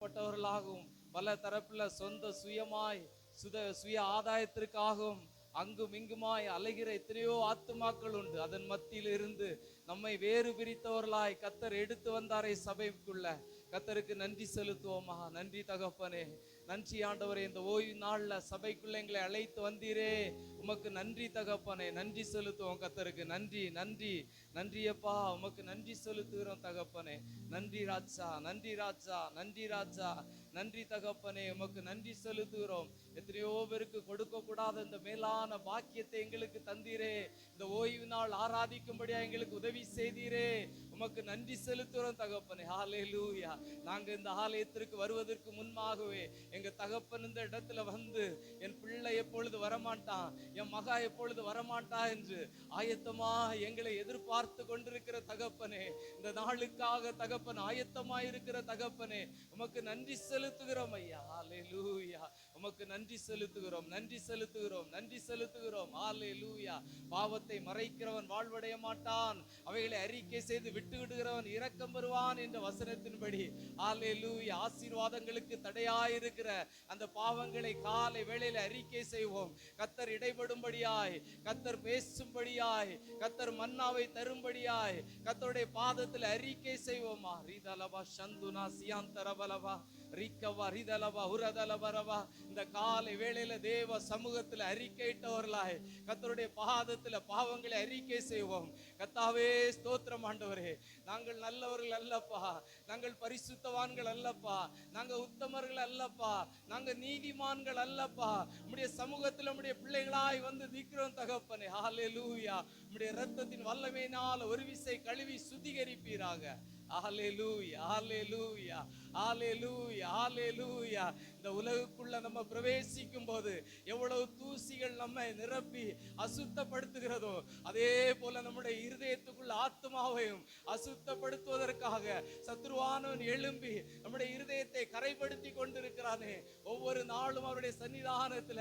ஆராதிக்கப்பட்டவர்களாகவும் பல தரப்புல சொந்த சுய ஆதாயத்திற்காகவும் அங்கும் இங்குமாய் அலைகிற எத்தனையோ ஆத்துமாக்கள் உண்டு. அதன் மத்தியில் இருந்து நம்மை வேறு பிரித்தவர்களாய் கத்தர் எடுத்து வந்தாரே சபைக்குள்ள. கத்தருக்கு நன்றி செலுத்துவோமா. நன்றி தகப்பனே, நன்றி ஆண்டவரே. இந்த ஓய்வு நாள்ல சபைக்குள்ள எங்களை அழைத்து வந்தீரே, உமக்கு நன்றி தகப்பனே. நன்றி செலுத்துவோம் கத்தருக்கு. நன்றி நன்றி நன்றியப்பா, உமக்கு நன்றி செலுத்துகிறோம் தகப்பனே. நன்றி ராஜா, நன்றி ராஜா, நன்றி ராஜா, நன்றி தகப்பனே, உமக்கு நன்றி செலுத்துகிறோம். எத்தனையோ பேருக்கு கொடுக்க கூடாத இந்த மேலான பாக்கியத்தை எங்களுக்கு தந்தீரே. இந்த ஓய்வு நாள் ஆராதிக்கும்படியா எங்களுக்கு உதவி செய்தீரே, உமக்கு நன்றி செலுத்துகிறோம் தகப்பனே. ஹல்லேலூயா. நாங்க இந்த ஆலயத்திற்கு வருவதற்கு முன்பாகவே எங்க தகப்பன் இந்த இடத்துல வந்து என் பிள்ளை எப்பொழுது வரமாட்டான், என் மகா எப்பொழுது வரமாட்டா என்று ஆயத்தமா எங்களை எதிர்பார்த்து கொண்டிருக்கிற தகப்பனே, இந்த நாளுக்காக தகப்பன் ஆயத்தமாயிருக்கிற தகப்பனே, உமக்கு நன்றி செலுத்துகிறோம் ஐயா. ஹல்லேலூயா. உமக்கு நன்றி செலுத்துகிறோம், நன்றி செலுத்துகிறோம், நன்றி செலுத்துகிறோம். ஹல்லேலூயா. பாவத்தை மறைக்கிறவன் வாழ்வடைய மாட்டான், அவைகளை அறிக்கை செய்து விட்டு விடுகிறவன் இரக்கம் பெறுவான் என்ற வசனத்தின்படி ஹல்லேலூயா ஆசீர்வாதங்களுக்கு தடையாயிருக்கிற அந்த பாவங்களை காலை வேளையில அறிக்கை செய்வோம். கத்தர் இடைபடும்படியாய், கத்தர் பேசும்படியாய், கத்தர் மன்னாவை தரும்படியாய் கத்தருடைய பாதத்தில் அறிக்கை செய்வோமா. ரீதலவா சந்துனா சியாந்தரவலவா ரிக்கவா ரிதலவா உரதலவரவா. இந்த காலை வேளையில தேவ சமூகத்தில் அறிக்கையிட்டவர்களாய் கத்தருடைய பாதத்தில் பாவங்களை அறிக்கை செய்வோம். கத்தாவே ஸ்தோத்திரம் ஆண்டவரே. நாங்கள் நல்லவர்கள் அல்லப்பா, நாங்கள் பரிசுத்தவான்கள் அல்லப்பா, நாங்க உத்தமர்கள் அல்லப்பா, நாங்க நீதிமான்கள் அல்லப்பா. உம்முடைய சமூகத்தில் உம்முடைய பிள்ளைகளாய் வந்து நிற்கிறோம் தகப்பனே. ஹல்லேலூயா. உம்முடைய இரத்தத்தின் வல்லமையினால் ஒரு விசை கழுவி சுத்திகரிப்பீராக. ஹல்லேலூயா, ஹல்லேலூயா, ஹல்லேலூயா, ஹல்லேலூயா. இந்த உலகுக்குள்ள நம்ம பிரவேசிக்கும் போது எவ்வளவு தூசிகள் நம்மை நிரப்பி அசுத்தப்படுத்துகிறதோ, அதே போல நம்முடைய இருதயத்துக்குள்ள ஆத்மாவையும் அசுத்தப்படுத்துவதற்காக சத்ருவானவன் எழும்பி நம்முடைய இருதயத்தை கரைப்படுத்தி கொண்டிருக்கிறானே. ஒவ்வொரு நாளும் அவருடைய சன்னிதானத்துல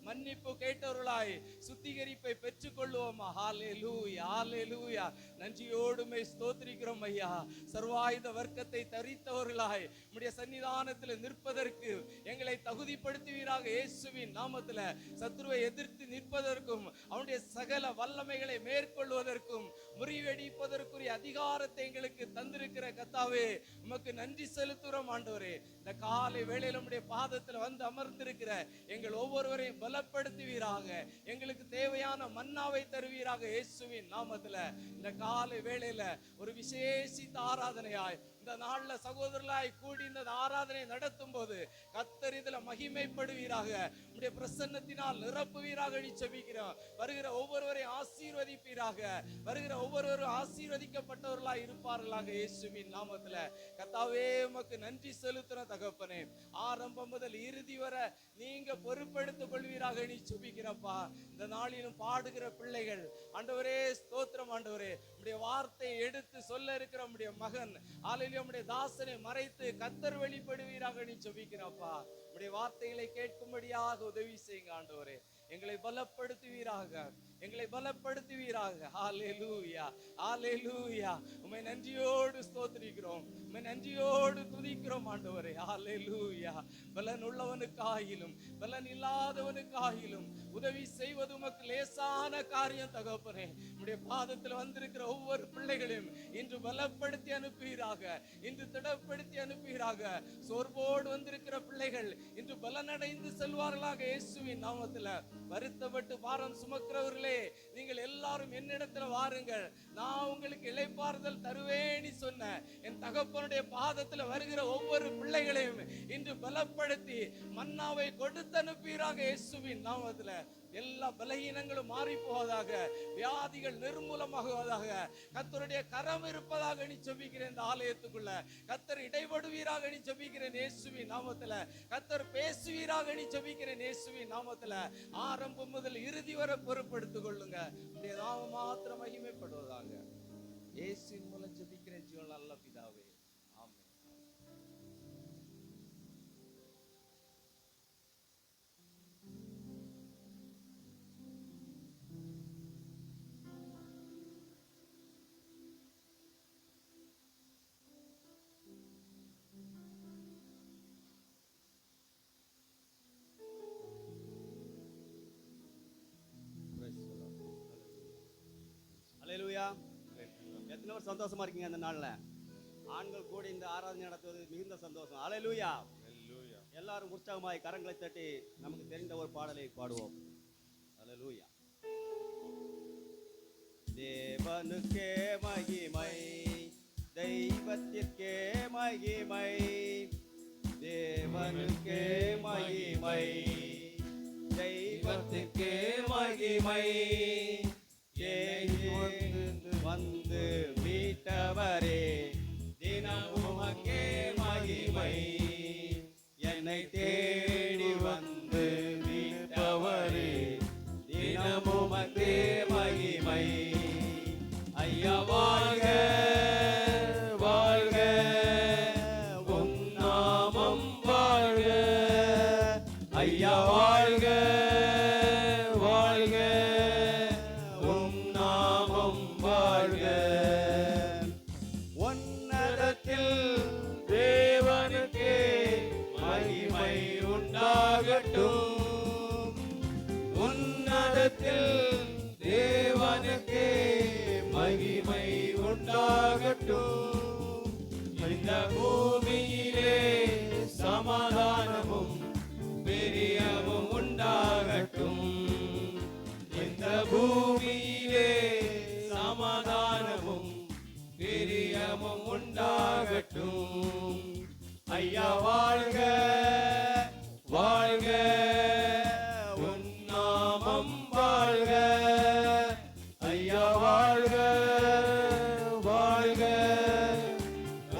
மன்னிப்பு கேட்டவர்களாய் சுத்திகரிப்பை பெற்றுக் கொள்வோமா. ஹல்லேலூயா, ஹல்லேலூயா. நன்றியோடுமை ஸ்தோத்திரிக்கிறோம் ஐயா. சர்வாயுத வர்க்கத்தை தரித்தவர்களாய் உம்முடைய சன்னிதானத்தில் நிற்பதற்கு எங்களை தகுதிப்படுத்துவீராக. இயேசுவின் நாமத்தில் சத்ருவை எதிர்த்து நிற்பதற்கும் அவனுடைய சகல வல்லமைகளை மேற்கொள்வதற்கும் முறியடிப்பதற்குரிய அதிகாரத்தை எங்களுக்கு தந்திருக்கிற கர்த்தாவே, உமக்கு நன்றி செலுத்துகிறோம் ஆண்டவரே. இந்த காலை வேளையில் நம்முடைய பாதத்தில் வந்து அமர்ந்திருக்கிற எங்கள் ஒவ்வொருவரையும் பலப்படுத்துவீராக. எங்களுக்கு தேவையான மன்னாவை தருவீராக. இயேசுவின் நாமத்தில் இந்த காலை வேளையில ஒரு விசேஷித்த ஆராதனையாய் இந்த நாள்ல சகோதரர்களாய் கூடி இந்த ஆராதனை நடத்தும் போது கர்த்தர் இதுல மகிமைப்படுவீராக. உம்முடைய பிரசன்னத்தினால் நிரப்புவீராக ஜெபிக்கிறோம். வருகிற ஒவ்வொருவரையும் ஆசீர்வதிப்பீராக. வருகிற ஒவ்வொருவரும் ஆசீர்வதிக்கப்பட்டவர்களாய் இருப்பார்களாக. இயேசுவின் நாமத்துல கர்த்தாவே உமக்கு நன்றி செலுத்துற தகப்பனே. ஆரம்பம் முதல் இறுதி வரை நீங்க பொறுப்பெடுத்துக் கொள்வீராக நீ ஜெபிக்கிறப்பா. இந்த நாளிலும் பாடுகிற பிள்ளைகள் ஆண்டவரே ஸ்தோத்திரம் ஆண்டவரே. உம்முடைய வார்த்தையை எடுத்து சொல்ல இருக்கிற உம்முடைய மகன் உம்முடைய தாசனை மறைத்து கர்த்தர் வெளிப்படுவீராக நீ ஜெபிக்கிறப்பா. உம்முடைய வார்த்தைகளை கேட்கும்படியாக உதவி செய்யுங்க ஆண்டவரே. எங்களை பலப்படுத்துவீராக, எங்களை பலப்படுத்துவீராக. ஹல்லேலூயா, ஹல்லேலூயா. உம்மை நன்றியோடு ஸ்தோத்திரிக்கிறோம், உம்மை நன்றியோடு துதிக்கிறோம் ஆண்டவரே. ஹல்லேலூயா. பலன் உள்ளவனுக்காகிலும் பலன் இல்லாதவனுக்காகிலும் உதவி செய்வது உமக்கு லேசான காரியம் தகப்பனே. உம்முடைய பாதத்தில் வந்திருக்கிற ஒவ்வொரு பிள்ளைகளையும் இன்று பலப்படுத்தி அனுப்புவீராக, இன்று திடப்படுத்தி அனுப்புவீராக. சோர்வோடு வந்திருக்கிற பிள்ளைகள் இன்று பலனடைந்து செல்வார்களாக. இயேசுவின் நாமத்தில் வருத்தப்பட்டு பாரம் சுமக்கிறவர்களே, நீங்கள் எல்லாரும் என்னிடத்துல வாருங்கள், நான் உங்களுக்கு இளைப்பாறுதல் தருவேன்னு சொன்ன என் தகப்பனுடைய பாதத்துல வருகிற ஒவ்வொரு பிள்ளைகளையும் இன்று பலப்படுத்தி மன்னாவை கொடுத்து அனுப்பீராக. இயேசுவின் நாமத்துல எல்லா பலகீனங்களும் மாறி போவதாக, வியாதிகள் நிர்மூலமாகுவதாக, கர்த்தருடைய கரம் இருப்பதாக நீ ஜெபிக்கிறேன். இந்த ஆலயத்துக்குள்ள கர்த்தர் இடைபடுவீராக நீ ஜெபிக்கிறேன். இயேசுவின் நாமத்துல கர்த்தர் பேசுவீராக நீ ஜெபிக்கிறேன். இயேசுவின் நாமத்துல ஆரம்பம் முதல் இறுதி வரை பொறுப்படுத்திக் கொள்ளுங்க. உடைய நாமம் மாத்திரம் மகிமைப்படுவதாக. இயேசுவின் மூலம் ஜெபிக்கிறேன் ஜீவன் நல்ல பிதாவே. ஆமென். பேர் சந்தோஷமா இருக்கீங்க அந்த நாள்ல? ஆண்கள் கூட இந்த ஆராதனை நடத்துவது மிகுந்த சந்தோஷம். அல்லேலூயா. எல்லாரும் உற்சாகமாய் கரங்களை தட்டி நமக்கு தெரிந்த ஒரு பாடலை பாடுவோம். அல்லேலூயா. தேவனுக்கே மகிமை, தெய்வத்திற்கே மகிமை, தேவனுக்கே மகிமை, தெய்வத்திற்கே மகிமை, வந்து மீட்டவரே தினமும் உமக்கே மகிமை, என்னை தேடி வந்து மீட்டவரே தினமும் உமக்கே மகிமை. ஐயா வாழ்க வாழ்க, உம் நாமம் வாழ்க. ஐயா வாழ்க வாழ்க, உம் நாமம் வாழ்க. உன்னதத்தில் தேவனுக்கே மகிமை உண்டாகட்டும். உன்னதத்தில் தேவனுக்கே மகிமை உண்டாகட்டும். இந்த பூமியிலே சமாதானமும் பிரியமும் உண்டாகட்டும். இந்த பூமியிலே சமாதானமும் பிரியமும் உண்டாகட்டும். ஐயா வாழ்க வாழ்க, உன் நாமம் வாழ்க. ஐயா வாழ்க வாழ்க,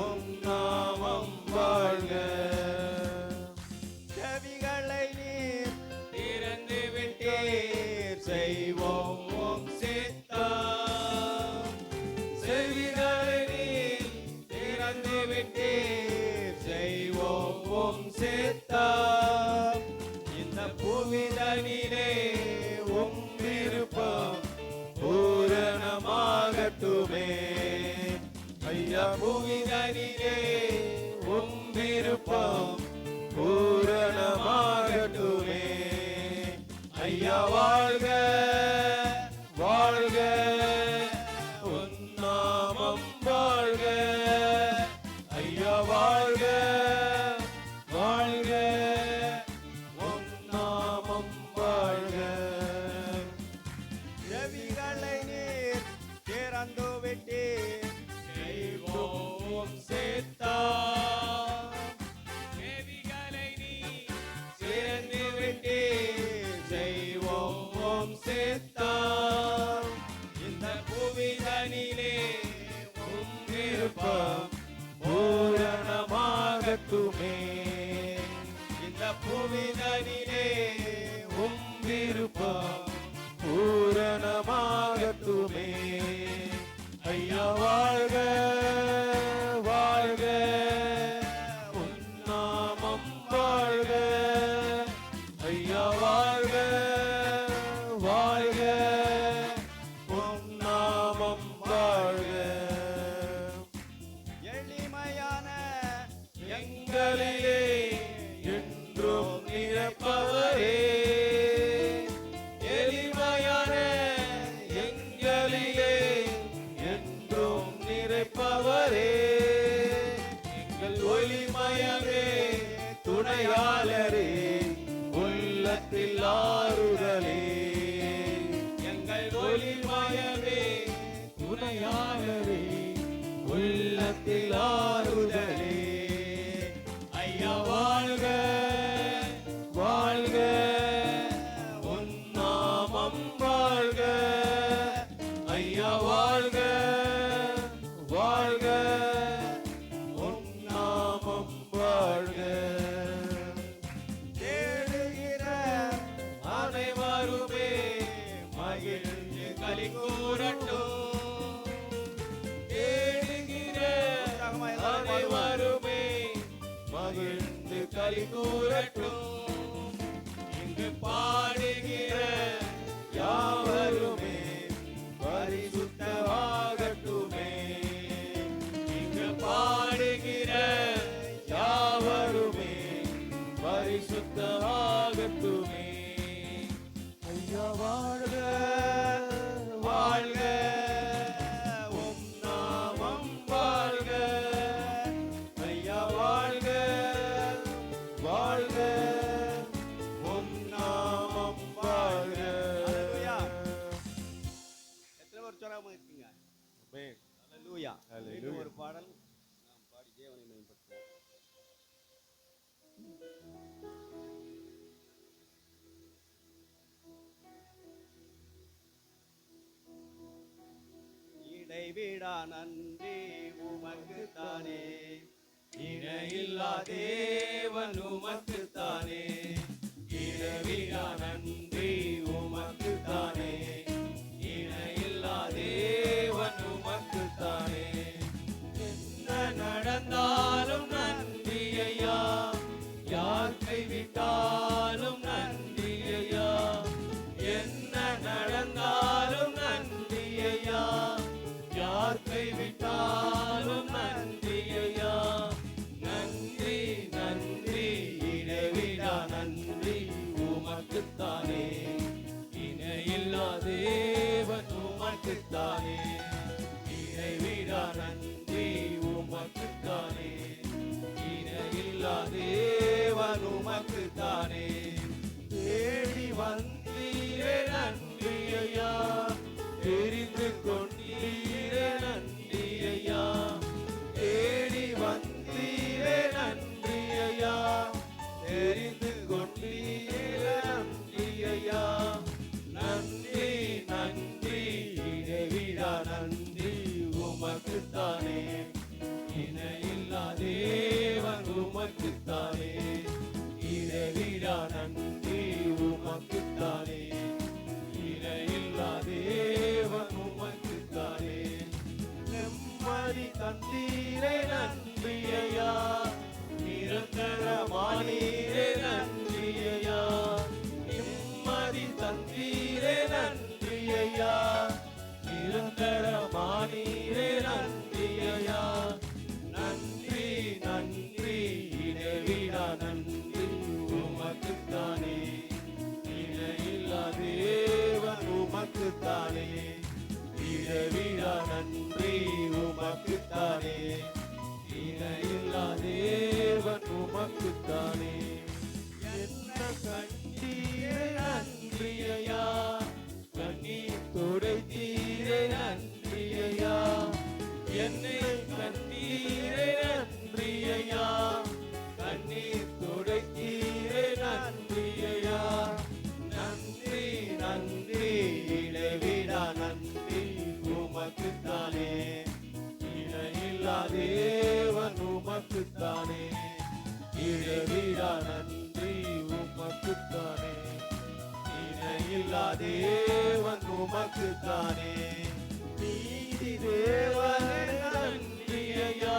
உம் நாமம் வாழ்க. செவிகளை நீர் திறந்து விட்டீர், செய்வோம் உம் சித்தம். செவிகளை நீர் திறந்து விட்டீர், செய்வோம் உம் சித்தம். இந்த புவிதனிலே உம் விருப்பம் பூரணமாகட்டுமே. ஐயா புவிதனிலே உம் விருப்பம் பூரணமாகட்டுமே. ஐயா வாழ்க வாழ்க, உன் நாமம் வாழ்க. ஐயா வாழ்க வாழ்க, உன் நாமம் வாழ்க. செவிகளை நீர் திறந்து விட்டீர், செய்வோம் சித்தம். செவிகளை நீர் திறந்து விட்டீர், செய்வோம் சித்தம். இந்த புவிதனிலே உம் விருப்பம் பூரணமாகட்டுமே. இந்த புவிதனிலே உம் விருப்பம் பூரணமாகட்டுமே. ஐயா வாழ்க வாழ்க, உன் நாமம் வாழ்க. ஐயா வாழ்க வாழ்க, உன் நாமம் வாழ்க. எளிமையான எங்களிலே என்றும் நிரப்பவரே, எளிமையான எங்களிலே என்றும் நிறைப்பவரே, எங்கள் ஒளிமயமே துணையாளரே, உள்ளத்தில் ஆறுதலே. எங்கள் ஒளிமயமே துணையாளரே, உள்ளத்தில் ஆறுதலே. ஐயா வாழ்க வாழ்க, உன் நாமம் வாழ்க. ஐயா வாழ்க வாழ்க, உன் நாமம் வாழ்க. தேடுகிற அனைவருமே மகிழ்ந்து களி கூறட்டும். தேடுகிற அனைவருமே மகிழ்ந்து களி கூறட்டும். இங்கு பாடுகிற யாவருமே பரிசுத்தமாகட்டுமே. இங்கு பாடுகிற யாவருமே பரிசுத்தமாகட்டுமே. ஐயா வாழ்க வாழ்க, உம் நாமம் நன்றி உமக்குத்தானே, இணையில்லா தேவன் உமக்குத்தானே, இடைவிடா நன்றி உமக்குத்தானே, இணையில்லா தேவன் உமக்குத்தானே. என்ன நடந்தாலும் நன்றி ஐயா, யார் கைவிட்டாலும் நன்றி ஐயா, என்ன நடந்தாலும் நன்றி ஐயா, யார் கைவிட்டாலும் நன்றி ஐயா. நன்றி நன்றி இடைவிடா நன்றி உமக்குத்தானே, இணையில்லா தேவன் உமக்குத்தானே, இடைவிடா நன்றி உமக்குத்தானே, இணையில்லா தேவன் உமக்குத்தானே. தேடி வந்தீரே நன்றி ஐயா, தெரிந்து கொண்டீரே நன்றி ஐயா, தேடி வந்தீரே நன்றி ஐயா, தெரிந்து கொண்டீரே நன்றி ஐயா. நன்றி நன்றி இடைவிடா நன்றி உமக்குத்தானே, இணையில்லா தேவன் உமக்குத்தானே, இடைவிடா நன்றி உமக்குத்தானே, இணையில்லா தேவன் உமக்குத்தானே. நிம்மதி தந்தீரே நன்றி ஐயா, நிரந்தரமானீரே நன்றி ஐயா, நிம்மதி தந்தீரே நன்றி ஐயா, நிரந்தரமானீரே நன்றி ஐயா. நன்றி நன்றி இடைவிடா நன்றி உமக்குத்தானே, இணையில்லா தேவன் உமக்குத்தானே, இடைவிடா நன்றி உமக்குத்தானே, இணையில்லா தேவன் உமக்குத்தானே. என்ன கண்டீரே நன்றி ஐயா, கண்ணீர் துடைத்தீரே நன்றி ஐயா, என்னை கண்டீரே நன்றி ஐயா, கண்ணீர் துடைத்தீரே நன்றி ஐயா. நன்றி நன்றி இடைவிடா நன்றி உமக்குத்தானே, இணையில்லா தேவன் உமக்குத்தானே, இடைவிடா நன்றி உமக்குத்தானே, இணையில்லா தேவன் உமக்குத்தானே. நீதி தேவனே நன்றி ஐயா,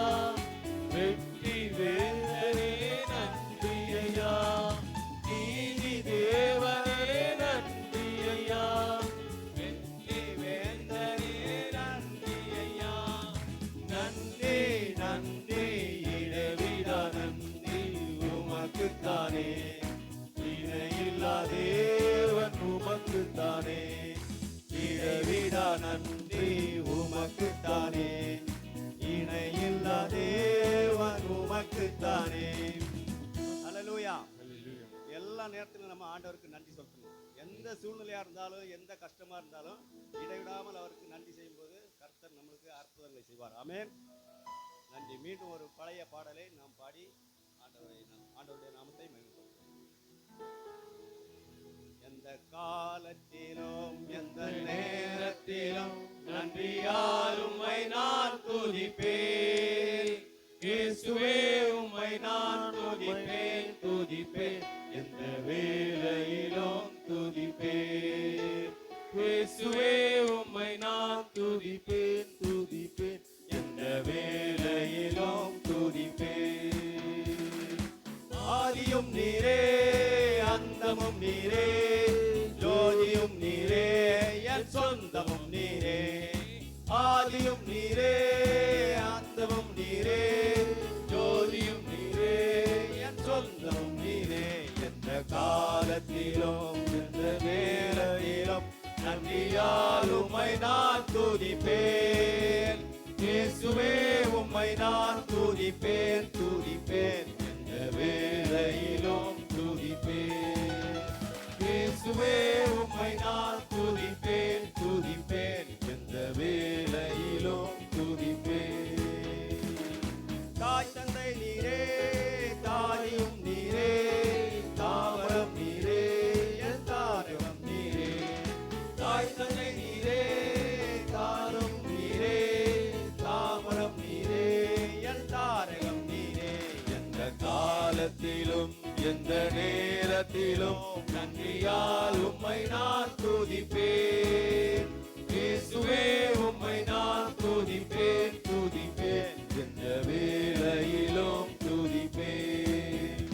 வெற்றி வேந்தனே நன்றி ஐயா, நீதி தேவனே நன்றி ஐயா, வெற்றி வேந்தனே நன்றி ஐயா. நன்றி நன்றி இடைவிடா நன்றி உமக்குத்தானே, இணையில்லா தேவன் உமக்குத்தானே, இடைவிடா நன்றி உமக்குத்தானே, இணையில்லா தேவன் உமக்குத்தானே. ஹல்லேலூயா. எல்லா நேரத்திலும் நம்ம ஆண்டவருக்கு நன்றி சொல்லணும். எந்த சூழ்நிலையா இருந்தாலும், எந்த கஷ்டமா இருந்தாலும் இடைவிடாமல் அவருக்கு நன்றி செய்யும்போது கர்த்தர் நம்மளுக்கு அற்புதங்களை செய்வார். ஆமென். நன்றி. மீண்டும் ஒரு பழைய பாடலை நாம் பாடி ஆண்டவருடைய நாமத்தை மகிமைப்படுத்துவோம். எந்த காலத்திலும் எந்த நேரத்திலும் நன்றியால் உம்மை நான் துதிப்பேன், இயேசுவே உம்மை நான் துதிப்பேன் துதிப்பேன், எந்த வேளையிலும் துதிப்பேன், இயேசுவே உம்மை நான் துதிப்பேன் துதிப்பேன், எந்த வேளையிலும் துதிப்பேன். ஆதியும் நீரே அந்தமும் நீரே, ஜோதியும் நீரே என் சொந்தமும் நீரே, ஆதியும் நீரே அந்தமும் நீரே, ஜோதியும் நீரே என் சொந்தமும் நீரே. எந்த காலத்திலும் எந்த வேளையிலும் நன்றியால் உம்மை நான் துதிப்பேன், இயேசுவே உம்மை நான் துதிப்பேன் துதிப்பேன், எந்த வேளையிலும் துதிப்பேன், இயேசுவே உம்மை நான் துதிப்பேன் துதிப்பேன், எந்த வேளையிலும் துதிப்பேன். தாய் தந்தை நீரே தாயும் நீரே, தாவரம் நீரே என் தாரகம் நீரே, தாய் தந்தை நீரே தாரும் நீரே, நேரத்திலும் எந்த நேரத்திலும் நன்றியால் உம்மை நான் துதிப்பேன். இயேசுவே உம்மை நான் துதிப்பேன், துதிப்பேன், எந்த வேளையிலும் துதிப்பேன்.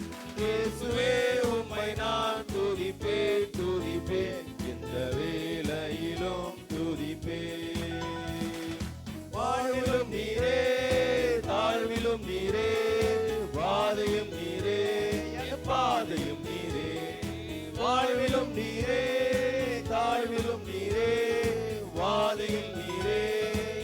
இயேசுவே உம்மை நான் துதிப்பேன், துதிப்பேன், எந்த வேளையிலும் துதிப்பேன். வாழ்விலும் நீரே, தாழ்விலும் நீரே, பாதையும் நீரே, என் பாதையும் நீரே. வாழ்விலும் நீரே, தாழ்விலும் நீரே, வாதையில் நீரே,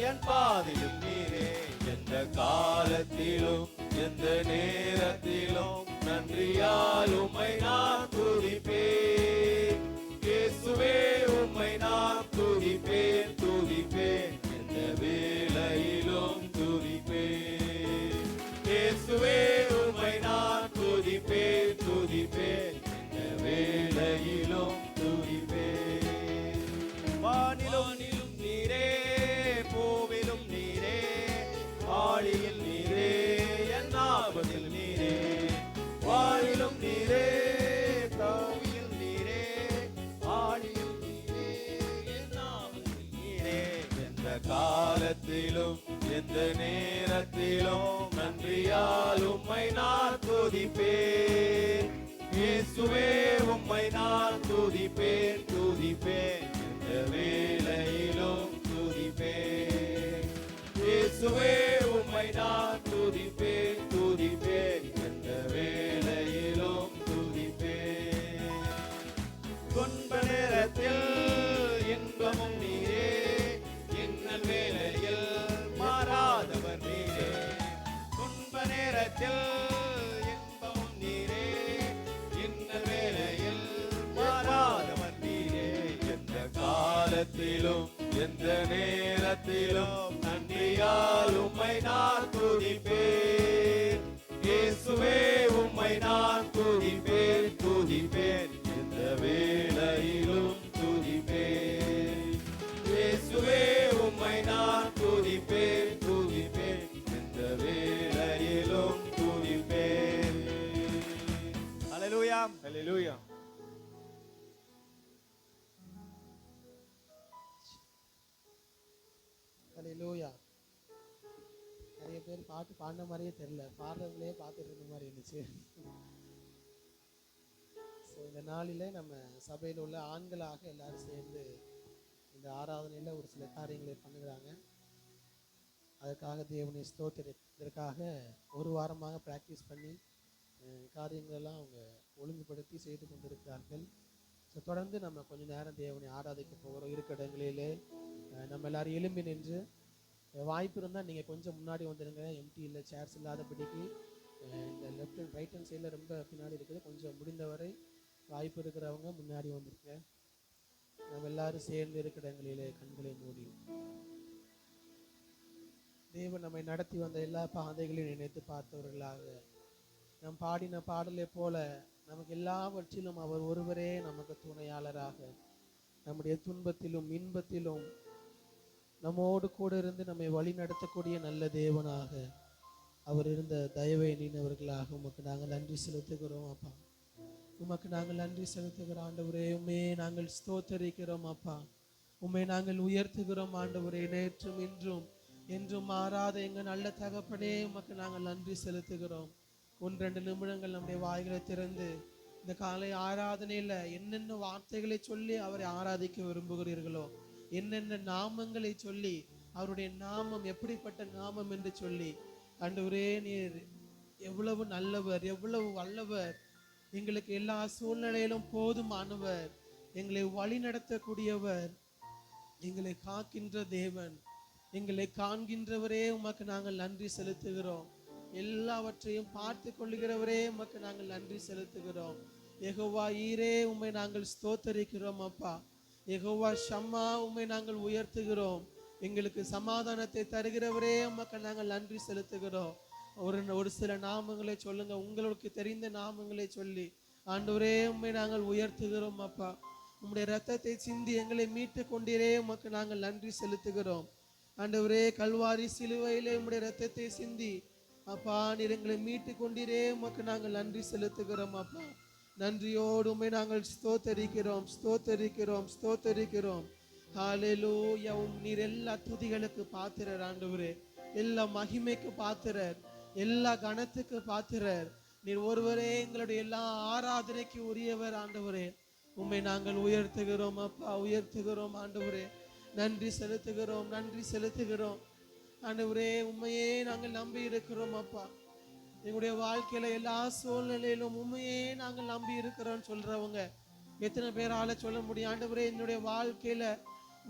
என் பாதையும் நீரே. எந்த காலத்திலும் எந்த நேரத்திலும் நன்றியால் உம்மை நான் துதிப்பேன். இயேசுவே உம்மை நான் துதிப்பேன், துதிப்பேன், எந்த வேளையிலும் துதிப்பேன். இயேசுவே உம்மை நான் துதிப்பேன், துதிப்பேன், எந்த வேளையிலும் துதிப்பேன். வானிலும் நீரே, பூவிலும் நீரே, ஆழியில் நீரே, என் ஆபத்தில் நீரே. வானிலும் நீரே, பூவியில் நீரே, ஆழியில் நீரே, என் ஆபத்தில் நீரே. எந்த காலத்திலும் எந்த நேரத்திலும் நன்றியால் உம்மை நான் துதிப்பேன். இயேசுவே உம்மை நான் துதிப்பேன், துதிப்பேன், எந்த வேளையிலும் துதிப்பேன். இயேசுவே உம்மை நான் துதிப்பேன், துதிப்பேன், எந்த வேளையிலும் துதிப்பேன். துன்ப நேரத்தில் இன்பமும் நீரே, இன்னல் வேளையில் மாறாதவர் நீரே. துன்ப நேரத்தில் இன்பமும் நீரே, இன்னல் வேளையில் மாறாதவர் நீரே. எந்த காலத்திலும் எந்த நேரத்திலும் நன்றியால் உம்மை நான் துதிப்பேன். இயேசுவே உம்மை நான் துதிப்பேன், துதிப்பேன், எந்த வேளையிலும் துதிப்பேன். இயேசுவே உம்மை நான் துதிப்பேன், துதிப்பேன், எந்த வேளையிலும் துதிப்பேன். ஹல்லேலூயா. ஹல்லேலூயா. ஹல்லேலூயா. நிறைய பேர் பாட்டு பாடின மாதிரியே தெரியல, பாடுறவங்களே பார்த்துட்டு இருந்த மாதிரி இருந்துச்சு. ஸோ இந்த நாளில் நம்ம சபையில் உள்ள ஆண்களாக எல்லாரும் சேர்ந்து இந்த ஆராதனையில் ஒரு சில காரியங்களை பண்ணுகிறாங்க. அதுக்காக தேவனை ஸ்தோத்திரத்திற்காக ஒரு வாரமாக ப்ராக்டிஸ் பண்ணி காரியங்களெல்லாம் அவங்க ஒழுங்குபடுத்தி செய்து கொண்டிருக்கிறார்கள். ஸோ தொடர்ந்து நம்ம கொஞ்சம் நேரம் தேவனை ஆராதிக்க போகிறோம். இருக்கிற இடங்களிலே நம்ம எல்லாரும் எழும்பி நின்று, வாய்ப்பு இருந்தால் நீங்கள் கொஞ்சம் முன்னாடி வந்துடுங்க. எம்டி இல்லை, சேர்ஸ் இல்லாதபடிக்கு இந்த லெஃப்ட் அண்ட் ரைட் ஹேண்ட் சைடில் ரொம்ப பின்னாடி இருக்குது. கொஞ்சம் முடிந்தவரை வாய்ப்பு இருக்கிறவங்க முன்னாடி வந்துருங்க. நம்ம எல்லாரும் சேர்ந்து இருக்கிற இடங்களிலே கண்களை மூடி தேவன் நம்மை நடத்தி வந்த எல்லா பாதைகளையும் நினைத்து பார்த்தவர்களாக நாம் பாடின பாடலை போல நமக்கு எல்லாவற்றிலும் அவர் ஒருவரே நமக்கு துணையாளராக, நம்முடைய துன்பத்திலும் இன்பத்திலும் நம்மோடு கூட இருந்து நம்மை வழி நடத்தக்கூடிய நல்ல தேவனாக அவர் இருந்த தயவை எண்ணினவர்களாக உமக்கு நாங்கள் நன்றி செலுத்துகிறோம் அப்பா. உமக்கு நாங்கள் நன்றி செலுத்துகிறோம் ஆண்டவரே. உண்மை நாங்கள் ஸ்தோத்தரிக்கிறோம் அப்பா. உண்மை நாங்கள் உயர்த்துகிறோம் ஆண்டவரே. நேற்றும் இன்றும் என்றும் மாறாத எங்கள் நல்ல தகப்பனே உமக்கு நாங்கள் நன்றி செலுத்துகிறோம். 1-2 நிமிடங்கள் நம்முடைய வாய்களை திறந்து இந்த காலை ஆராதனையில் என்னென்ன வார்த்தைகளை சொல்லி அவரை ஆராதிக்க விரும்புகிறீர்களோ, என்னென்ன நாமங்களை சொல்லி, அவருடைய நாமம் எப்படிப்பட்ட நாமம் என்று சொல்லி, ஆண்டவரே நீர் எவ்வளவு நல்லவர், எவ்வளவு வல்லவர், எங்களுக்கு எல்லா சூழ்நிலையிலும் போதுமானவர், எங்களை வழி நடத்தக்கூடியவர், எங்களை காக்கின்ற தேவன், எங்களை காண்கின்றவரே உமக்கு நாங்கள் நன்றி செலுத்துகிறோம். எல்லாவற்றையும் பார்த்து கொள்ளுகிறவரே உமக்கு நாங்கள் நன்றி செலுத்துகிறோம். யெகோவா ஈரே உம்மை நாங்கள் ஸ்தோத்தரிக்கிறோம் அப்பா. யெகோவா ஷம்மா உம்மை நாங்கள் உயர்த்துகிறோம். எங்களுக்கு சமாதானத்தை தருகிறவரே உமக்கு நாங்கள் நன்றி செலுத்துகிறோம். ஒரு சில நாமங்களை சொல்லுங்க, உங்களுக்கு தெரிந்த நாமங்களை சொல்லி ஆண்டவரே உம்மை நாங்கள் உயர்த்துகிறோம் அப்பா. உம்முடைய இரத்தத்தை சிந்தி எங்களை மீட்டு கொண்டீரே உமக்கு நாங்கள் நன்றி செலுத்துகிறோம் ஆண்டவரே. கல்வாரி சிலுவையிலே உம்முடைய இரத்தத்தை சிந்தி அப்பா நீர் எங்களை மீட்டு கொண்டீரே, உமக்கு நாங்கள் நன்றி செலுத்துகிறோம் அப்பா. நன்றியோடு உம்மை நாங்கள் ஸ்தோத்தரிக்கிறோம் ஸ்தோத்தரிக்கிறோம் ஸ்தோத்தரிக்கிறோம். ஹல்லேலூயா. நீர் எல்லா துதிகளுக்கு பாத்திரர் ஆண்டவரே, எல்லா மகிமைக்கு பாத்திரர், எல்லா கனத்துக்கு பாத்திரர். நீர் ஒருவரே எங்களுடைய எல்லா ஆராதனைக்கு உரியவர் ஆண்டவரே. உம்மை நாங்கள் உயர்த்துகிறோம் அப்பா, உயர்த்துகிறோம் ஆண்டவரே. நன்றி செலுத்துகிறோம் நன்றி செலுத்துகிறோம் ஆண்டவரே. உண்மையே நாங்கள் நம்பி இருக்கிறோம் அப்பா. எங்களுடைய வாழ்க்கையில எல்லா சூழ்நிலையிலும் உண்மையே நாங்கள் நம்பி இருக்கிறோம் சொல்றவங்க எத்தனை பேரால சொல்ல முடியும்? ஆண்டவரே, என்னுடைய வாழ்க்கையில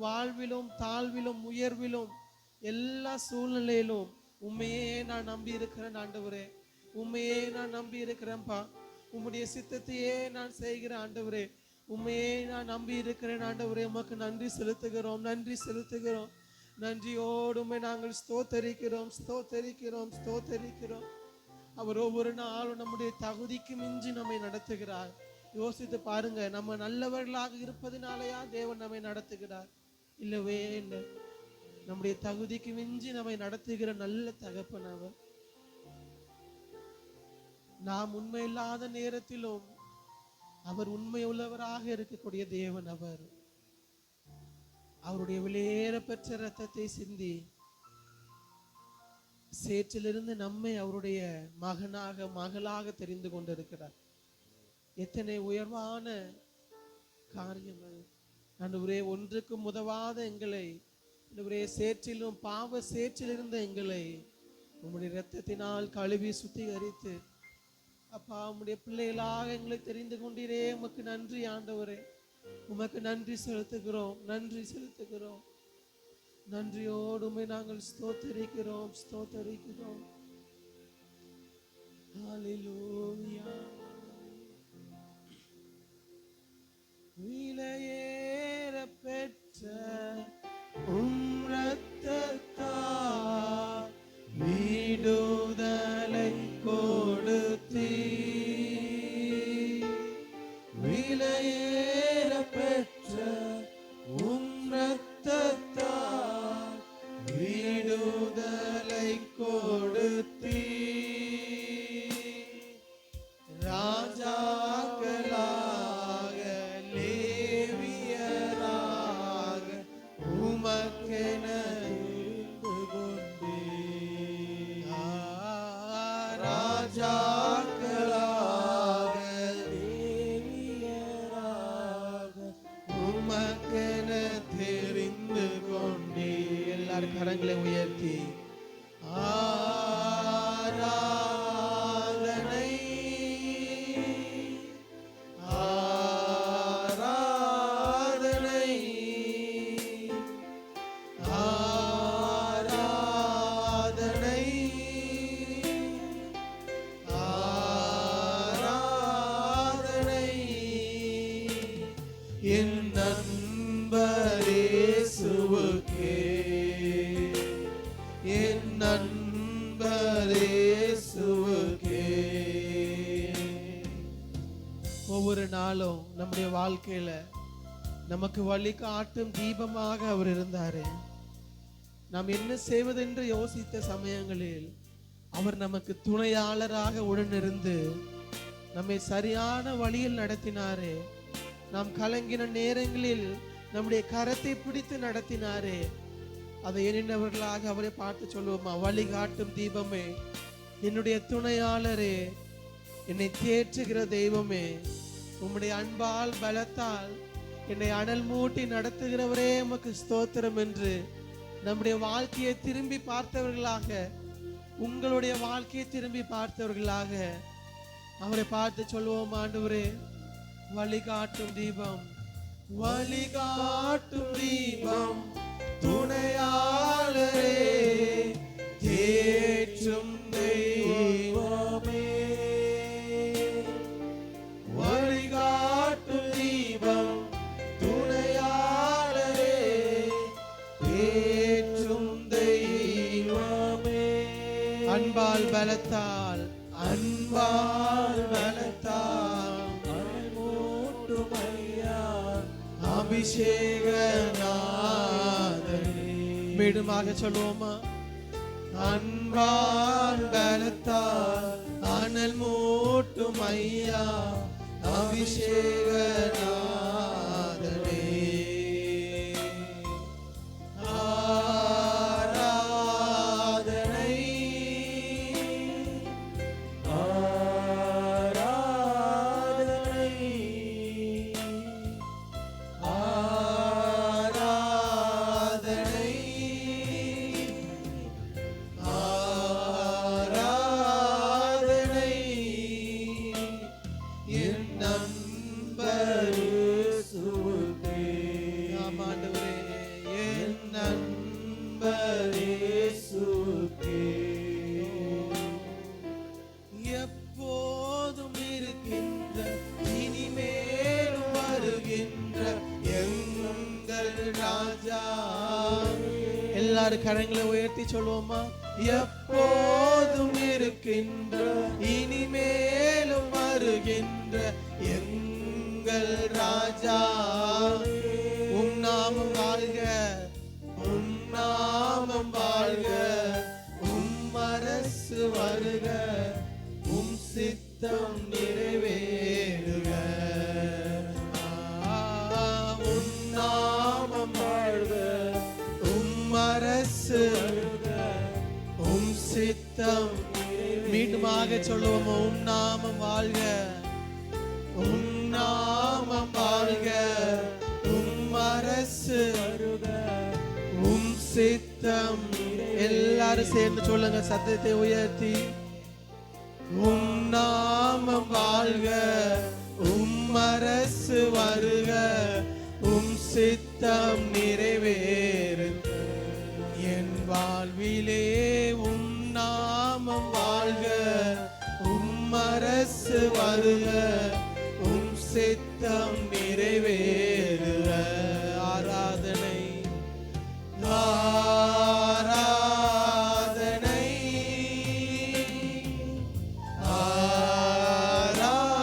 வாழ்விலும் தாழ்விலும் உயர்விலும் எல்லா சூழ்நிலையிலும் உண்மையே நான் நம்பி இருக்கிறேன் ஆண்டவரே. உண்மையே நான் நம்பி இருக்கிறேன்ப்பா. உம்முடைய சித்தத்தையே நான் செய்கிறேன் ஆண்டவரே. உண்மையே நான் நம்பி இருக்கிறேன் ஆண்டவரே. உமக்கு நன்றி செலுத்துகிறோம் நன்றி செலுத்துகிறோம். நன்றியோடு உம்மை நாங்கள் ஸ்தோத்தரிக்கிறோம் ஸ்தோத்தரிக்கிறோம் ஸ்தோத்தரிக்கிறோம். அவர் ஒவ்வொரு நாளும் நம்முடைய தகுதிக்கு மிஞ்சி நம்மை நடத்துகிறார். யோசித்து பாருங்க, நம்ம நல்லவர்களாக இருப்பதினாலயா தேவன் நம்மை நடத்துகிறார்? இல்லவே இல்லை. நம்முடைய தகுதிக்கு மிஞ்சி நம்மை நடத்துகிற நல்ல தகப்பன் அவர். நாம் உண்மை இல்லாத நேரத்திலும் அவர் உண்மை உள்ளவராக இருக்கக்கூடிய தேவன் அவர். அவருடைய விலையேற பெற்ற இரத்தத்தை சிந்தி சேற்றிலிருந்து நம்மை அவருடைய மகனாக மகளாக தெரிந்து கொண்டிருக்கிறார். எத்தனை உயர்வான காரியம் அது! ஆண்டவரே, ஒன்றுக்கும் உதவாத எங்களை, ஆண்டவரே, சேற்றிலும் பாவ சேற்றிலிருந்த எங்களை உம்முடைய இரத்தத்தினால் கழுவி சுத்திகரித்து அப்பா உம்முடைய பிள்ளைகளாக எங்களை தெரிந்து கொண்டீரே. உமக்கு நன்றி ஆண்டவரே. உமக்கு நன்றி செலுத்துகிறோம் நன்றி செலுத்துகிறோம். நன்றியோடு உம்மை நாங்கள் ஸ்தோத்தரிக்கிறோம் ஸ்தோத்தரிக்கிறோம். ஹல்லேலூயா. விலையேற பெற்ற உம் இரத்தத்தால் விடுதலை கொடுத்தீர். விலையேற பெற்ற உம் இரத்தத்தால் விடுதலை கொடுத்தீர். ராஜாக்களாக லேவியராக உமக்கென இருந்து கொண்டீர். ராஜாக்களாக லேவியராக உமக்கென தெரிந்து கொண்டீர். எல்லாரும் கரங்களை உயர்த்தி ஆராதனை ஆராதனை ஆராதனை ஆராதனை என் நண்பர் இயேசுவுக்கே, என் நண்பர் இயேசுவுக்கே. ஒவ்வொரு நாளும் நம்முடைய வாழ்க்கையில நமக்கு வழி காட்டும் தீபமாக அவர் இருந்தாரு. நாம் என்ன செய்வதென்று யோசித்த சமயங்களில் அவர் நமக்கு துணையாளராக உடனிருந்து நம்மை சரியான வழியில் நடத்தினாரே. நாம் கலங்கின நேரங்களில் நம்முடைய கரத்தை பிடித்து நடத்தினாரே. அதை எண்ணினவர்களாக அவரை பார்த்து சொல்லுவோமா? வழிகாட்டும் தீபமே, என்னுடைய துணையாளரே, என்னை தேற்றுகிற தெய்வமே, உம்முடைய அன்பால் பலத்தால் என்னை அனல் மூட்டி நடத்துகிறவரே உமக்கு ஸ்தோத்திரம் என்று நம்முடைய வாழ்க்கையை திரும்பி பார்த்தவர்களாக, உங்களுடைய வாழ்க்கையை திரும்பி பார்த்தவர்களாக அவரை பார்த்து சொல்லுவோம், ஆண்டவரே, வழிகாட்டும் தீபம், வழிகாட்டும் தீபம், துணையாளரே, தேற்றும் தெய்வமே, வழிகாட்டும் தீபம், துணையாளரே, தேற்றும் தெய்வமே. அன்பால் பலத்தால், அன்பால் பலத்தால் அபிஷேகநாதனே. மீண்டுமாக சொல்லுவோமா? அன்ப பலத்தால் அனல் மூட்டும் ஐயா அபிஷேகநாதனே. ஆராதனை ஆராதனை ஆராதனை ஆராதனை என் நண்பர் இயேசுவுக்கே. ஆம் ஆண்டவரே, என் நண்பர் இயேசுவுக்கே. எப்போதும் இருக்கின்ற இனிமேலும் வருகின்ற எங்கள் ராஜா. எல்லாரும் கரங்களை உயர்த்தி சொல்லுவோமா? எப்போதும் இருக்கின்ற இனிமேலும் வருகின்ற எங்கள் ராஜா. உம் நாமம் வாழ்க, உம் நாமம் வாழ்க, உம் அரசு வருக, உம் சித்தம் நிறைவேறுக. உம் நாமம் வாழ்க, உம் அரசு வருக, உம் சித்தம். மீண்டுமாக சொல்லுவோம், உம் நாமம் வாழ்க, உம் நாமம் வாழ்க, உம் அரசு வருக, உம் சித்தம். எல்லாரும் சேர்ந்து சொல்லுங்க சத்தத்தை உயர்த்தி. உம் நாமம் வாழ்க, உம் அரசு வருக, உம் சித்தம் நிறைவேறுக. என் வாழ்விலே உம் நாமம் வாழ்க, உம் அரசு வருக, உம் சித்தம் நிறைவேறுக. ஆராதனை ஆராதனை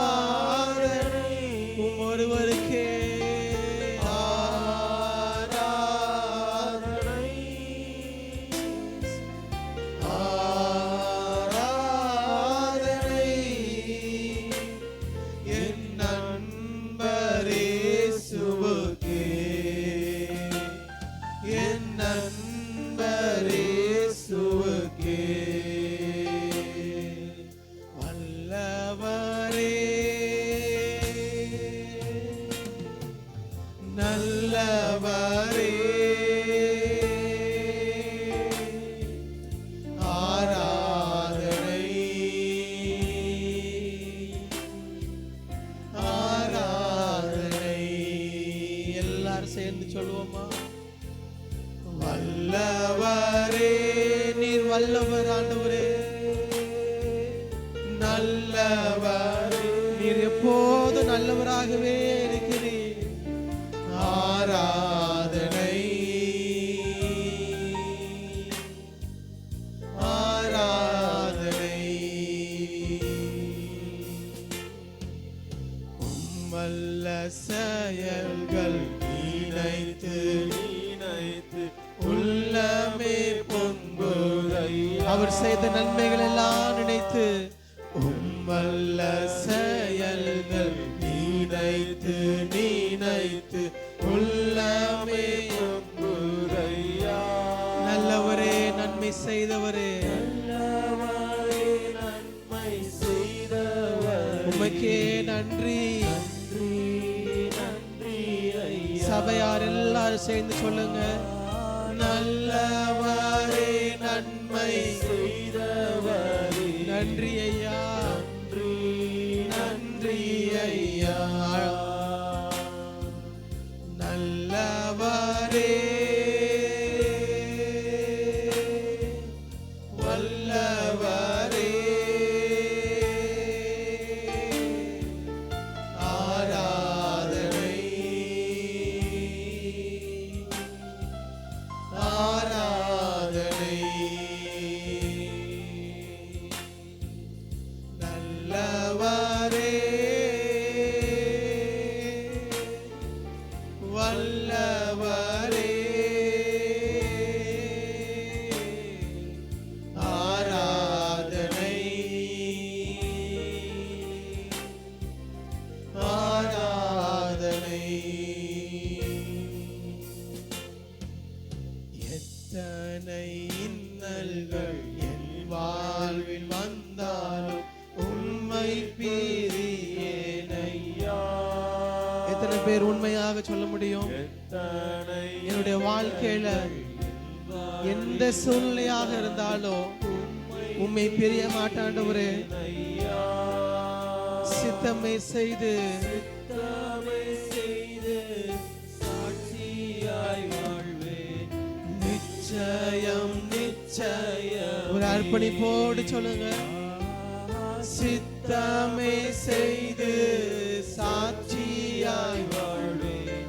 ஆராதனை உம் ஒருவருக்கே. ஆராதனை ஆராதனை என் நண்பர் இயேசுவுக்கே. என் நண்பர் இயேசுவுக்கே. வல்லவரே நல்லவரே ஆராதனை ஆராதனை. எல்லாரும் சேர்ந்து சொல்லுவோமா? வல்லவரே, நீர் வல்லவர் ஆண்டவரே. நல்லவரே, நீர் எப்போதும் நல்லவராகவே இருக்கிறீர். ஆராதனை ஆராதனை. உம்மல்ல செயல்கள் நினைத்து நினைத்து உள்ளமே பொங்குதை. அவர் செய்த நன்மைகள் எல்லாம் நினைத்து உம்மல்ல செயல்கள் நினைத்து நினைத்து உள்ளமே பொங்குதையா. நல்லவரே, நன்மை செய்தவரே, நல்லவரே, நன்மை செய்தவரே, உமக்கே நன்றி நன்றி ஐயா. சபையார் எல்லாரும் சேர்ந்து சொல்லுங்க. நல்லவரே, நன்மை செய்தவரே, நன்றி ஐயா, நன்றி ஐயா. நல்லவரே வல்லவரே ஆராதனை ஆராதனை. நல்லவரே எத்தனை பேர் உண்மையாக சொல்ல முடியும்? என்னுடைய வாழ்க்கையில எந்த சூழ்நிலையாக இருந்தாலும் உம்மை பிரிய மாட்டாண்டவரே, சித்தமை செய்து சாட்சியாய் வாழ்வேன். நிச்சயம் நிச்சயம். ஒரு அர்ப்பணிப்போடு சொல்லுங்க. சித்தமை செய்து சாட்சியாய் வாழ்வேன்.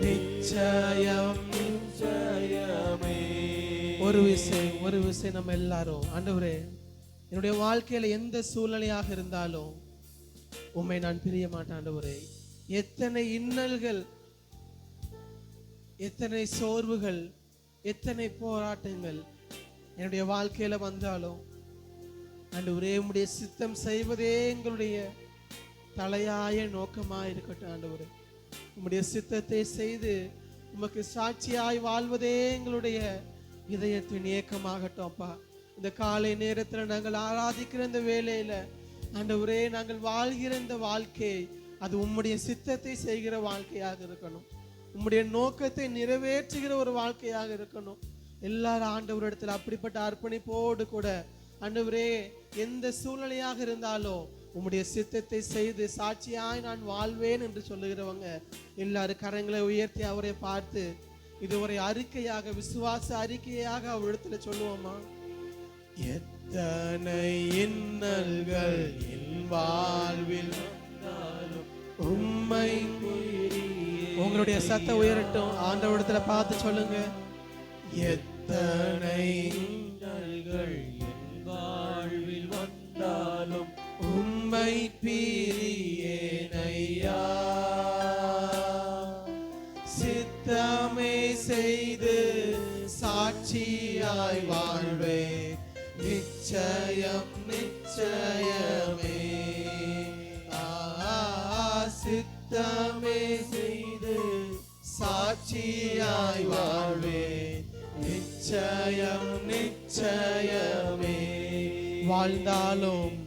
நிச்சயம் நிச்சயமே. ஒரு விஷயம் நம்ம எல்லாரும், ஆண்டவரே என்னுடைய வாழ்க்கையில எந்த சூழ்நிலையாக இருந்தாலும் உம்மை நான் பிரிய மாட்டேன் ஆண்டவரே. எத்தனை இன்னல்கள், எத்தனை சோர்வுகள், எத்தனை போராட்டங்கள் என்னுடைய வாழ்க்கையில வந்தாலும் ஆண்டவரே உம்முடைய சித்தம் செய்வதே எங்களுடைய தலையாய நோக்கமாய் இருக்கட்டும் ஆண்டவரே. உம்முடைய சித்தத்தை செய்து உமக்கு சாட்சியாய் வாழ்வதே எங்களுடைய இதயத்தின் ஏக்கமாகட்டும் அப்பா. இந்த காலை நேரத்துல நாங்கள் ஆராதிக்கிற இந்த வேளையில ஆண்டவரே நாங்கள் வாழ்கிற இந்த வாழ்க்கை அது உம்முடைய சித்தத்தை செய்கிற வாழ்க்கையாக இருக்கணும். உம்முடைய நோக்கத்தை நிறைவேற்றுகிற ஒரு வாழ்க்கையாக இருக்கணும். எல்லாரும் ஆண்டவர் இடத்துல அப்படிப்பட்ட அர்ப்பணிப்போடு கூட ஆண்டவரே எந்த சூழ்நிலையாக இருந்தாலும் உம்முடைய சித்தத்தை செய்து சாட்சியாய் நான் வாழ்வேன் என்று சொல்லுகிறவங்க எல்லாரும் கரங்களை உயர்த்தி அவரை பார்த்து இது ஒரு அறிக்கையாக, விசுவாச அறிக்கையாக அவர் இடத்துல சொல்லுவோமா? எத்தனை இன்னல்கள் என் வாழ்வில் உம்மை. உங்களுடைய சத்தம் உயரட்டும். ஆண்டவரிடத்துல பார்த்து சொல்லுங்க. எத்தனை இன்னல்கள் என் வாழ்வில் வந்தாலும் உம்மை பிரியேனையா. சித்தமே செய்து சாட்சியாய் வாழ்வே. நிச்சயம் நிச்சயமே. சித்தமே செய்து சாட்சியாய் வாழ்வே. நிச்சயம் நிச்சயமே. வாழ்ந்தாலும்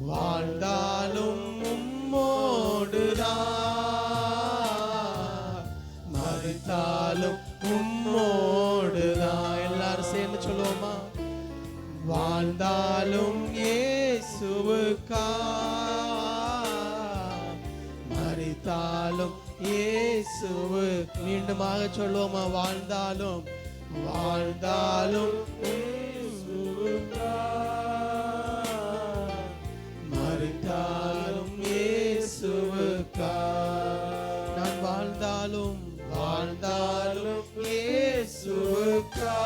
வாழ்ந்தாலும் உம்மோடுதான், மரித்தாலும் உம்மோடுதான். எல்லாரும் சேர்ந்து சொல்லுவோமா? வாழ்ந்தாலும் இயேசுவுக்கா, மரித்தாலும் இயேசுவு. மீண்டுமாக சொல்லுவோமா? வாழ்ந்தாலும் வாழ்ந்தாலும் இயேசுவுக்கா, மரித்தாலும் இயேசுவுக்கா. நான் வாழ்ந்தாலும் வாழ்ந்தாலும் இயேசுவுக்கா,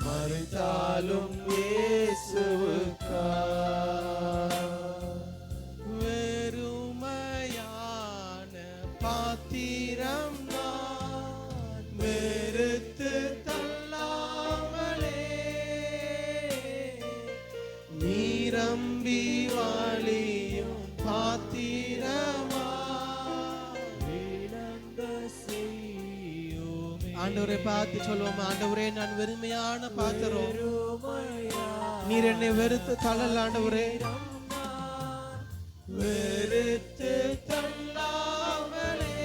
மரித்தாலும் இயேசுவுக்கா. வெறுமையான பாத்திரம் நான் வெறுத்து தள்ளாமலே நீரம்பி வாழியும் பாத்திரமா விளங்க செய்யுமே. ஆண்டவரை பார்த்து சொல்லுவோம். ஆண்டவரே நான் வெறுமையான பாத்திரம், நீர் என்னை வெறுத்து தள்ளல ஆண்டவரே. வெறுத்து தள்ளாமலே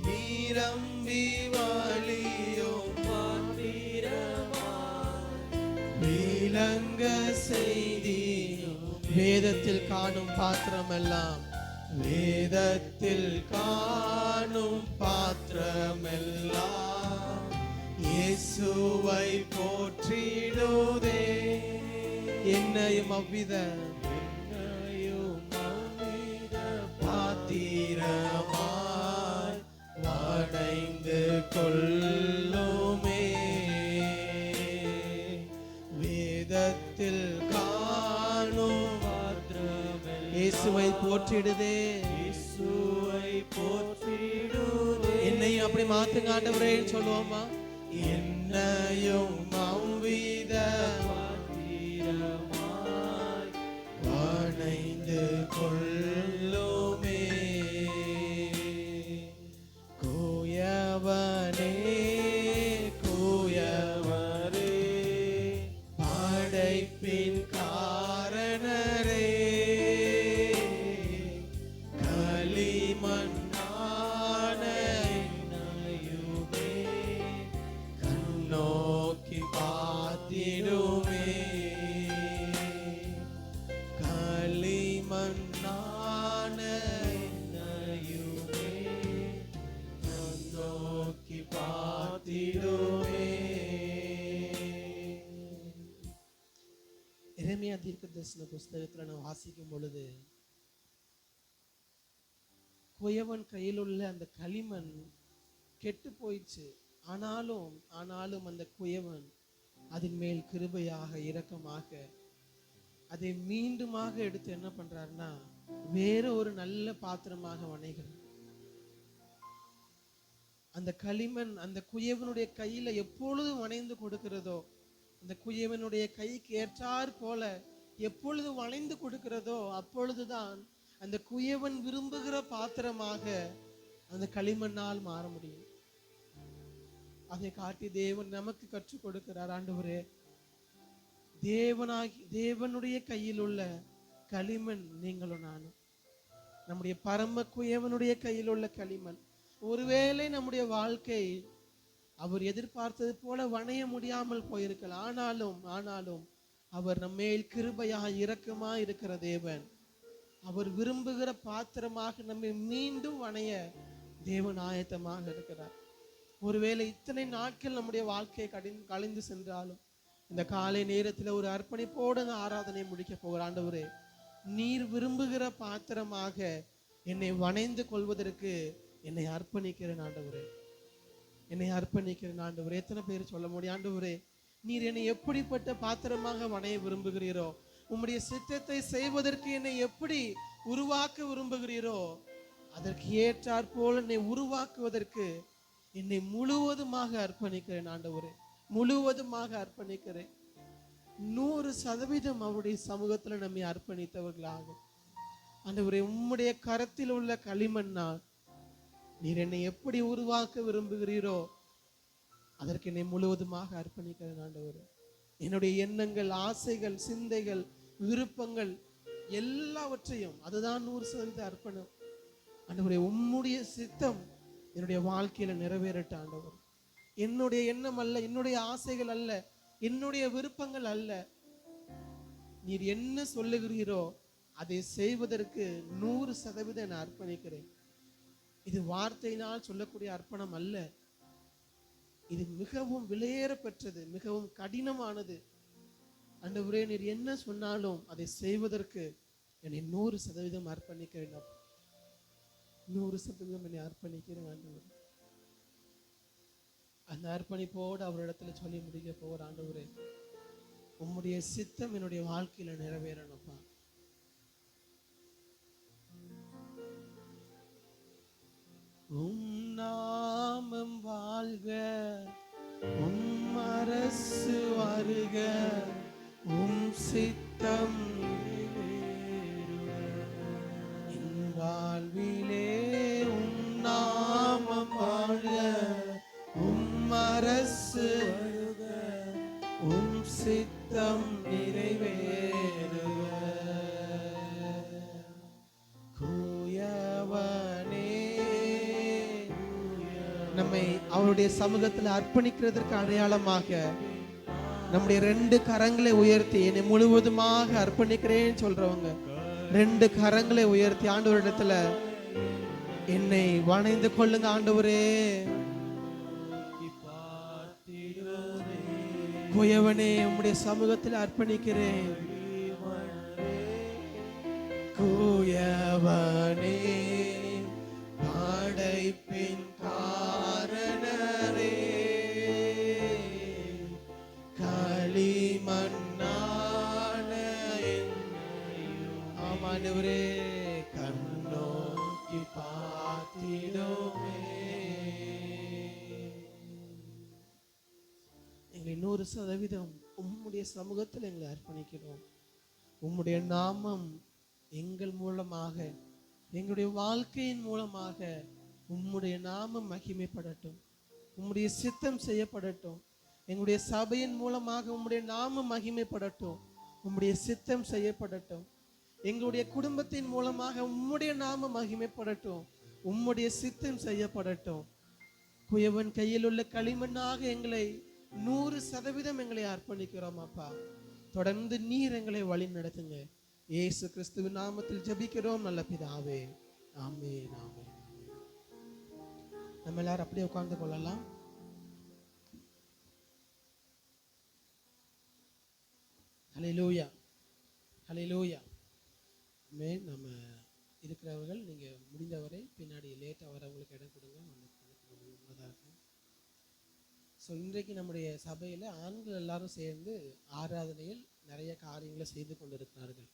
நீரம்பி வாழியும் பாத்திரமா விளங்க செய்தியும். வேதத்தில் காணும் பாத்திரமெல்லாம், வேதத்தில் காணும் பாத்திரமெல்லாம் இயேசுவை போற்றிடுதே. என்னையும் அவ்வித பாத்திரமாய் வணைந்து கொள்ளுமே. வேதத்தில் காணும் இயேசுவை போற்றிடுதே. இயேசுவை போற்றிடுதே. என்னையும் அப்படி மாத்துங்க ஆண்டவரே சொல்லுவோமா? என்னையும் அவ்வித பாத்திரமாய் வணைந்து கொள்ளுமே. கூயவனே கூயவரே படைப்பின் காரணரே, தீர்க்கதரிசன புஸ்தகத்துல நான் வாசிக்கும் பொழுது, குயவன் கையில் உள்ள அந்த களிமண் கெட்டு போயிடுச்சு. ஆனாலும் அந்த குயவன் அதன் மேல் கிருபையாக இரக்கமாக அதை மீண்டுமாக எடுத்து என்ன பண்றாருன்னா வேற ஒரு நல்ல பாத்திரமாக வணைகிறார். அந்த களிமண் அந்த குயவனுடைய கையில எப்பொழுது வணைந்து கொடுக்கிறதோ, அந்த குயவனுடைய கைக்கு ஏற்றாற் போல எப்பொழுது வளைந்து கொடுக்கிறதோ அப்பொழுதுதான் அந்த குயவன் விரும்புகிற பாத்திரமாக அந்த களிமண்ணால் மாற முடியும். அதை காட்டி தேவன் நமக்கு கற்றுக் கொடுக்கிறார். ஆண்டவரே, தேவனுடைய கையில் உள்ள களிமண் நீங்களும் நானும், நம்முடைய பரம குயவனுடைய கையில் உள்ள களிமண். ஒருவேளை நம்முடைய வாழ்க்கை அவர் எதிர்பார்த்தது போல வணைய முடியாமல் போயிருக்கலாம். ஆனாலும் அவர் நம்மேல் கிருபையாக இரக்கமா இருக்கிற தேவன். அவர் விரும்புகிற பாத்திரமாக நம்மை மீண்டும் வணைய தேவன் ஆயத்தமாக இருக்கிறார். ஒருவேளை இத்தனை நாட்கள் நம்முடைய வாழ்க்கையை கழிந்து சென்றாலும் இந்த காலை நேரத்தில் ஒரு அர்ப்பணிப்போடு அந்த ஆராதனை முடிக்க போகிற ஆண்டவரே, நீர் விரும்புகிற பாத்திரமாக என்னை வணைந்து கொள்வதற்கு என்னை அர்ப்பணிக்கிறேன் ஆண்டவரே, என்னை அர்ப்பணிக்கிறேன் ஆண்டவரே. எத்தனை பேர் சொல்ல முடியும், ஆண்டவரே நீர் என்னை எப்படிப்பட்ட பாத்திரமாக வணைய விரும்புகிறீரோ, உம்முடைய சித்தத்தை செய்வதற்கு என்னை எப்படி உருவாக்க விரும்புகிறீரோ அதற்கு ஏற்றாற் போல் என்னை உருவாக்குவதற்கு என்னை முழுவதுமாக அர்ப்பணிக்கிறேன் ஆண்டவரே, முழுவதுமாக அர்ப்பணிக்கிறேன். 100% அவருடைய சமூகத்துல நம்மை அர்ப்பணித்தவர்களாக ஆண்டவரே, உம்முடைய கரத்தில் உள்ள களிமண்ணால் நீர் என்னை எப்படி உருவாக்க விரும்புகிறீரோ அதற்கு என்னை முழுவதுமாக அர்ப்பணிக்கிறேன் ஆண்டவரே. என்னுடைய எண்ணங்கள், ஆசைகள், சிந்தைகள், விருப்பங்கள் எல்லாவற்றையும், அதுதான் 100% அர்ப்பணம் ஆண்டவரே. உம்முடைய சித்தம் என்னுடைய வாழ்க்கையில நிறைவேறட்ட ஆண்டவர். என்னுடைய எண்ணம் அல்ல, என்னுடைய ஆசைகள் அல்ல, என்னுடைய விருப்பங்கள் அல்ல, நீர் என்ன சொல்லுகிறீரோ அதை செய்வதற்கு 100% நான் அர்ப்பணிக்கிறேன். இது வார்த்தையினால் சொல்லக்கூடிய அர்ப்பணம் அல்ல, இது மிகவும் விலையேற பெற்றது, மிகவும் கடினமானது. ஆண்டவரே, நீர் என்ன சொன்னாலும் அதை செய்வதற்கு என்னை 100% அர்ப்பணிக்கிறேன். 100% என்னை அர்ப்பணிக்கிறேன் ஆண்டவரே. அந்த அர்ப்பணிப்போடு அவரிடத்துல சொல்லி முடிக்க போகிற ஆண்டவரே, உம்முடைய சித்தம் என்னுடைய வாழ்க்கையில நிறைவேறணும்ப்பா. உம் நாமம் வாழ்க, உம் அரசு வருக, உம் சித்தம் என் வாழ்விலே. உம் நாமம் வாழ்க, உம் அரசு வருக, உம் சித்தம் நிறைவேறுக. நம்மை அவருடைய சமூகத்தில் அர்ப்பணிக்கிறதற்கு அடையாளமாக நம்முடைய 2 கரங்களை உயர்த்தி என்னை முழுவதுமாக அர்ப்பணிக்கிறேன்னு சொல்றவங்க 2 கரங்களை உயர்த்தி ஆண்டவரிடத்துல என்னை வணைந்து கொள்ளுங்க. ஆண்டவரே, குயவனே, உம்முடைய சமூகத்தில் அர்ப்பணிக்கிறேன். குயவனே, படைப்பின் காரணரே, களிமண்ணான ஆமாண்டவரே, கண்ணோக்கி பார்த்திடுமே. எங்களை 100% உம்முடைய சமூகத்தில் எங்களை அர்ப்பணிக்கிறோம். உம்முடைய நாமம் எங்கள் மூலமாக, எங்களுடைய வாழ்க்கையின் மூலமாக உம்முடைய நாமம் மகிமைப்படட்டும், உம்முடைய சித்தம் செய்யப்படட்டும். எங்களுடைய சபையின் மூலமாக உம்முடைய நாமம் மகிமைப்படட்டும், உம்முடைய சித்தம் செய்யப்படட்டும். எங்களுடைய குடும்பத்தின் மூலமாக உம்முடைய நாமம் மகிமைப்படட்டும், உம்முடைய சித்தம் செய்யப்படட்டும். குயவன் கையில் உள்ள களிமண்ணாக எங்களை 100% எங்களை அர்ப்பணிக்கிறோம் அப்பா. தொடர்ந்து நீர் எங்களை வழி நடத்துங்க. இயேசு கிறிஸ்துவின் நாமத்தில் ஜெபிக்கிறோம் நல்ல பிதாவே, ஆமென், ஆமென். நம்ம எல்லாரும் அப்படியே உட்கார்ந்து கொள்ளலாம். ஹல்லேலூயா. ஹல்லேலூயா. ஆமென். நம்ம இருக்கிறவர்கள் நீங்கள் முடிந்தவரை பின்னாடி லேட்டாக வரவங்களுக்கு இடம் கொடுங்க. முன்னதாக ஸோ இன்றைக்கு நம்முடைய சபையில் ஆண்கள் எல்லாரும் சேர்ந்து ஆராதனையில் நிறைய காரியங்களை செய்து கொண்டு இருக்கிறார்கள்.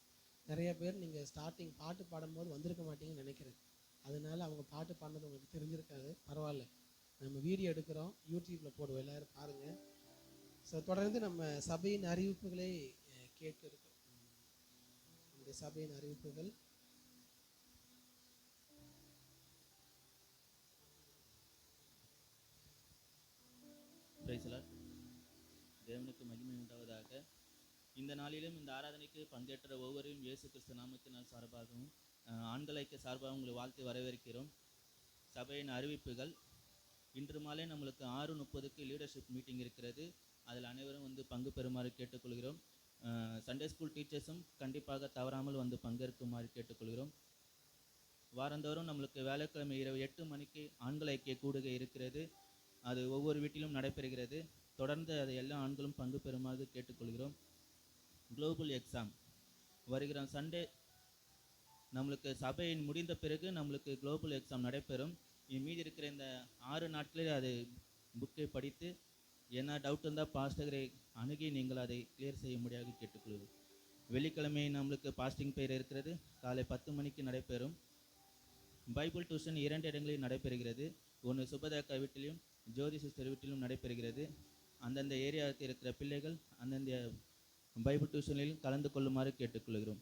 நிறைய பேர் நீங்கள் ஸ்டார்டிங் பாட்டு பாடும்போது வந்திருக்க மாட்டீங்கன்னு நினைக்கிறேன். அதனால அவங்க பாட்டு பாடினது உங்களுக்கு தெரிஞ்சிருக்காது. பரவாயில்ல, நம்ம வீடியோ எடுக்கிறோம், யூடியூப்பில் போடுவோம், எல்லோரும் பாருங்கள். ஸோ தொடர்ந்து நம்ம சபையின் அறிவிப்புகளை கேட்க இருக்கோம். நம்முடைய சபையின் அறிவிப்புகள் தேவனுக்கு மகிமை உண்டாவதாக. இந்த நாளிலும் இந்த ஆராதனைக்கு பங்கேற்ற ஒவ்வொருவரும் இயேசு கிறிஸ்து நாமத்தினால் சார்பாகவும் ஆண்களுக்கு சார்பாகவும் உங்களை வாழ்த்து வரவேற்கிறோம். சபையின் அறிவிப்புகள்: இன்று மாலை நம்மளுக்கு 6:30க்கு லீடர்ஷிப் மீட்டிங் இருக்கிறது. அதில் அனைவரும் வந்து பங்கு பெறுமாறு கேட்டுக்கொள்கிறோம். சண்டே ஸ்கூல் டீச்சர்ஸும் கண்டிப்பாக தவறாமல் வந்து பங்கேற்குமாறு கேட்டுக்கொள்கிறோம். வாரந்தோறும் நம்மளுக்கு வியாழக்கிழமை இரவு 8 மணிக்கு ஆண்கள் ஐக்கிய கூடுகை இருக்கிறது. அது ஒவ்வொரு வீட்டிலும் நடைபெறுகிறது. தொடர்ந்து அதை எல்லா ஆண்களும் பங்கு பெறுமாறு கேட்டுக்கொள்கிறோம். குளோபல் எக்ஸாம் வருகிற சண்டே நம்மளுக்கு சபையின் முடிந்த பிறகு நம்மளுக்கு குளோபல் எக்ஸாம் நடைபெறும். மீதி இருக்கிற இந்த 6 நாட்களில் அது புக்கை படித்து என்ன டவுட் இருந்தால் பாஸ்டரை அணுகி நீங்கள் அதை கிளியர் செய்ய முடியாது கேட்டுக்கொள்கிறோம். வெள்ளிக்கிழமை நம்மளுக்கு பாஸ்டிங் பெயர் இருக்கிறது. காலை 10 மணிக்கு நடைபெறும். பைபிள் டியூஷன் 2 இடங்களில் நடைபெறுகிறது. ஒன்று சுபதாக்கா வீட்டிலும் ஜோதி சிஸ்டர் வீட்டிலும் நடைபெறுகிறது. அந்தந்த ஏரியாவுக்கு இருக்கிற பிள்ளைகள் அந்தந்த பைபிள் டியூஷனிலும் கலந்து கொள்ளுமாறு கேட்டுக்கொள்கிறோம்.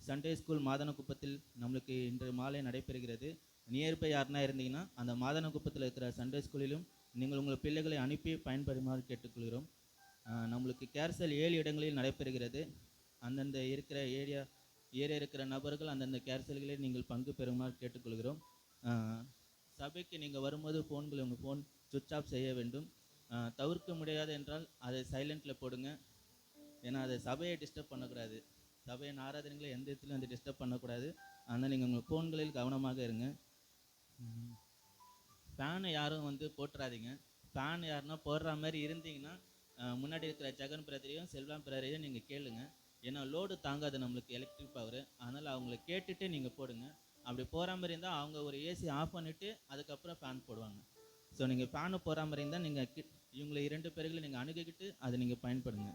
சண்டே ஸ்கூல் மாதனக்குப்பத்தில் நம்மளுக்கு இன்று மாலை நடைபெறுகிறது. நியர்பை யாருன்னா இருந்தீங்கன்னா அந்த மாதனக்குப்பத்தில் இருக்கிற சண்டே ஸ்கூலிலும் நீங்கள் உங்கள் பிள்ளைகளை அனுப்பி பயன்பெறுமாறு கேட்டுக்கொள்கிறோம். நம்மளுக்கு கேர்சல் 7 இடங்களில் நடைபெறுகிறது. அந்தந்த இருக்கிற ஏரியா இருக்கிற நபர்கள் அந்தந்த கேர்சல்களில் நீங்கள் பங்கு பெறுமாறு கேட்டுக்கொள்கிறோம். சபைக்கு நீங்கள் வரும்போது ஃபோன்களை உங்கள் ஃபோன் சுவிட்ச் ஆஃப் செய்ய வேண்டும். தவிர்க்க முடியாது என்றால் அதை சைலண்டில் போடுங்க. ஏன்னா அதை சபையை டிஸ்டர்ப் பண்ணக்கூடாது. சபையின் ஆராதனைகளை எந்த இடத்துலையும் வந்து டிஸ்டர்ப் பண்ணக்கூடாது. அதனால் நீங்கள் உங்கள் ஃபோன்களில் கவனமாக இருங்க. ஃபேனை யாரும் வந்து போட்டுறாதீங்க. ஃபேன் யாருன்னா போடுற மாதிரி இருந்தீங்கன்னா முன்னாடி இருக்கிற ஜெகன் பிரதரையும் செல்வம் பிரதரையும் நீங்கள் கேளுங்க. ஏன்னா லோடு தாங்காது நம்மளுக்கு எலக்ட்ரிக் பவர். அதனால் அவங்கள கேட்டுட்டு நீங்கள் போடுங்க. அப்படி போகிற மாதிரி இருந்தால் அவங்க ஒரு ஏசி ஆஃப் பண்ணிவிட்டு அதுக்கப்புறம் ஃபேன் போடுவாங்க. ஸோ நீங்கள் ஃபேனு போகிற மாதிரி இருந்தால் நீங்கள் இவங்களை 2 பேர்களை நீங்கள் அணுகிக்கிட்டு அதை நீங்கள் பயன்படுங்க.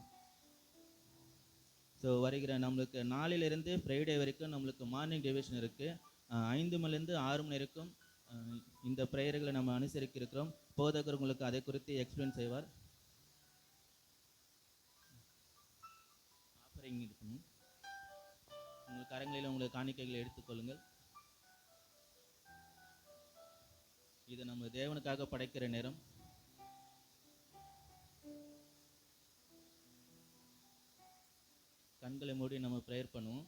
ஸோ வருகிற நம்மளுக்கு நாளிலிருந்து ஃப்ரைடே வரைக்கும் நம்மளுக்கு மார்னிங் டிவிஷன் இருக்குது. 5 மணிலேருந்து 6 மணி வரைக்கும் இந்த ப்ரேயர்களை நம்ம அனுசரிக்க இருக்கிறோம். போதகர் உங்களுக்கு அதை குறித்து எக்ஸ்பிளைன் செய்வார். ஆஃபரிங் இருக்கணும். உங்கள் கரங்களில் உங்களுக்கு காணிக்கைகளை எடுத்துக்கொள்ளுங்கள். இது நம்ம தேவனுக்காக படைக்கிற நேரம். கண்களை மூடி நம்ம ப்ரேயர் பண்ணுவோம்.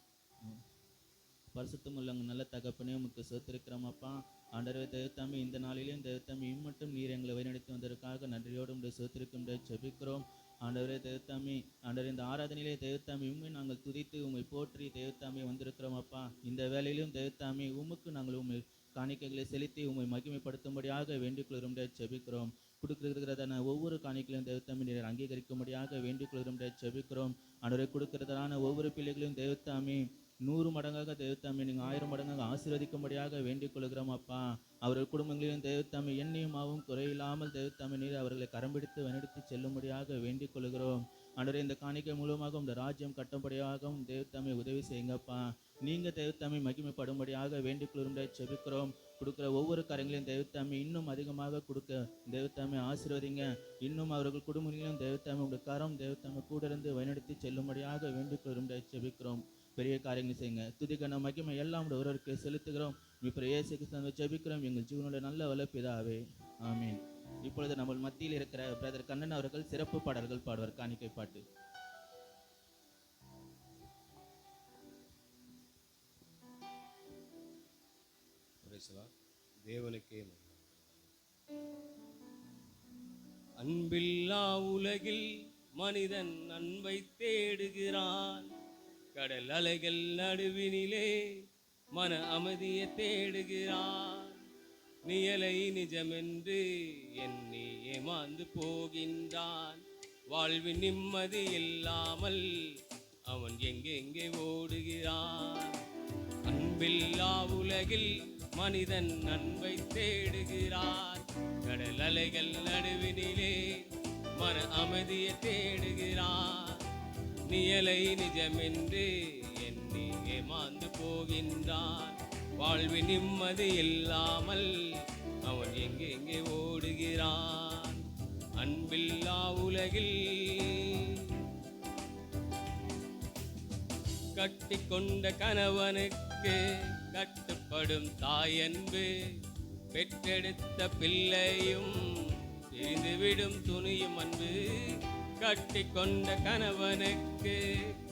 பரிசுத்தம் உள்ளவங்க நல்ல தகப்பனே உமக்கு சோத்திருக்கிறோமப்பா. ஆண்டவரே தேவத்தாமி இந்த நாளிலும் தேவத்தாமி இம்மட்டும் நீர் எங்களை வழிநடத்தி வந்ததற்காக நன்றியோடு உடைய சோத்திருக்கும் செபிக்கிறோம். ஆண்டவரே தேவத்தாமி ஆண்டவரே இந்த ஆராதனையிலே தேவத்தாமி உண்மை நாங்கள் துதித்து உண்மை போற்றி தேவத்தாமி வந்திருக்கிறோம் அப்பா. இந்த வேலையிலும் தேவத்தாமி உமக்கு நாங்கள் உண்மை காணிக்கைகளை செலுத்தி உண்மை மகிமைப்படுத்தும்படியாக வேண்டிக்கொள்ளும் செபிக்கிறோம். கொடுக்கிறதான ஒவ்வொரு காணிக்கையும் தேவத்தாமி நீர் அங்கீகரிக்கும்படியாக வேண்டிக்கொள்ளும் செபிக்கிறோம். ஆண்டவரே கொடுக்கிறதான ஒவ்வொரு பிள்ளைகளையும் தேவத்தாமி 100 மடங்காக தேவத்தாமி நீங்கள் 1000 மடங்காக ஆசீர்வதிக்கும்படியாக வேண்டிக் கொள்கிறோம் அப்பா. அவர்கள் குடும்பங்களிலும் தேவத்தாமி எண்ணியுமாவும் குறையில்லாமல் தேவத்தாமி நீர் அவர்களை கரம்பிடித்து வழிநடத்தி செல்லும்படியாக வேண்டிக் கொள்கிறோம். ஆண்டவரே இந்த காணிக்கை மூலமாக இந்த ராஜ்யம் கட்டும்படியாகவும் தேவத்தாமி உதவி செய்யுங்கப்பா. நீங்கள் தேவத்தாமி மகிமைப்படும்படியாக வேண்டிக் கொள்ளும் செபிக்கிறோம். கொடுக்குற ஒவ்வொரு காரியங்களையும் தேவத்தாமி இன்னும் அதிகமாக கொடுக்க தேவத்தாமி ஆசீர்வதிங்க. இன்னும் அவர்கள் குடும்பங்களிலும் தேவத்தாமி உடைய கரம் தேவத்தாமி கூட இருந்து வழிநடத்தி செல்லும்படியாக வேண்டிக் கொள்ளும் செபிக்கிறோம். பெரிய காரியங்கள் செய்யுங்க. துதிகன மகிமை எல்லாம் ஒருவருக்கு செலுத்துகிறோம். இப்போ இயேசு கிறிஸ்துவை ஜெபிக்கிறோம் எங்கள் ஜீவனுடைய நல்ல வல்லபிதாவே, ஆமீன். இப்பொழுது நம்ம மத்தியில் இருக்கிற பிரதர் கண்ணன் அவர்கள் சிறப்பு பாடல்கள் பாடுவார். காணிக்கை பாட்டு. தேவனுக்கே அன்பில்லா உலகில் மனிதன் அன்பை தேடுகிறான். கடல் அலைகள் நடுவினிலே மன அமைதியை தேடுகிறான். நியலை நிஜமென்று எண்ணி ஏமாந்து போகின்றான். வாழ்வின் நிம்மதி இல்லாமல் அவன் எங்கெங்கே ஓடுகிறான். அன்பில்லா உலகில் மனிதன் அன்பை தேடுகிறான். கடல் அலைகள் நடுவினிலே மன அமைதியை தேடுகிறான். நியலை நிஜமென்று எண்ணி ஏமாந்து போகின்றான். வாழ்வின் நிம்மதி இல்லாமல் அவன் எங்கெங்கே ஓடுகிறான். அன்பில்லா உலகில் கட்டிக்கொண்ட கணவனுக்கு கட்டுப்படும் தாயன்பு, பெற்றெடுத்த பிள்ளையும் பிரிந்துவிடும் துணியும் அன்பு. கட்டிக்கொண்ட கணவனுக்கு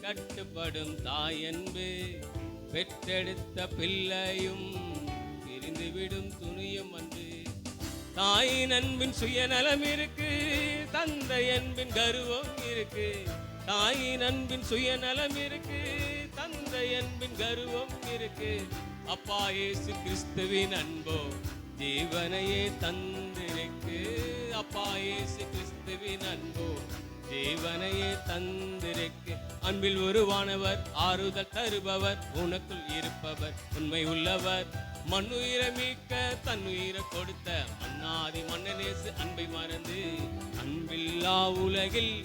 கட்டுப்படும் தாயன்பு, பெற்றெடுத்த பிள்ளையும் பிரிந்துவிடும் துணியும் அன்பு. தாயின் அன்பின் சுயநலம் இருக்கு, தந்தை அன்பின் கர்வம் இருக்கு. தாயின் அன்பின் சுயநலம் இருக்கு, தந்தை அன்பின் கர்வம் இருக்கு. அப்பா இயேசு கிறிஸ்துவின் அன்போ ஜீவனையே தந்திருக்கு. அப்பா இயேசு கிறிஸ்துவின் அன்போ ஜீவனையே தந்திருக்கு. அன்பில் உருவானவர், ஆறுதல் தருபவர், உனக்குள் இருப்பவர், உண்மை உள்ளவர், மண்ணுயிரை மீட்க தன்னுயிரை கொடுத்த மன்னாதி மன்னனேசு அன்பை மறந்து. அன்பில்லா உலகில்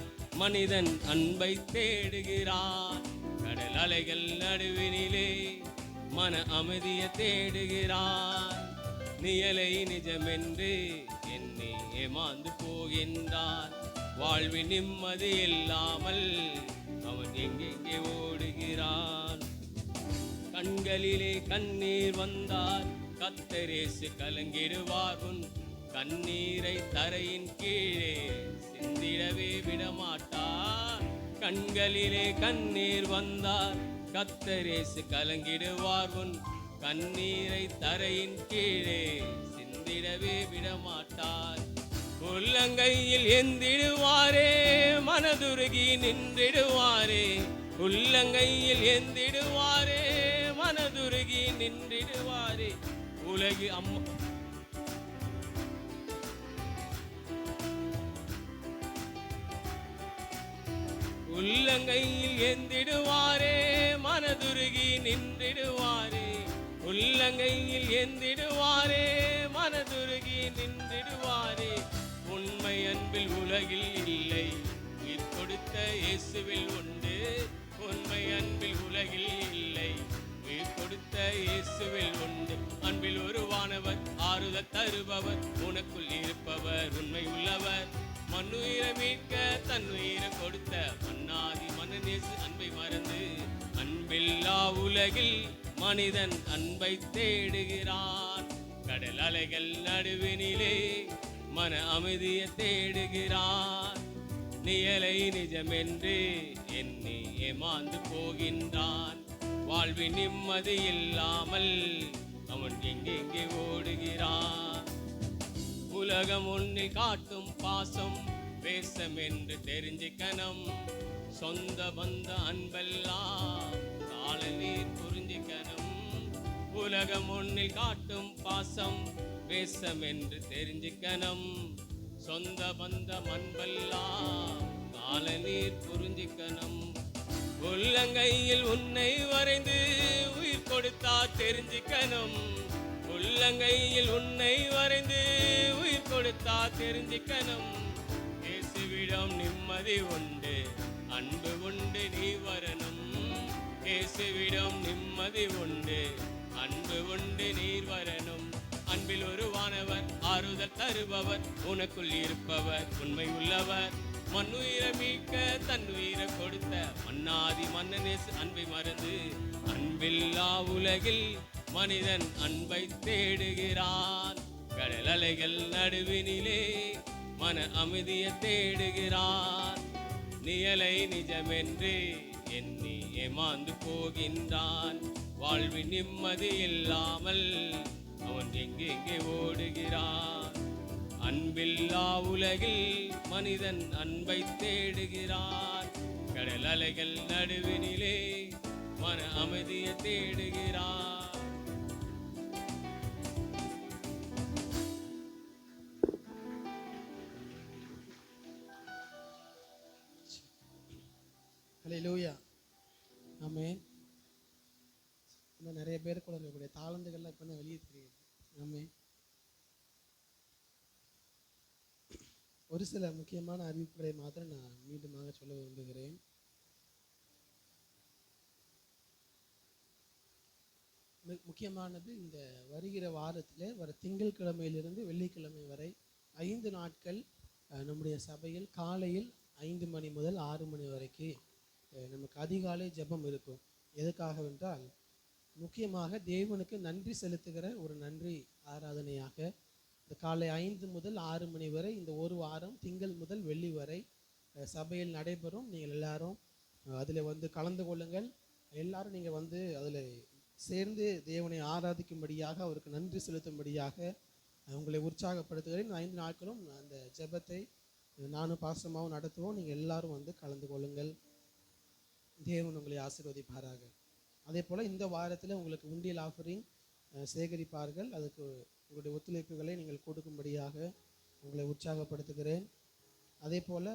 மனிதன் அன்பை தேடுகிறான். கடல் அலைகள் நடுவினிலே மன அமைதியை தேடுகிறான். நியலை நிஜமென்று எண்ணி ஏமாந்து போகின்றான். வாழ்வின் நிம்மதி இல்லாமல் அவன் எங்கெங்கே ஓடுகிறான். கண்களிலே கண்ணீர் வந்தால் கர்த்தரேசு கலங்கிடுவார். உன் கண்ணீரை தரையின் கீழே சிந்திடவே விடமாட்டார். கண்களிலே கண்ணீர் வந்தால் கர்த்தரேசு கலங்கிடுவார். உன் கண்ணீரை தரையின் கீழே சிந்திடவே விடமாட்டார். உள்ளங்கையில் எந்திடுவாரே, மனதுருகி நின்றிடுவாரே. உள்ளங்கையில் எந்திடுவாரே, மனதுருகி நின்றிடுவாரே. உலகு அம்மா உள்ளங்கையில் எந்திடுவாரே, மனதுருகி நின்றிடுவாரே. உள்ளங்கையில் எந்திடுவாரே, மனதுருகி நின்றிடுவாரே. உண்மை அன்பில் உலகில் இல்லை, உயிர் கொடுத்த இயேசுவில் உண்டு. உண்மை அன்பில் உலகில் இல்லை, உயிர் கொடுத்த இயேசுவில் உண்டு. அன்பில் உருவானவர், ஆறுதல் தருபவர், உனக்குள் இருப்பவர், உண்மை உள்ளவர், மண்ணுயிரை மீட்க தன்னுயிரை கொடுத்த மன்னாதி மன்னனேசு அன்பை மறந்து. அன்பில்லா உலகில் மனிதன் அன்பை தேடுகிறான். கடல் அலைகள் நடுவினிலே மன அமைதியை தேடுகிறான். நியலை நிஜமென்று எண்ணி ஏமாந்து போகின்றான். வாழ்வின் நிம்மதி இல்லாமல் அவன் எங்கெங்கே ஓடுகிறான். உலகம் ஒன்றில் காட்டும் பாசம் வேஷம் என்று தெரிஞ்சுக்கணும். சொந்த பந்த அன்பெல்லாம் கால நீர் புரிஞ்சுக்கணும். உலகம் ஒன்றில் காட்டும் பாசம் வேஷம் என்று தெரிஞ்சுக்கணும். சொந்த பந்த அன்பெல்லாம் கால நீர் புரிஞ்சுக்கணும். உள்ளங்கையில் உன்னை வரைந்து உயிர் கொடுத்தா தெரிஞ்சுக்கணும். உள்ளங்கையில் உன்னை வரைந்து உயிர் கொடுத்தா தெரிஞ்சுக்கணும். இயேசுவிடம் நிம்மதி உண்டு, அன்பு உண்டு, நீ வரணும். இயேசுவிடம் நிம்மதி உண்டு, அன்பு உண்டு, நீர் வரணும். அன்பில் ஒருவானவர், ஆறுதல் தருபவர், உனக்குள் இருப்பவர், உண்மை உள்ளவர், மண்ணுயிரை மீட்க தன்னுயிரை கொடுத்த மன்னாதி மன்னனேசு அன்பை மறந்து. அன்பில்லா உலகில் மனிதன் அன்பை தேடுகிறான். கடல் அலைகள் நடுவினிலே மன அமைதியை தேடுகிறான். நியலை நிஜமென்று எண்ணி ஏமாந்து போகின்றான். வாழ்வின் நிம்மதி இல்லாமல் அவன் எங்கெங்கே ஓடுகிறான். அன்பில்லா உலகில் மனிதன் அன்பை தேடுகிறான். கடல் அலைகள் நடுவினிலே மன அமைதியை தேடுகிறான். ஹல்லேலூயா. நிறைய பேர் கூட இருக்கக்கூடிய தாளந்துகள்லாம் இப்போ தான் வெளியே தெரியுது. ஆமே. ஒரு சில முக்கியமான அறிவிப்புகளை மாத்திரம் நான் மீண்டுமாக சொல்ல விரும்புகிறேன். முக்கியமானது இந்த வருகிற வாரத்தில் வர திங்கட்கிழமையிலிருந்து வெள்ளிக்கிழமை வரை 5 நாட்கள் நம்முடைய சபையில் காலையில் 5 மணி முதல் 6 மணி வரைக்கும் நமக்கு அதிகாலை ஜெபம் இருக்கும். எதுக்காகவென்றால் முக்கியமாக தேவனுக்கு நன்றி செலுத்துகிற ஒரு நன்றி ஆராதனையாக இந்த காலை 5 முதல் 6 மணி வரை இந்த ஒரு வாரம் திங்கள் முதல் வெள்ளி வரை சபையில் நடைபெறும். நீங்கள் எல்லாரும் அதில் வந்து கலந்து கொள்ளுங்கள். எல்லாரும் நீங்கள் வந்து அதில் சேர்ந்து தேவனை ஆராதிக்கும்படியாக அவருக்கு நன்றி செலுத்தும்படியாக உங்களை உற்சாகப்படுத்துகிறேன். 5 நாட்களும் அந்த ஜெபத்தை நானும் பாஸ்டமாவும் நடத்துவோம். நீங்கள் எல்லாரும் வந்து கலந்து கொள்ளுங்கள். தேவன் உங்களை ஆசீர்வதிப்பாராக. அதே போல் இந்த வாரத்தில் உங்களுக்கு உண்டியல் ஆஃபரிங் சேகரிப்பார்கள். அதுக்கு உங்களுடைய ஒத்துழைப்புகளை நீங்கள் கொடுக்கும்படியாக உங்களை உற்சாகப்படுத்துகிறேன். அதே போல்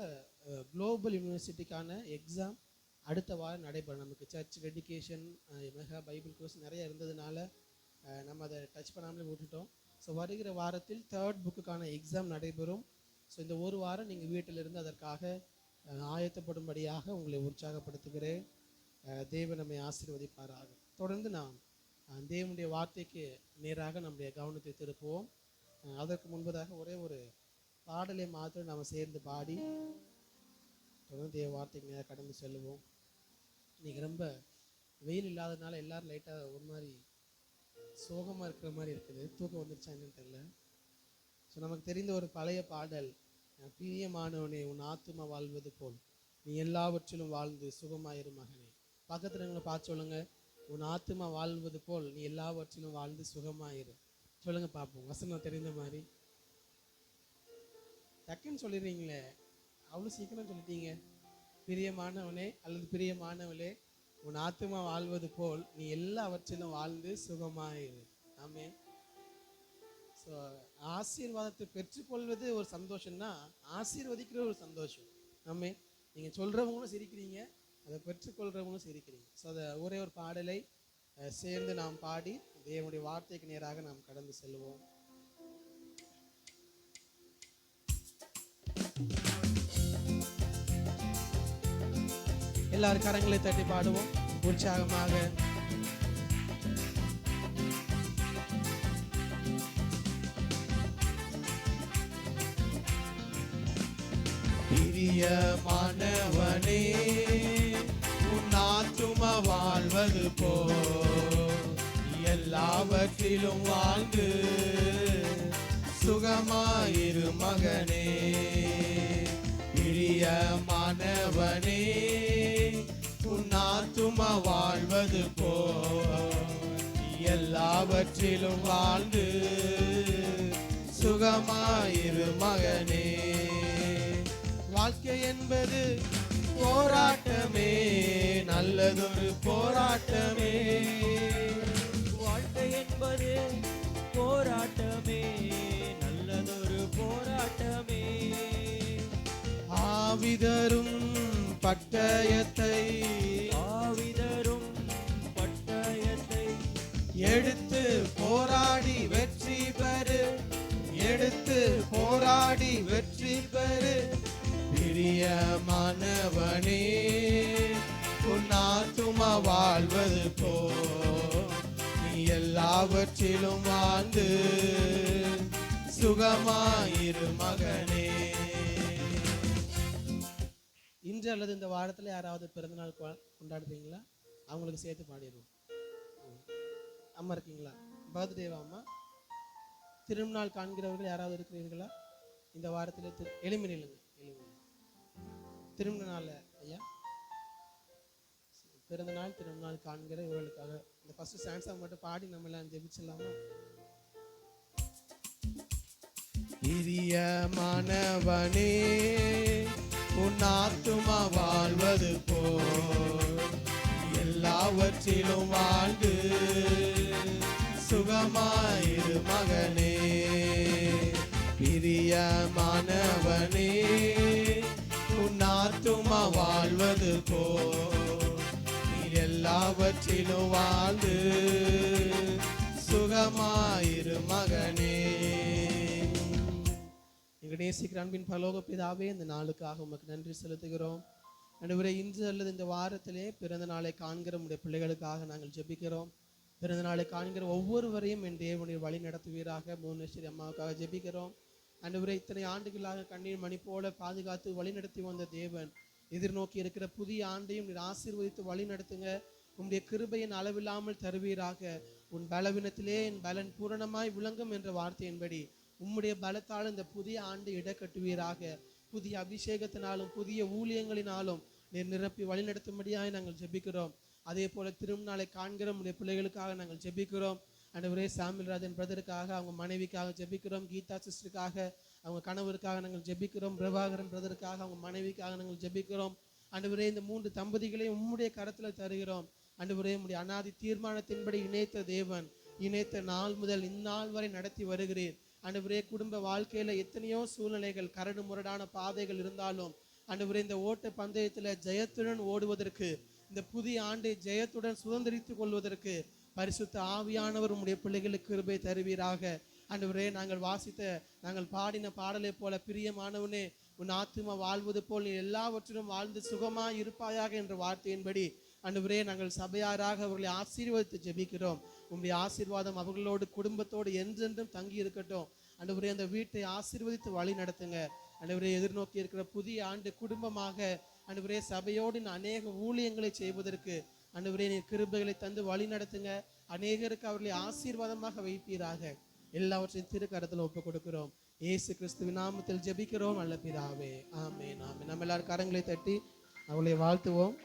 குளோபல் யூனிவர்சிட்டிக்கான எக்ஸாம் அடுத்த வாரம் நடைபெறும். நமக்கு church dedication mega Bible course நிறைய இருந்ததுனால நம்ம அதை டச் பண்ணாமலே விட்டுட்டோம். ஸோ வருகிற வாரத்தில் 3rd புக்குக்கான எக்ஸாம் நடைபெறும். ஸோ இந்த ஒரு வாரம் நீங்கள் வீட்டிலிருந்து அதற்காக ஆயத்தப்படும்படியாக உங்களை உற்சாகப்படுத்துகிறேன். தேவன் நம்மை ஆசீர்வதிப்பாராக. தொடர்ந்து நாம் தேவனுடைய வார்த்தைக்கு நேராக நம்முடைய கவனத்தை திருப்புவோம். அதற்கு முன்பதாக ஒரே ஒரு பாடலை மாத்திரம் நாம் சேர்ந்து பாடி தொடர்ந்து தேவ வார்த்தைக்கு நேராக கடந்து செல்லுவோம். இன்றைக்கி ரொம்ப வெயில் இல்லாததுனால எல்லோரும் லைட்டாக ஒரு மாதிரி சோகமாக இருக்கிற மாதிரி இருக்குது. தூக்கம் வந்துருச்சா என்னன்னு தெரியல. ஸோ நமக்கு தெரிந்த ஒரு பழைய பாடல், பிரியமானவனே உன் ஆத்துமா வாழ்வது போல் நீ எல்லாவற்றிலும் வாழ்ந்து சுகமாயிரு மகனே. பக்கத்தில் எங்களை பார்த்து சொல்லுங்க, உன் ஆத்துமா வாழ்வது போல் நீ எல்லாவற்றிலும் வாழ்ந்து சுகமாயிரு. சொல்லுங்க பார்ப்போம், வசனம் தெரிந்த மாதிரி. டக்குன்னு சொல்லிடுறீங்களே, அவ்வளோ சீக்கிரம் சொல்லிட்டீங்க. பிரியமானவனே அல்லது பிரியமானவளே உன் ஆத்துமா வாழ்வது போல் நீ எல்லாவற்றிலும் வாழ்ந்து சுகமாயிரு. ஆமே. ஸோ ஆசீர்வாதத்தை பெற்றுக்கொள்வது ஒரு சந்தோஷம்னா ஆசீர்வதிக்கிற ஒரு சந்தோஷம். ஆமே. நீங்கள் சொல்கிறவங்களும் சிரிக்கிறீங்க, அதை பெற்றுக்கொள்கிறவங்களும் சிரிக்கிறீங்க. ஸோ அதை ஒரே ஒரு பாடலை சேர்ந்து நாம் பாடி தேவனுடைய வார்த்தைக்கு நேராக நாம் கடந்து செல்வோம். எல்லாரும் கரங்களை தட்டி பாடுவோம் உற்சாகமாக. பிரியமானவனே உன் ஆத்துமா வாழ்வது போல் எல்லாவற்றிலும் வாழ்ந்து சுகமாயிரு மகனே. பிரியமானவனே உன் ஆத்துமா வாழ்வது போல் எல்லாவற்றிலும் வாழ்ந்து சுகமாயிரு மகனே. வாழ்க்கை என்பது போராட்டமே, நல்லதொரு போராட்டமே. வாழ்க்கை என்பது போராட்டமே, நல்லதொரு போராட்டமே. ஆவிதரும் பட்டயத்தை எடுத்து போராடி வெற்றி பெறு, எடுத்து போராடி வெற்றி பெறு. பிரியமானவனே உன் ஆத்துமா வாழ்வது போல் நீ எல்லாவற்றிலும் வாழ்ந்து சுகமாயிரு மகனே. இன்று அல்லது இந்த வாரத்தில் யாராவது பிறந்தநாள் கொண்டாடுறீங்களா? அவங்களுக்கு சேர்த்து பாடிடுவோம். அம்மா இருக்கீங்களா? பர்த்டேவா அம்மா? திருநாள் காண்கிறவர்கள் யாராவது இருக்கிறீர்களா? இந்த வாரத்தில் எளிமையிலுங்க திருமண நாள் ஐயா, பிறந்த நாள் திருநாள் காண்கிற இவர்களுக்காக இந்த ஃபர்ஸ்ட் ஸ்டான்ஸா மட்டும் பாடி நம்ம எல்லாம் ஜெபிச்சிடலாமா? பிரியமானவனே உன் ஆத்துமா வாழ்வது போல் எல்லாவற்றிலும் வாழ்ந்து சுகமாயிரு மகனே. பிரியமானவனே உன் ஆத்துமா வாழ்வது போல் நீ எல்லா எல்லாவற்றிலும் வாழ்ந்து சுகமாயிரு மகனே. எங்கள் நேசிக்கிற அன்பின் பரலோக பிதாவே, இந்த நாளுக்காக உமக்கு நன்றி செலுத்துகிறோம். ஆண்டவரே, இன்று அல்லது இந்த வாரத்திலே பிறந்த நாளை காண்கிற உடைய பிள்ளைகளுக்காக நாங்கள் ஜெபிக்கிறோம். பிறந்த நாளை காண்கிற ஒவ்வொருவரையும் என் தேவனை வழி நடத்துவீராக. மோனேஸ்வரி அம்மாவுக்காக ஜெபிக்கிறோம். ஆண்டவரே, இத்தனை ஆண்டுகளாக கண்ணீர் மணி போல பாதுகாத்து வழி நடத்தி வந்த தேவன், எதிர்நோக்கி இருக்கிற புதிய ஆண்டையும் நீர் ஆசீர்வதித்து வழி நடத்துங்க. உன்னுடைய கிருபையின் அளவில்லாமல் தருவீராக. உன் பலவீனத்திலே என் பலன் பூரணமாய் விளங்கும் என்ற வார்த்தையின்படி உம்முடைய பலத்தால் இந்த புதிய ஆண்டு இடக்கட்டுவீராக. புதிய அபிஷேகத்தினாலும் புதிய ஊழியங்களினாலும் நீர் நிரப்பி வழி நடத்தும்படியாய் நாங்கள் ஜெபிக்கிறோம். அதே போல திருநாளை காண்கிற உடைய பிள்ளைகளுக்காக நாங்கள் ஜெபிக்கிறோம். ஆண்டவரே, சாமில் ராஜன் பிரதருக்காக, அவங்க மனைவிக்காக ஜெபிக்கிறோம். கீதா சிஸ்டருக்காக, அவங்க கணவருக்காக நாங்கள் ஜெபிக்கிறோம். பிரபாகரன் பிரதருக்காக, அவங்க மனைவிக்காக நாங்கள் ஜெபிக்கிறோம். ஆண்டவரே, இந்த 3 தம்பதிகளையும் உம்முடைய கரத்தில் தருகிறோம். ஆண்டவரே, உம்முடைய அநாதி தீர்மானத்தின்படி இணைத்த தேவன், இணைத்த நாள் முதல் இந்நாள் வரை நடத்தி வருகிறீர். ஆண்டவரே, குடும்ப வாழ்க்கையில எத்தனையோ சூழ்நிலைகள், கரடு முரடான பாதைகள் இருந்தாலும் ஆண்டவரே, இந்த ஓட்ட பந்தயத்துல ஜெயத்துடன் ஓடுவதற்கு, இந்த புதிய ஆண்டை ஜெயத்துடன் சுதந்திரித்துக் கொள்வதற்கு பரிசுத்த ஆவியானவர் உம்முடைய பிள்ளைகளுக்கு கிருபை தருவீராக. ஆண்டவரே, நாங்கள் பாடின பாடலை போல, பிரியமானவனே உன் ஆத்துமா வாழ்வது போல் நீ எல்லாவற்றிலும் வாழ்ந்து சுகமாய் இருப்பாயாக என்ற வார்த்தையின்படி ஆண்டவரே, நாங்கள் சபையாராக அவர்களை ஆசீர்வதித்து ஜெபிக்கிறோம். உம்முடைய ஆசீர்வாதம் அவர்களோடு குடும்பத்தோடு என்றென்றும் தங்கி இருக்கட்டும். ஆண்டவரே, அந்த வீட்டை ஆசீர்வதித்து வழி நடத்துங்க. ஆண்டவரே, எதிர்நோக்கி இருக்கிற புதிய ஆண்டு குடும்பமாக ஆண்டவரே, சபையோடு அநேக ஊழியங்களை செய்வதற்கு ஆண்டவரே நீர் கிருபைகளை தந்து வழி நடத்துங்க. அநேகருக்கு அவர்களை ஆசீர்வாதமாக வைப்பீராக. எல்லாவற்றையும் திருக்கரத்தில் ஒப்புக் கொடுக்கிறோம். இயேசு கிறிஸ்துவின் நாமத்தில் ஜெபிக்கிறோம் நல்ல பிதாவே, ஆமென், ஆமென். நம்ம எல்லாரும் கரங்களை தட்டி அவர்களை வாழ்த்துவோம்.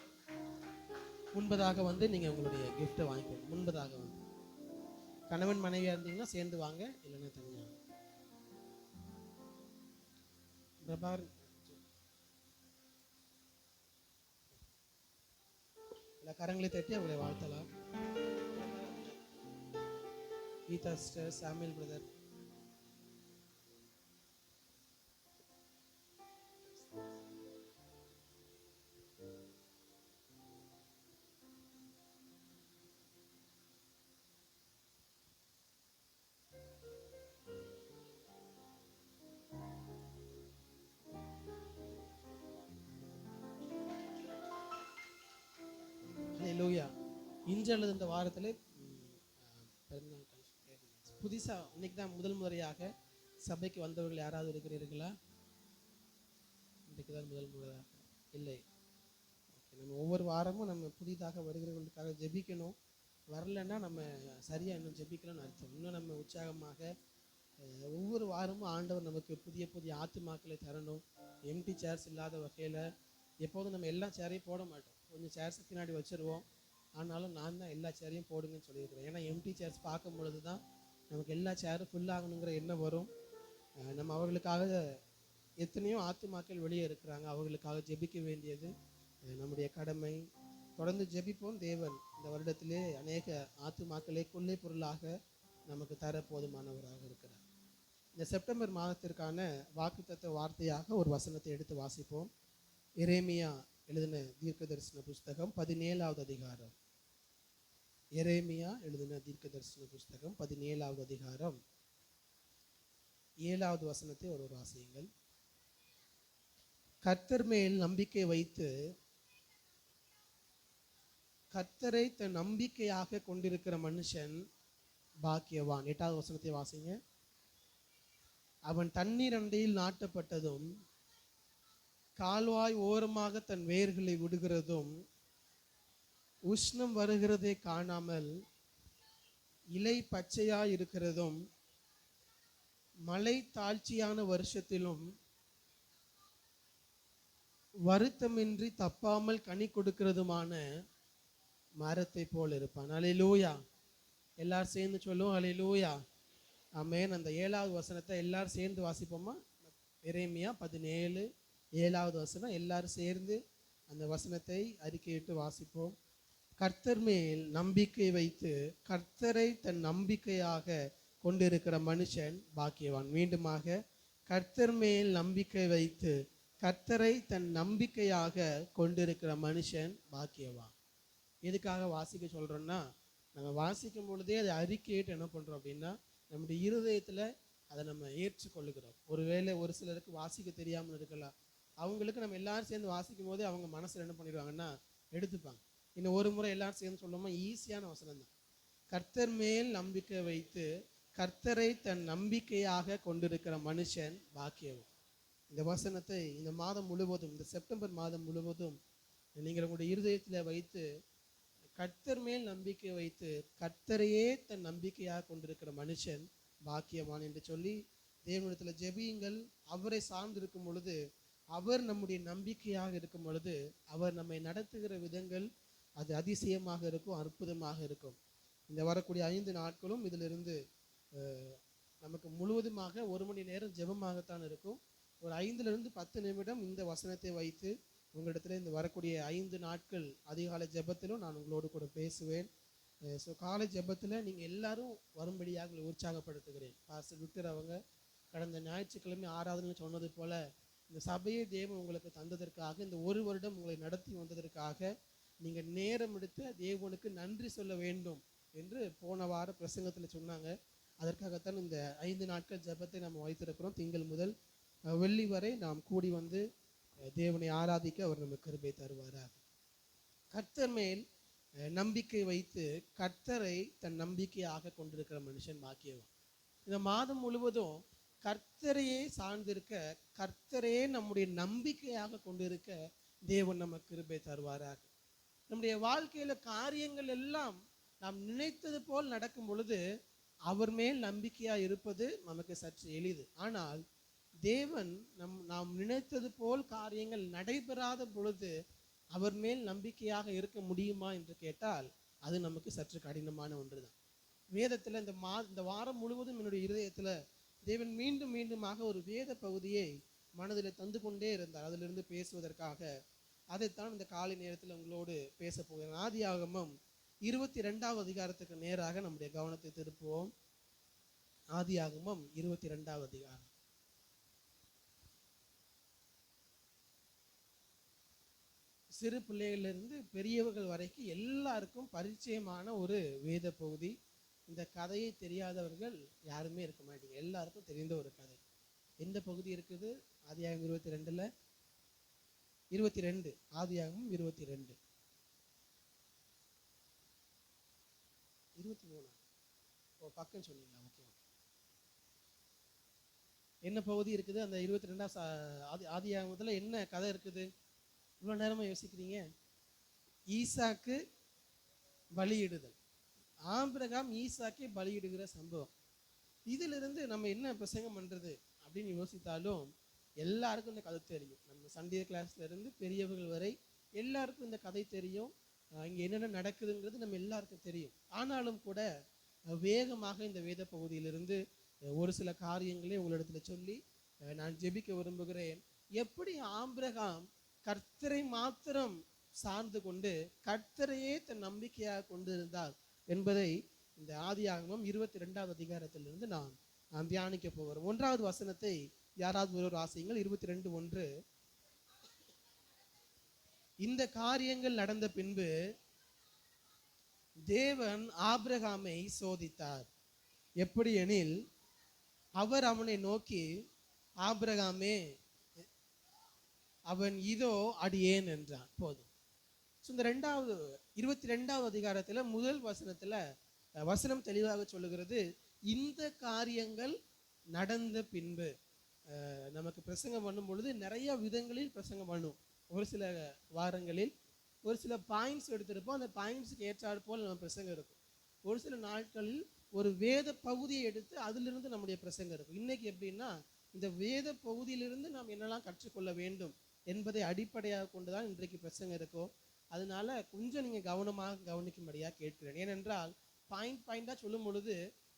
முன்பதாக வந்து நீங்க உங்களுடைய கிஃப்ட்டை வாங்கிக்கோங்க. முன்பதாக வந்து கணவன் மனைவியா இருந்தீங்கன்னா சேர்ந்து வாங்க, இல்லைன்னா தனியா. பிரபாகர் கரங்களை தட்டி அவங்களை வாழ்த்தலாம். கீதா சிஸ்டர், சாமுவேல் பிரதர், இன்று அல்லது இந்த வாரத்தில் புதுசாக இன்னைக்கு தான் முதல் முறையாக சபைக்கு வந்தவர்கள் யாராவது இருக்கிறீர்களா? இன்றைக்கு தான் முதல் முறையாக இல்லை. நம்ம ஒவ்வொரு வாரமும் நம்ம புதிதாக வருகிறவர்களுக்காக ஜெபிக்கணும். வரலைன்னா நம்ம சரியாக இன்னும் ஜெபிக்கணும்னு அர்த்தம். இன்னும் நம்ம உற்சாகமாக ஒவ்வொரு வாரமும் ஆண்டவர் நமக்கு புதிய புதிய ஆத்துமாக்களை தரணும். எம்டி சேர்ஸ் இல்லாத வகையில் எப்போதும் நம்ம எல்லா சேரையும் போட மாட்டோம். கொஞ்சம் சேர்ஸ் பின்னாடி வச்சுருவோம். ஆனாலும் நான் தான் எல்லா சேரையும் போடுங்கன்னு சொல்லியிருக்கிறேன். ஏன்னா எம்டி சேர்ஸ் பார்க்கும் பொழுது தான் நமக்கு எல்லா சேரும் ஃபுல் ஆகணுங்கிற எண்ணம் வரும். நம்ம அவர்களுக்காக எத்தனையோ ஆத்துமாக்கள் வெளியே இருக்கிறாங்க, அவர்களுக்காக ஜெபிக்க வேண்டியது நம்முடைய கடமை. தொடர்ந்து ஜெபிப்போம். தேவன் இந்த வருடத்திலே அநேக ஆத்துமாக்களை கொள்ளை பொருளாக நமக்கு தர போதுமானவராக இருக்கிறார். இந்த செப்டம்பர் மாதத்திற்கான வாக்குத்தத்த வார்த்தையாக ஒரு வசனத்தை எடுத்து வாசிப்போம். எரேமியா எழுதின தீர்க்க தரிசன புஸ்தகம் 17வது அதிகாரம். எரேமியா எழுதின தீர்க்க தரிசன புஸ்தகம் 17வது அதிகாரம் 7வது வசனத்தை ஒரு வாசியுங்கள். கர்த்தர் மேல் நம்பிக்கை வைத்து கர்த்தரை தன் நம்பிக்கையாக கொண்டிருக்கிற மனுஷன் பாக்கியவான். 8வது வசனத்தை வாசிங்க. அவன் தண்ணீர் அண்டையில் நாட்டப்பட்டதும் கால்வாய் ஓரமாக தன் வேர்களை விடுகிறதும் உஷ்ணம் வருகிறதை காணாமல் இலை பச்சையாய் இருக்கிறதும் மழை தாழ்ச்சியான வருஷத்திலும் வருத்தமின்றி தப்பாமல் கனி கொடுக்கிறதுமான மரத்தை போல் இருப்பான். அல்லேலூயா. எல்லாரும் சேர்ந்து சொல்லுவோம் அல்லேலூயா. ஆமென். அந்த 7வது வசனத்தை எல்லாரும் சேர்ந்து வாசிப்போமா? எரேமியா 17 7வது வசனம். எல்லாரும் சேர்ந்து அந்த வசனத்தை அறிக்கையிட்டு வாசிப்போம். கர்த்தர் மேல் நம்பிக்கை வைத்து கர்த்தரை தன் நம்பிக்கையாக கொண்டிருக்கிற மனுஷன் பாக்கியவான். மீண்டுமாக, கர்த்தர் மேல் நம்பிக்கை வைத்து கர்த்தரை தன் நம்பிக்கையாக கொண்டிருக்கிற மனுஷன் பாக்கியவான். எதுக்காக வாசிக்க சொல்கிறோன்னா, நம்ம வாசிக்கும் பொழுதே அதை அறிக்கையிட்டு என்ன பண்ணுறோம் அப்படின்னா, நம்முடைய இருதயத்தில் அதை நம்ம ஏற்றுக்கொள்ளுகிறோம். ஒருவேளை ஒரு சிலருக்கு வாசிக்க தெரியாமல் இருக்கலாம். அவங்களுக்கு நம்ம எல்லாரும் சேர்ந்து வாசிக்கும் போதே அவங்க மனசில் என்ன பண்ணிடுவாங்கன்னா எடுத்துப்பாங்க. இன்னும் ஒரு முறை எல்லாரும் சேர்ந்து சொல்லணுமா, ஈஸியான வசனம் தான். கர்த்தர் மேல் நம்பிக்கை வைத்து கர்த்தரை தன் நம்பிக்கையாக கொண்டிருக்கிற மனுஷன் பாக்கியவன். இந்த வசனத்தை இந்த மாதம் முழுவதும், இந்த செப்டம்பர் மாதம் முழுவதும் நீங்கள் உங்களுடைய இருதயத்தில் வைத்து கர்த்தர் மேல் நம்பிக்கை வைத்து கர்த்தரையே தன் நம்பிக்கையாக கொண்டிருக்கிற மனுஷன் பாக்கியவான் என்று சொல்லி தேவனிடத்தில் ஜெபியுங்கள். அவரை சார்ந்திருக்கும் பொழுது, அவர் நம்முடைய நம்பிக்கையாக இருக்கும் பொழுது, அவர் நம்மை நடத்துகிற விதங்கள் அது அதிசயமாக இருக்கும், அற்புதமாக இருக்கும். இந்த வரக்கூடிய 5 நாட்களும் இதிலிருந்து நமக்கு முழுவதுமாக 1 மணி நேரம் ஜெபமாகத்தான் இருக்கும். ஒரு 5லிருந்து 10 நிமிடம் இந்த வசனத்தை வைத்து உங்களிடத்தில் இந்த வரக்கூடிய 5 நாட்கள் அதிகாலை ஜெபத்திலும் நான் உங்களோடு கூட பேசுவேன். ஸோ காலை ஜெபத்தில் நீங்கள் எல்லாரும் வரும்படியாக உற்சாகப்படுத்துகிறேன். பாஸ்டர் விக்டர் அவங்க கடந்த ஞாயிற்றுக்கிழமை ஆராதனை சொன்னது போல, இந்த சபையை தேவன் உங்களுக்கு தந்ததற்காக, இந்த 1 வருடம் உங்களை நடத்தி வந்ததற்காக நீங்கள் நேரம் எடுத்து தேவனுக்கு நன்றி சொல்ல வேண்டும் என்று போன வார பிரசங்கத்தில் சொன்னாங்க. அதற்காகத்தான் இந்த 5 நாட்கள் ஜெபத்தை நம்ம வைத்திருக்கிறோம். திங்கள் முதல் வெள்ளி வரை நாம் கூடி வந்து தேவனை ஆராதிக்க அவர் நமக்கு கிருபை தருவாராக. கர்த்தர் மேல் நம்பிக்கை வைத்து கர்த்தரை தன் நம்பிக்கையாக கொண்டிருக்கிற மனுஷன் பாக்கியவான். இந்த மாதம் முழுவதும் கர்த்தரையே சார்ந்திருக்க, கர்த்தரையே நம்முடைய நம்பிக்கையாக கொண்டிருக்க தேவன் நமக்கு கிருபை தருவாராக. நம்முடைய வாழ்க்கையில காரியங்கள் எல்லாம் நாம் நினைத்தது போல் நடக்கும் பொழுது அவர் மேல் நம்பிக்கையா இருப்பது நமக்கு சற்று எளிது. ஆனால் தேவன் நாம் நினைத்தது போல் காரியங்கள் நடைபெறாத பொழுது அவர் மேல் நம்பிக்கையாக இருக்க முடியுமா என்று கேட்டால் அது நமக்கு சற்று கடினமான ஒன்றுதான். வேதத்துல இந்த வாரம் முழுவதும் என்னுடைய இருதயத்துல தேவன் மீண்டும் மீண்டுமாக ஒரு வேத பகுதியை மனதில் தந்து கொண்டே இருந்தார். அதிலிருந்து பேசுவதற்காக அதைத்தான் இந்த காலை நேரத்தில் உங்களோடு பேச போகிறேன். ஆதியாகமம் 22வது அதிகாரத்துக்கு நேராக நம்முடைய கவனத்தை திருப்புவோம். ஆதியாகமம் 22வது அதிகாரம். சிறு பிள்ளைகளிலிருந்து பெரியவர்கள் வரைக்கும் எல்லாருக்கும் பரிச்சயமான ஒரு வேத பகுதி. இந்த கதையை தெரியாதவர்கள் யாருமே இருக்க மாட்டீங்க. எல்லாருக்கும் தெரிந்த ஒரு கதை. எந்த பகுதி இருக்குது? ஆதியாகமம் 22ல 22. ஆதியாகமம் 22. 23. பக்கம் சொன்னீங்களா? ஓகே. என்ன பகுதி இருக்குது அந்த 22 ஆதியாகமத்துல? என்ன கதை இருக்குது? இவ்வளவு நேரமா யோசிக்கிறீங்க. ஈசாக்கு பலியிடுதல். ஆபிரகாம் ஈசாக்கை பலியிடுகிற சம்பவம். இதிலிருந்து நம்ம என்ன பிரசங்கம் பண்றது அப்படின்னு யோசித்தாலும் எல்லாருக்கும் இந்த கதை தெரியும். நம்ம சண்டே கிளாஸ்ல இருந்து பெரியவர்கள் வரை எல்லாருக்கும் இந்த கதை தெரியும். இங்க என்னென்ன நடக்குதுங்கிறது நம்ம எல்லாருக்கும் தெரியும். ஆனாலும் கூட வேகமாக இந்த வேத பகுதியிலிருந்து ஒரு சில காரியங்களே உங்களிடத்துல சொல்லி நான் ஜெபிக்க விரும்புகிறேன். எப்படி ஆபிரகாம் கர்த்தரை மாத்திரம் சார்ந்து கொண்டு கர்த்தரையே தன் நம்பிக்கையாக கொண்டு இருந்தார் என்பதை இந்த ஆதியாகமம் 22வது அதிகாரத்திலிருந்து நாம் தியானிக்க போகிறோம். 1வது வசனத்தை யாராவது ஒரு வாசியுங்கள். 22:1. இந்த காரியங்கள் நடந்த பின்பு தேவன் ஆபிரகாமை சோதித்தார். எப்படி எனில், அவர் அவனை நோக்கி, ஆபிரகாமே, அவன் இதோ அடியேன் என்றான். போதும். இந்த 22வது அதிகாரத்துல முதல் வசனத்துல வசனம் தெளிவாக சொல்லுகிறது, இந்த காரியங்கள் நடந்த பின்பு. நமக்கு பிரசங்கம் பண்ணும் பொழுது நிறைய விதங்களில் பிரசங்கம் பண்ணும். ஒரு சில வாரங்களில் ஒரு சில பாயிண்ட்ஸ் எடுத்திருப்போம். அந்த பாயிண்ட்ஸுக்கு ஏற்றாறு போல் நம்ம பிரசங்கம் இருக்கும். ஒரு சில நாட்களில் ஒரு வேத பகுதியை எடுத்து அதிலிருந்து நம்முடைய பிரசங்கம் இருக்கும். இன்னைக்கு எப்படின்னா, இந்த வேத பகுதியிலிருந்து நாம் என்னெல்லாம் கற்றுக்கொள்ள வேண்டும் என்பதை அடிப்படையாக கொண்டுதான் இன்றைக்கு பிரசங்கம் இருக்கும். அதனால கொஞ்சம் நீங்க கவனமாக கவனிக்கும்படியாக கேட்கிறேன். ஏனென்றால் பாயிண்டா சொல்லும் பொழுது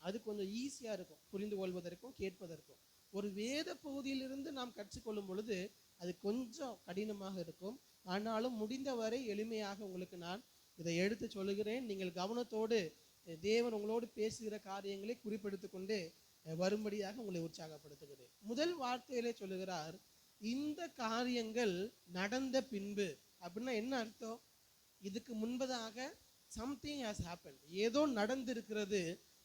அது கொஞ்சம் ஈஸியா இருக்கும் புரிந்து கொள்வதற்கும் கேட்பதற்கும். ஒரு வேத பகுதியிலிருந்து நாம் கற்றுக்கொள்ளும் பொழுது அது கொஞ்சம் கடினமாக இருக்கும். ஆனாலும் முடிந்தவரை எளிமையாக உங்களுக்கு நான் இதை எடுத்து சொல்லுகிறேன். நீங்கள் கவனத்தோடு தேவன் உங்களோடு பேசுகிற காரியங்களை குறிப்பெடுத்து கொண்டு வரும்படியாக உங்களை உற்சாகப்படுத்துகிறேன். முதல் வார்த்தையிலே சொல்லுகிறார், இந்த காரியங்கள் நடந்த பின்பு. அப்படின்னா என்ன அர்த்தம்? இதுக்கு முன்பதாக சம்திங் ஹேஸ் ஹேப்பன், ஏதோ நடந்திருக்கிறது.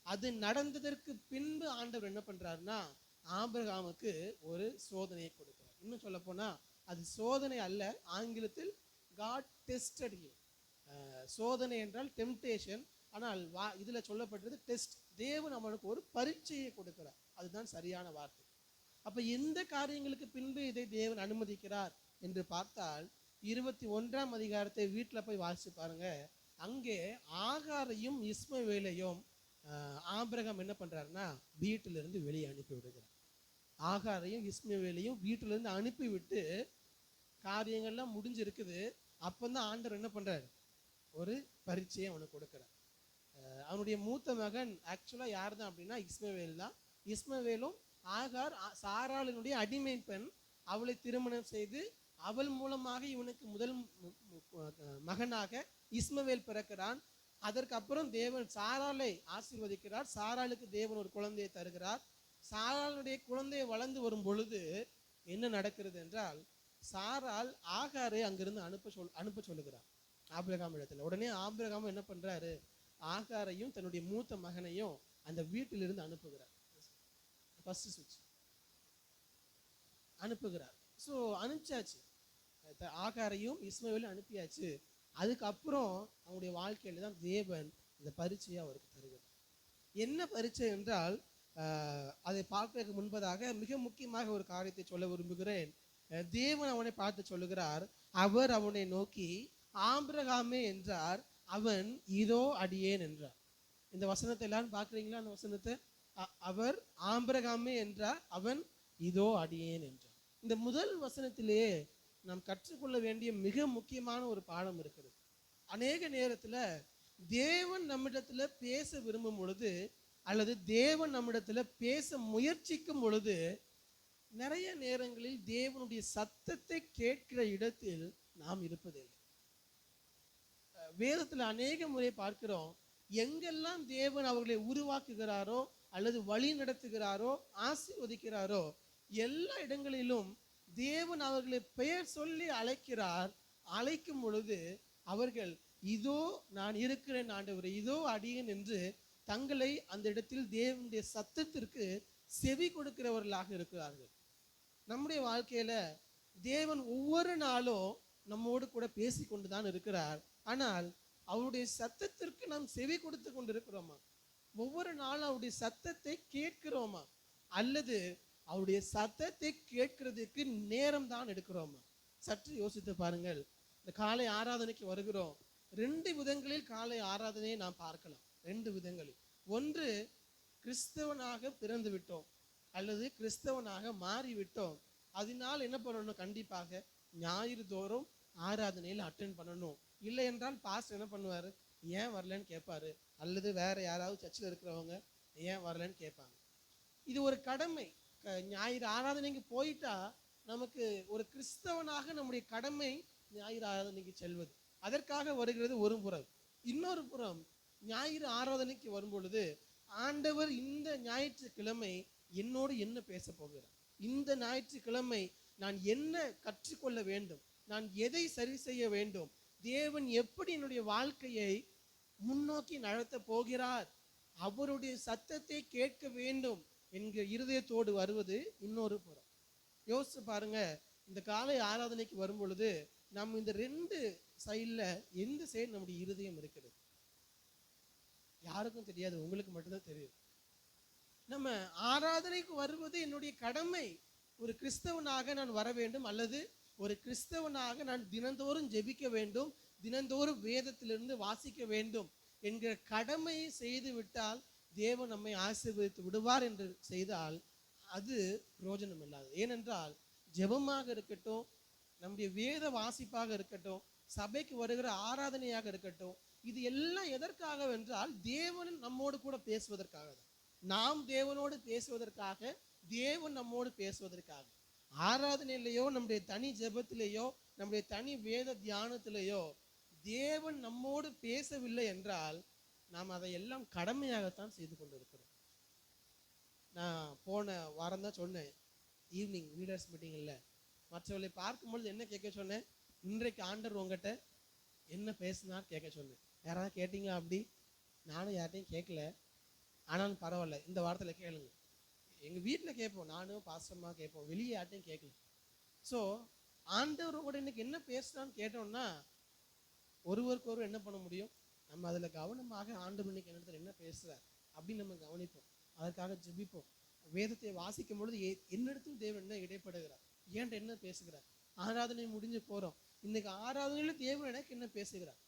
அது நடந்ததற்கு பின்பு ஆண்டவர் என்ன பண்றாருன்னா ஆபிரகாமுக்கு ஒரு சோதனையை கொடுக்கிறார். இன்னும் சொல்ல போனா அது சோதனை அல்ல, ஆங்கிலத்தில் காட் டெஸ்டட் ஹிம். சோதனை என்றால் டெம்டேஷன், ஆனால் இதுல சொல்லப்பட்டது டெஸ்ட். தேவன் அவனுக்கு ஒரு பரீட்சையை கொடுக்கிறார், அதுதான் சரியான வார்த்தை. அப்ப எந்த காரியங்களுக்கு பின்பு இதை தேவன் அனுமதிக்கிறார் என்று பார்த்தால் 21ஆம் அதிகாரத்தை வீட்டில் போய் வாசிச்சு பாருங்க. அங்கே ஆகாரையும் இஸ்மவேலையும் ஆபிரகாம் என்ன பண்றாருன்னா வீட்டிலிருந்து வெளியே அனுப்பி விடுகிறார். ஆகாரையும் இஸ்மவேலையும் வீட்டிலிருந்து அனுப்பிவிட்டு காரியங்கள்லாம் முடிஞ்சிருக்குது. அப்பந்தான் ஆண்டவர் என்ன பண்றாரு, ஒரு பரீட்சையை அவனுக்கு கொடுக்கிறார். அவனுடைய மூத்த மகன் ஆக்சுவலா யார் தான் அப்படின்னா இஸ்மவேல் தான். இஸ்மவேலும் ஆகார் சாராளினுடைய அடிமை பெண், அவளை திருமணம் செய்து அவள் மூலமாக இவனுக்கு முதல் மகனாக இஸ்மவேல் பிறக்கிறான். அதற்கு அப்புறம் தேவன் சாராளை ஆசீர்வதிக்கிறார். சாராளுக்கு தேவன் ஒரு குழந்தையை தருகிறார். சாராளுடைய குழந்தையை வளர்ந்து வரும் பொழுது என்ன நடக்கிறது என்றால் சாராள் ஆகாரை அங்கிருந்து அனுப்ப சொல்லுகிறார் ஆபிரகாம் இடத்துல. உடனே ஆபிரகாம் என்ன பண்றாரு, ஆகாரையும் தன்னுடைய மூத்த மகனையும் அந்த வீட்டிலிருந்து அனுப்புகிறார். ஃபர்ஸ்ட் சுவிட்ச் அனுப்புகிறார். ஸோ அனுப்பிச்சாச்சு, ஆகாரையும் இஸ்மவேலும் அனுப்பியாச்சு. அதுக்கப்புறம் அவனுடைய வாழ்க்கையில தான் தேவன் இந்த பரீட்சையை அவருக்கு தருகிறார். என்ன பரீட்சை என்றால் அதை பார்ப்பதற்கு முன்பதாக மிக முக்கியமாக ஒரு காரியத்தை சொல்ல விரும்புகிறேன். தேவன் அவனை பார்த்து சொல்லுகிறார், அவர் அவனை நோக்கி ஆபிரகாமே என்றார், அவன் இதோ அடியேன் என்றார். இந்த வசனத்தை எல்லாரும் பார்க்குறீங்களா? அந்த வசனத்தை, அவர் ஆபிரகாமே என்றார், அவன் இதோ அடியேன் என்றார். இந்த முதல் வசனத்திலேயே நாம் கற்றுக்கொள்ள வேண்டிய மிக முக்கியமான ஒரு பாடம் இருக்கிறது. அநேக நேரத்துல தேவன் நம்மிடத்துல பேச விரும்பும் பொழுது அல்லது தேவன் நம்மிடத்துல பேச முயற்சிக்கும் பொழுது நிறைய நேரங்களில் தேவனுடைய சத்தத்தை கேட்கிற இடத்தில் நாம் இருப்பதில்லை. வேதத்துல அநேக முறை பார்க்கிறோம், எங்கெல்லாம் தேவன் அவர்களை உருவாக்குகிறாரோ அல்லது வழி நடத்துகிறாரோ ஆசீர்வதிக்கிறாரோ எல்லா இடங்களிலும் தேவன் அவர்களை பெயர் சொல்லி அழைக்கிறார். அழைக்கும் பொழுது அவர்கள் இதோ நான் இருக்கிறேன் ஆண்டவரே, இதோ அடியேன் என்று தங்களை அந்த இடத்தில் தேவனுடைய சத்தத்திற்கு செவி கொடுக்கிறவர்களாக இருக்கிறார்கள். நம்முடைய வாழ்க்கையில தேவன் ஒவ்வொரு நாளும் நம்மோடு கூட பேசி கொண்டுதான் இருக்கிறார். ஆனால் அவருடைய சத்தத்திற்கு நாம் செவி கொடுத்து கொண்டிருக்கிறோமா? ஒவ்வொரு நாளும் அவருடைய சத்தத்தை கேட்கிறோமா? அல்லது அவருடைய சத்தத்தை கேட்கிறதுக்கு நேரம் தான் எடுக்கிறோமா? சற்று யோசித்து பாருங்கள். இந்த காலை ஆராதனைக்கு வருகிறோம். 2 விதங்களில் காலை ஆராதனையை நாம் பார்க்கலாம். 2 விதங்களில். ஒன்று, கிறிஸ்தவனாக பிறந்து விட்டோம் அல்லது கிறிஸ்தவனாக மாறிவிட்டோம். அதனால் என்ன பண்ணணும், கண்டிப்பாக ஞாயிறு தோறும் ஆராதனையில் அட்டென்ட் பண்ணணும். இல்லை என்றால் பாஸ்டர் என்ன பண்ணுவாரு, ஏன் வரலன்னு கேட்பாரு. அல்லது வேற யாராவது சர்ச்சில் இருக்கிறவங்க ஏன் வரலன்னு கேட்பாங்க. இது ஒரு கடமை. ஞாயிறு ஆராதனைக்கு போயிட்டா நமக்கு ஒரு கிறிஸ்தவனாக நம்முடைய கடமை ஞாயிறு ஆராதனைக்கு செல்வது. அதற்காக வருகிறது ஒரு புறம். இன்னொரு புறம் ஞாயிறு ஆராதனைக்கு வரும் பொழுது ஆண்டவர் இந்த ஞாயிற்றுக்கிழமை என்னோடு என்ன பேச போகிறார், இந்த ஞாயிற்றுக்கிழமை நான் என்ன கற்றுக்கொள்ள வேண்டும், நான் எதை சரி செய்ய வேண்டும், தேவன் எப்படி என்னுடைய வாழ்க்கையை முன்னோக்கி நடத்த போகிறார், அவருடைய சத்தத்தை கேட்க வேண்டும் என்கிற இருதயத்தோடு வருவது இன்னொரு புறம். யோசிச்சு பாருங்க, இந்த காலை ஆராதனைக்கு வரும் பொழுது நம்ம இந்த 2 சைடில் எந்த சைடு நம்முடைய இருதயம் இருக்கிறது யாருக்கும் தெரியாது, உங்களுக்கு மட்டும்தான் தெரியும். நம்ம ஆராதனைக்கு வருவது என்னுடைய கடமை. ஒரு கிறிஸ்தவனாக நான் வர வேண்டும் அல்லது ஒரு கிறிஸ்தவனாக நான் தினந்தோறும் ஜெபிக்க வேண்டும், தினந்தோறும் வேதத்திலிருந்து வாசிக்க வேண்டும் என்கிற கடமையை செய்து விட்டால் தேவன் நம்மை ஆசீர்வதித்து விடுவார் என்று செய்தால் அது பிரயோஜனம் இல்லாது. ஏனென்றால் ஜெபமாக இருக்கட்டும், நம்முடைய வேத வாசிப்பாக இருக்கட்டும், சபைக்கு வருகிற ஆராதனையாக இருக்கட்டும், இது எல்லாம் எதற்காக என்றால் தேவன் நம்மோடு கூட பேசுவதற்காக தான். நாம் தேவனோடு பேசுவதற்காக, தேவன் நம்மோடு பேசுவதற்காக. ஆராதனையிலேயோ நம்முடைய தனி ஜெபத்திலேயோ நம்முடைய தனி வேத தியானத்திலேயோ தேவன் நம்மோடு பேசவில்லை என்றால் நாம் அதை எல்லாம் கடமையாகத்தான் செய்து கொண்டிருக்கிறோம். நான் போன வாரம் தான் சொன்னேன், ஈவினிங் லீடர்ஸ் மீட்டிங்கில் மற்றவர்களை பார்க்கும்பொழுது என்ன கேட்க சொன்னேன், இன்றைக்கு ஆண்டவர் உங்ககிட்ட என்ன பேசுனா கேட்க சொன்னேன். யாராவது கேட்டீங்க அப்படி? நானும் யார்ட்டையும் கேட்கல. ஆனாலும் பரவாயில்ல, இந்த வாரத்தில் கேளுங்க. எங்கள் வீட்டில் கேட்போம், நானும் பாஸ்டர்மா கேட்போம், வெளியே யார்ட்டையும் கேட்கல. ஸோ ஆண்டவரோட இன்னைக்கு என்ன பேசுனான்னு கேட்டோம்னா ஒருவருக்கு ஒருவர் என்ன பண்ண முடியும்? நம்ம அதில் கவனமாக ஆண்டவர் இன்னைக்கு என்னிடத்துல என்ன பேசுகிறார் அப்படின்னு நம்ம கவனிப்போம். அதற்காக ஜெபிப்போம். வேதத்தை வாசிக்கும் பொழுது என்னிடத்தில் தேவன் என்ன இடைப்படுகிறார், ஏன்ட்ட என்ன பேசுகிறார். ஆராதனை முடிஞ்சு போகிறோம். இன்னைக்கு ஆராதனையில் தேவன் எனக்கு என்ன பேசுகிறார்.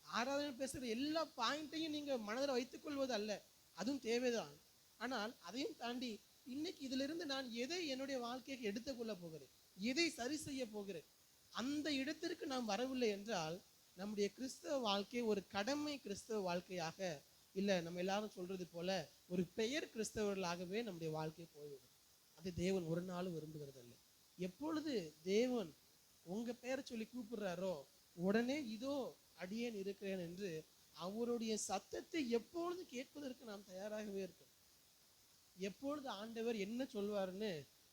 ஆராதனை பேசுகிற எல்லா பாயிண்ட்டையும் நீங்கள் மனதில் வைத்துக்கொள்வது அல்ல, அதுவும் தேவைதான். ஆனால் அதையும் தாண்டி இன்னைக்கு இதிலிருந்து நான் எதை என்னுடைய வாழ்க்கைக்கு எடுத்துக்கொள்ள போகிறேன், எதை சரி செய்ய போகிறேன், அந்த இடத்திற்கு நாம் வரவில்லை என்றால் நம்முடைய கிறிஸ்தவ வாழ்க்கை ஒரு கடமை கிறிஸ்தவ வாழ்க்கையாக இல்லை, நம்ம எல்லாரும் சொல்றது போல ஒரு பெயர் கிறிஸ்தவர்களாகவே நம்முடைய வாழ்க்கை போய்விடும். அது தேவன் ஒரு நாளும் விரும்புகிறது அல்ல. எப்பொழுது தேவன் உங்க பெயரை சொல்லி கூப்பிடுறாரோ உடனே இதோ அடியேன் இருக்கிறேன் என்று அவருடைய சத்தத்தை எப்பொழுது கேட்பதற்கு நாம் தயாராகவே இருக்கோம். எப்பொழுது ஆண்டவர் என்ன சொல்வாருன்னு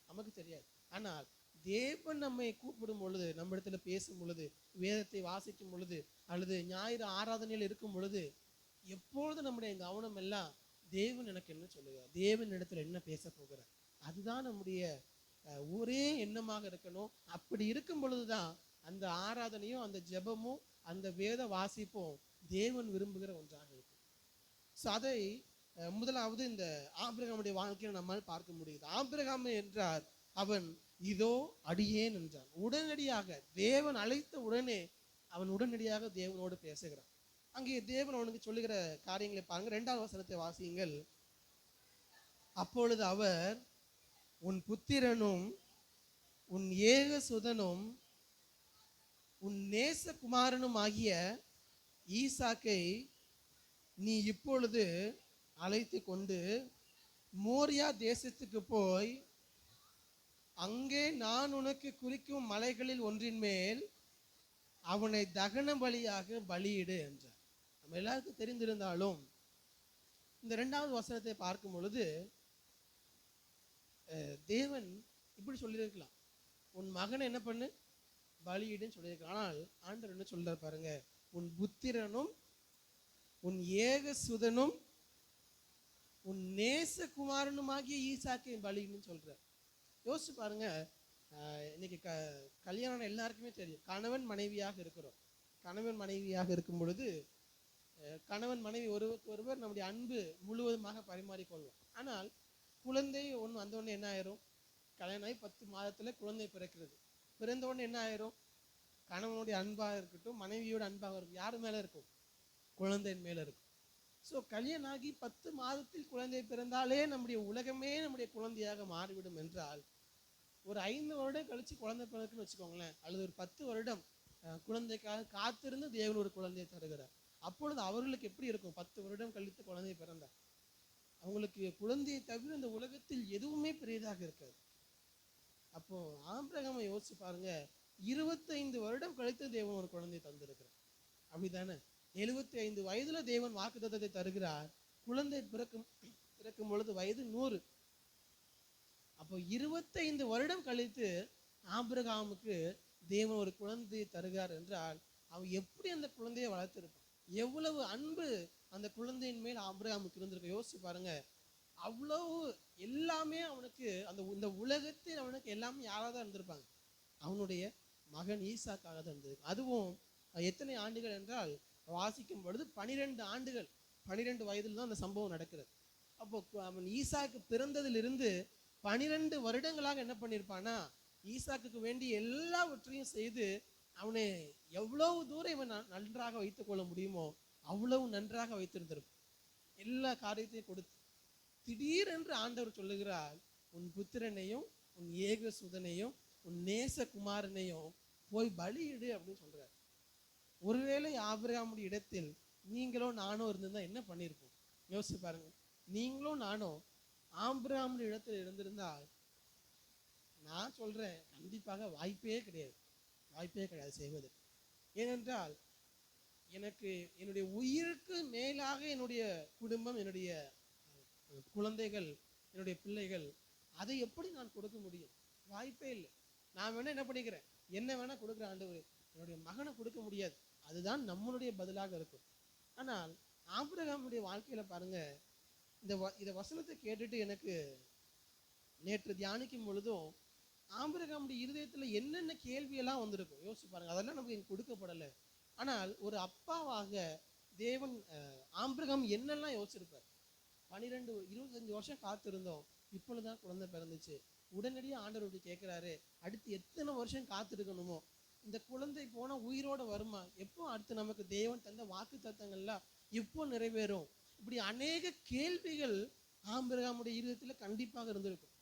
நமக்கு தெரியாது. ஆனால் தேவன் நம்மை கூப்பிடும் பொழுது, நம்ம இடத்துல பேசும் பொழுது, வேதத்தை வாசிக்கும் பொழுது, அல்லது ஞாயிறு ஆராதனையில் இருக்கும் பொழுது, எப்பொழுது நம்முடைய கவனம் எல்லாம் தேவன் எனக்கு என்ன சொல்லுகிறார், தேவன் இடத்துல என்ன பேச போகிறார், அதுதான் நம்முடைய ஒரே எண்ணமாக இருக்கணும். அப்படி இருக்கும் பொழுதுதான் அந்த ஆராதனையும் அந்த ஜெபமும் அந்த வேத வாசிப்பும் தேவன் விரும்புகிற ஒன்றாக இருக்கும். ஸோ அதை முதலாவது இந்த ஆபிரகாமுடைய வாழ்க்கையை நம்மால் பார்க்க முடியுது. ஆபிரகாம் என்றார் அவன் இதோ அடியேன் என்றான். உடனடியாக தேவன் அழைத்த உடனே அவன் உடனடியாக தேவனோடு பேசுகிறான். அங்கே தேவன் அவனுக்கு சொல்லுகிற காரியங்களை பாருங்க. 2வது வசனத்தை வாசியுங்கள். அப்பொழுது அவர் உன் புத்திரனும் உன் ஏகசுதனும் உன் நேசகுமாரனும் ஆகிய ஈசாக்கை நீ இப்பொழுது அழைத்து கொண்டு மோரியா தேசத்துக்கு போய் அங்கே நான் உனக்கு குறிக்கும் மலைகளில் ஒன்றின் மேல் அவனை தகன பலியாக பலியிடு என்றார். நம்ம எல்லாருக்கும் தெரிந்திருந்தாலும் இந்த 2வது வசனத்தை பார்க்கும் பொழுது தேவன் இப்படி சொல்லியிருக்கலாம், உன் மகனை என்ன பண்ணு பலியிடுன்னு சொல்லியிருக்கலாம். ஆனால் ஆண்டவர் என்ன சொல்றார் பாருங்க, உன் புத்திரனும் உன் ஏகசுதனும் உன் நேசகுமாரனுமாகிய ஈசாக்கை பலின்னு சொல்றார். யோசிச்சு பாருங்க. இன்னைக்கு கல்யாணம் எல்லாருக்குமே தெரியும், கணவன் மனைவியாக இருக்கிறோம். கணவன் மனைவியாக இருக்கும் பொழுது கணவன் மனைவி ஒருவருக்கு ஒருவர் நம்முடைய அன்பு முழுவதுமாக பரிமாறிக்கொள்வோம். ஆனால் குழந்தை ஒன்று வந்தோடனே என்ன ஆயிரும், கல்யாணம் ஆகி 10 மாதத்துல குழந்தை பிறக்கிறது. பிறந்த உடனே என்ன ஆயிரும், கணவனுடைய அன்பாக இருக்கட்டும் மனைவியோட அன்பாக இருக்கும், யார் மேல இருக்கும், குழந்தையின் மேல இருக்கும். ஸோ கல்யாணம் ஆகி 10 மாதத்தில் குழந்தை பிறந்தாலே நம்முடைய உலகமே நம்முடைய குழந்தையாக மாறிவிடும் என்றால், ஒரு 5 வருடம் கழிச்சு குழந்தை பிறக்குன்னு வச்சுக்கோங்களேன், அல்லது ஒரு 10 வருடம் குழந்தைக்காக காத்திருந்து தேவன் ஒரு குழந்தையை தருகிறார். அப்பொழுது அவர்களுக்கு எப்படி இருக்கும்? 10 வருடம் கழித்து குழந்தை பிறந்தார், அவங்களுக்கு குழந்தையை தவிர இந்த உலகத்தில் எதுவுமே பெரியதாக இருக்காது. அப்போ ஆபிரகாமை யோசிச்சு பாருங்க, 25 வருடம் கழித்து தேவன் ஒரு குழந்தையை தந்திருக்கிறார். அப்படித்தானே? 75 வயதுல தேவன் வாக்குத்தத்தத்தை தருகிறார். குழந்தை பிறக்கும் பொழுது வயது 100. அப்போ 25 வருடம் கழித்து ஆபிரகாமுக்கு தேவன் ஒரு குழந்தையை தருகிறார் என்றால் அவன் எப்படி அந்த குழந்தையை வளர்த்திருப்பான், எவ்வளவு அன்பு அந்த குழந்தையின் மேல் ஆபிரகாமுக்கு இருந்திருக்கு. யோசிச்சு பாருங்க. அவ்வளவு எல்லாமே அவனுக்கு இந்த உலகத்தில் அவனுக்கு எல்லாமே யாராக தான் இருந்திருப்பாங்க, அவனுடைய மகன் ஈசாக்காக தான் இருந்திருக்கு. அதுவும் எத்தனை ஆண்டுகள் என்றால் வாசிக்கும் பொழுது 12 ஆண்டுகள், 12 வயதில் தான் அந்த சம்பவம் நடக்கிறது. அப்போ அவன் ஈசாக்கு பிறந்ததிலிருந்து 12 வருடங்களாக என்ன பண்ணியிருப்பானா, ஈசாக்குக்கு வேண்டி எல்லாவற்றையும் செய்து அவனை எவ்வளவு தூரம் இவன் நன்றாக வைத்துக் கொள்ள முடியுமோ அவ்வளவு நன்றாக வைத்திருந்திருப்பான். எல்லா காரியத்தையும் கொடுத்து திடீரென்று ஆண்டவர் சொல்லுகிறார், உன் புத்திரனையும் உன் ஏகசுதனையும் உன் நேசகுமாரனையும் போய் பலியிடு அப்படின்னு சொல்றார். ஒருவேளை ஆபிரகாமுடைய இடத்தில் நீங்களோ நானோ இருந்திருந்தா என்ன பண்ணியிருப்போம்? யோசிச்சு பாருங்க. நீங்களோ நானோ ஆபிரகாமுடைய இடத்தில் இருந்திருந்தால் நான் சொல்றேன், கண்டிப்பாக வாய்ப்பே கிடையாது செய்வது. ஏனென்றால் எனக்கு என்னுடைய உயிருக்கு மேலாக என்னுடைய குடும்பம், என்னுடைய குழந்தைகள், என்னுடைய பிள்ளைகள், அதை எப்படி நான் கொடுக்க முடியும்? வாய்ப்பே இல்லை. நான் வேணா என்ன பண்ணிக்கிறேன், என்ன வேணா கொடுக்குற ஆண்டவர், என்னுடைய மகனை கொடுக்க முடியாது. அதுதான் நம்மளுடைய பதிலாக இருக்கும். ஆனால் ஆபிரகாமுடைய வாழ்க்கையில பாருங்க, இந்த வசனத்தை கேட்டுட்டு எனக்கு நேற்று தியானிக்கும் பொழுதும் ஆபிரகாமுடைய இருதயத்துல என்னென்ன கேள்வியெல்லாம் வந்திருக்கும் யோசிச்சு பாருங்க. அதெல்லாம் நமக்கு இங்க கொடுக்கப்படலை. ஆனால் ஒரு அப்பாவாக தேவன் ஆபிரகாம் என்னெல்லாம் யோசிச்சிருப்பார். 25 வருஷம் காத்திருந்தோம், இப்பொழுதுதான் குழந்தை பிறந்துச்சு. உடனடியாக ஆண்டவர் இப்படி கேட்குறாரு, அடுத்து எத்தனை வருஷம் காத்திருக்கணுமோ, இந்த குழந்தை போனா உயிரோட வருமா, எப்போ அடுத்து நமக்கு தேவன் தந்த வாக்கு தத்தங்கள்லாம் எப்போ நிறைவேறும், இப்படி அநேக கேள்விகள் ஆபிரகாமுடைய இருதயத்துல கண்டிப்பாக இருந்திருக்கும்.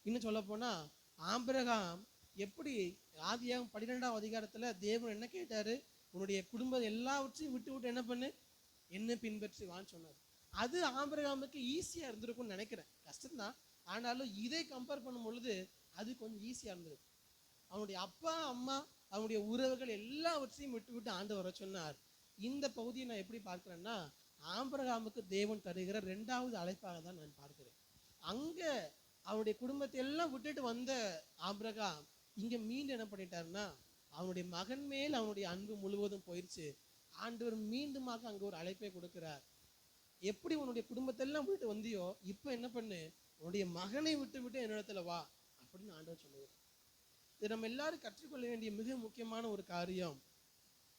இன்னும் சொல்ல போனா ஆபிரகாம் எப்படி ஆதியாகமம் 12ஆம் அதிகாரத்துல தேவன் என்ன கேட்டாரு, உன்னுடைய குடும்பம் எல்லாவற்றையும் விட்டு விட்டு என்ன பண்ணு, என்ன பின்பற்றி வான்னு சொன்னார். அது ஆபிரகாமுக்கு ஈஸியா இருந்திருக்கும்னு நினைக்கிறேன். கஷ்டம்தான், ஆனாலும் இதை கம்பேர் பண்ணும் பொழுது அது கொஞ்சம் ஈஸியா இருந்திருக்கும். அவனுடைய அப்பா அம்மா அவனுடைய உறவுகள் எல்லாவற்றையும் விட்டு விட்டு ஆண்டு வர சொன்னார். இந்த பகுதியை நான் எப்படி பார்க்கிறேன்னா, ஆபிரகாமுக்கு தேவன் தருகிற 2வது அழைப்பாக தான் நான் பார்க்கிறேன். அங்க அவனுடைய குடும்பத்தை எல்லாம் விட்டுட்டு வந்த ஆபிரகாம் இங்க மீண்டும் என்ன பண்ணிட்டாருன்னா, அவனுடைய மகன் மேல் அவனுடைய அன்பு முழுவதும் போயிடுச்சு. ஆண்டவர் மீண்டுமாக அங்க ஒரு அழைப்பை கொடுக்கிறார். எப்படி உன்னுடைய குடும்பத்தெல்லாம் விட்டு வந்தியோ, இப்போ என்ன பண்ணு, உன்னுடைய மகனை விட்டு விட்டு என்னிடத்துல வா அப்படின்னு ஆண்டவர் சொல்லுகிறார். இது நம்ம எல்லாரும் கற்றுக்கொள்ள வேண்டிய மிக முக்கியமான ஒரு காரியம்.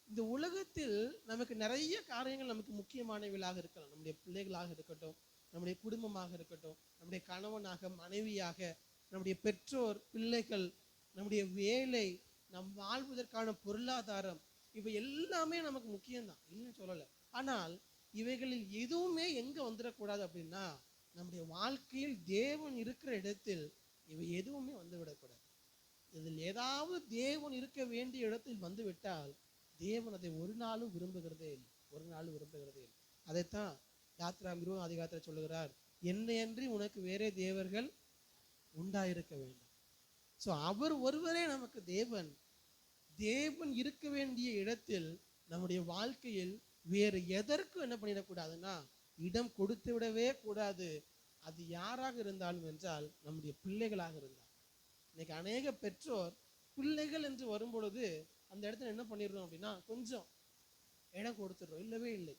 இந்த உலகத்தில் நமக்கு நிறைய காரியங்கள் நமக்கு முக்கியமானவைகளாக இருக்கலாம். நம்முடைய பிள்ளைகளாக இருக்கட்டும், நம்முடைய குடும்பமாக இருக்கட்டும், நம்முடைய கணவனாக, மனைவியாக, நம்முடைய பெற்றோர், பிள்ளைகள், நம்முடைய வேலை, நம் வாழ்வதற்கான பொருளாதாரம், இவை எல்லாமே நமக்கு முக்கியம்தான், இன்னும் சொல்லலை. ஆனால் இவைகளில் எதுவுமே எங்க வந்துடக்கூடாது அப்படின்னா, நம்முடைய வாழ்க்கையில் தேவன் இருக்கிற இடத்தில் இவை எதுவுமே வந்து விடக்கூடாது. இதில் ஏதாவது தேவன் இருக்க வேண்டிய இடத்தில் வந்து விட்டால் தேவன் அதை ஒரு நாளும் விரும்புகிறதே இல்லை, ஒரு நாளும் விரும்புகிறதே இல்லை. அதைத்தான் யாத்ராம் 20ஆம் அதிகாரத்தில் சொல்லுகிறார், என்னையன்றி உனக்கு வேறே தேவர்கள் உண்டாயிருக்க வேண்டும். ஸோ அவர் ஒருவரே நமக்கு தேவன். தேவன் இருக்க வேண்டிய இடத்தில் நம்முடைய வாழ்க்கையில் வேறு எதற்கும் என்ன பண்ணிடக்கூடாதுன்னா இடம் கொடுத்து விடவே கூடாது. அது யாராக இருந்தாலும் என்றால் நம்முடைய பிள்ளைகளாக இருந்தால். இன்னைக்கு அநேக பெற்றோர் பிள்ளைகள் என்று வரும்பொழுது அந்த இடத்துல என்ன பண்ணிடுறோம் அப்படின்னா கொஞ்சம் இடம் கொடுத்துடுறோம். இல்லவே இல்லை.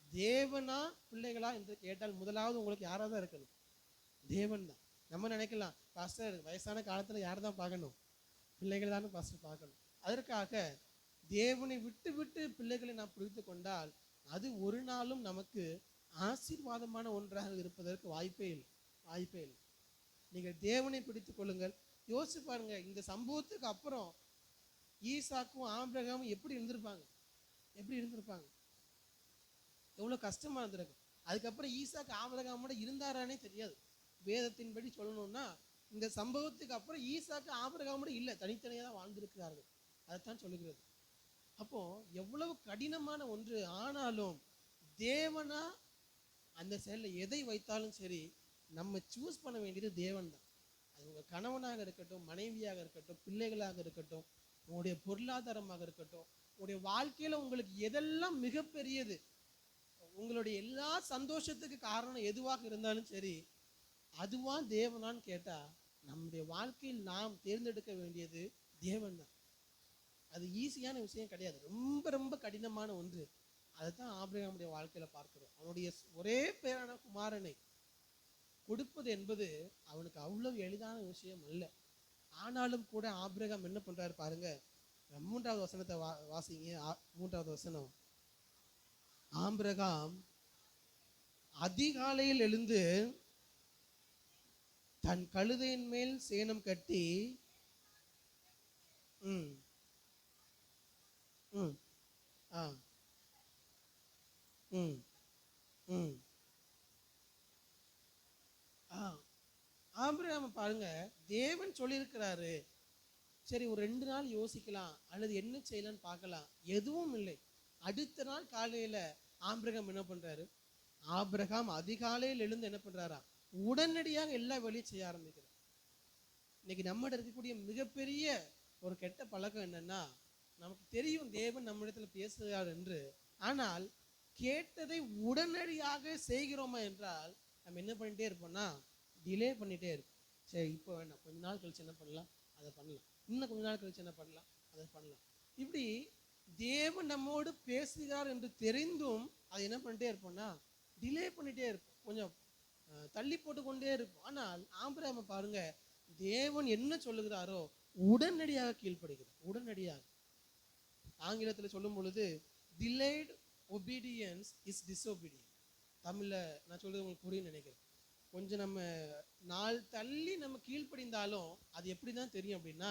தேவனா பிள்ளைகளா என்று கேட்டால் முதலாவது உங்களுக்கு யாராக தான் இருக்கணும், தேவன் தான். நம்ம நினைக்கலாம், பாஸ்டர் வயசான காலத்துல யார் தான் பார்க்கணும், பிள்ளைகள் தானே பாஸ்டர் பார்க்கணும். அதற்காக தேவனை விட்டு விட்டு பிள்ளைகளை நாம் பிடித்து கொண்டால் அது ஒரு நாளும் நமக்கு ஆசீர்வாதமான ஒன்றாக இருப்பதற்கு வாய்ப்பே இல்லை, வாய்ப்பே இல்லை. நீங்கள் தேவனை பிடித்து கொள்ளுங்கள். யோசிச்சு பாருங்க, இந்த சம்பவத்துக்கு அப்புறம் ஈசாக்கும் ஆபிரகாமும் எப்படி இருந்திருப்பாங்க, எப்படி இருந்திருப்பாங்க, எவ்வளோ கஷ்டமா இருந்திருக்கும். அதுக்கப்புறம் ஈசாக்கு ஆபிரகாமோட இருந்தாரானே தெரியாது. வேதத்தின்படி சொல்லணும்னா இந்த சம்பவத்துக்கு அப்புறம் ஈசாக்கு ஆபிரகாமோட இல்லை, தனித்தனியாக தான் வாழ்ந்திருக்கிறார்கள். அதைத்தான் சொல்லுகிறது. அப்போ எவ்வளவு கடினமான ஒன்று. ஆனாலும் தேவனா அந்த செயலில் எதை வைத்தாலும் சரி நம்ம சூஸ் பண்ண வேண்டியது தேவன் தான். அது உங்கள் கணவனாக இருக்கட்டும், மனைவியாக இருக்கட்டும், பிள்ளைகளாக இருக்கட்டும், உங்களுடைய பொருளாதாரமாக இருக்கட்டும், உங்களுடைய வாழ்க்கையில உங்களுக்கு எதெல்லாம் மிகப்பெரியது, உங்களுடைய எல்லா சந்தோஷத்துக்கு காரணம் எதுவாக இருந்தாலும் சரி, அதுவா தேவனான்னு கேட்டா நம்முடைய வாழ்க்கையில் நாம் தேர்ந்தெடுக்க வேண்டியது தேவன் தான். அது ஈஸியான விஷயம் கிடையாது, ரொம்ப ரொம்ப கடினமான ஒன்று. அதுதான் ஆபிரகாமுடைய வாழ்க்கையில பார்க்கிறோம். அவனுடைய ஒரே பேரான குமாரனை கொடுப்பது என்பது அவனுக்கு அவ்வளவு எளிதான விஷயம் அல்ல. ஆனாலும் கூட ஆபிரகாம் என்ன பண்றாரு பாருங்க. 3வது வசனத்தை வாசிங்க. 3வது வசனம். ஆபிரகாம் அதிகாலையில் எழுந்து தன் கழுதையின் மேல் சேணம் கட்டி ஆபிரகாம் பாருங்க, தேவன் சொல்லியிருக்கிறாரு, சரி ஒரு 2 நாள் யோசிக்கலாம் அல்லது என்ன செய்யலான்னு பார்க்கலாம், எதுவும் இல்லை. அடுத்த நாள் காலையில ஆபிரகாம் என்ன பண்றாரு, ஆபிரகாம் அதிகாலையில் எழுந்து என்ன பண்றாரா, உடனடியாக எல்லா வேலையும் செய்ய ஆரம்பிக்கிறார். இன்னைக்கு நம்மகிட்ட இருக்கக்கூடிய மிகப்பெரிய ஒரு கெட்ட பழக்கம் என்னன்னா, நமக்கு தெரியும் தேவன் நம்ம இடத்துல பேசுகிறார் என்று, ஆனால் கேட்டதை உடனடியாக செய்கிறோமா என்றால் நம்ம என்ன பண்ணிட்டே இருப்போம்னா டிலே பண்ணிட்டே இருப்போம். சரி இப்போ வேண்டாம், கொஞ்ச நாள் கழிச்சு என்ன பண்ணலாம், அதை பண்ணலாம், இன்னும் கொஞ்ச நாள் கழிச்சு என்ன பண்ணலாம், அதை பண்ணலாம். இப்படி தேவன் நம்மோடு பேசுகிறார் என்று தெரிந்தும் அதை என்ன பண்ணிட்டே இருப்போம்னா டிலே பண்ணிட்டே இருப்போம், கொஞ்சம் தள்ளி போட்டு கொண்டே இருப்போம். ஆனால் ஆபிரகாமை பாருங்க, தேவன் என்ன சொல்லுகிறாரோ உடனடியாக கீழ்ப்படுகிறார். உடனடியாக ஆங்கிலத்தில் சொல்லும் பொழுது delayed obedience is disobedience. தமிழ்ல நான் சொல்றது உங்களுக்கு புரியும் நினைக்கிறேன். கொஞ்சம் நம்ம நாள் தள்ளி நம்ம கீழ்ப்படிந்தாலும் அது எப்படி தான் தெரியும் அப்படின்னா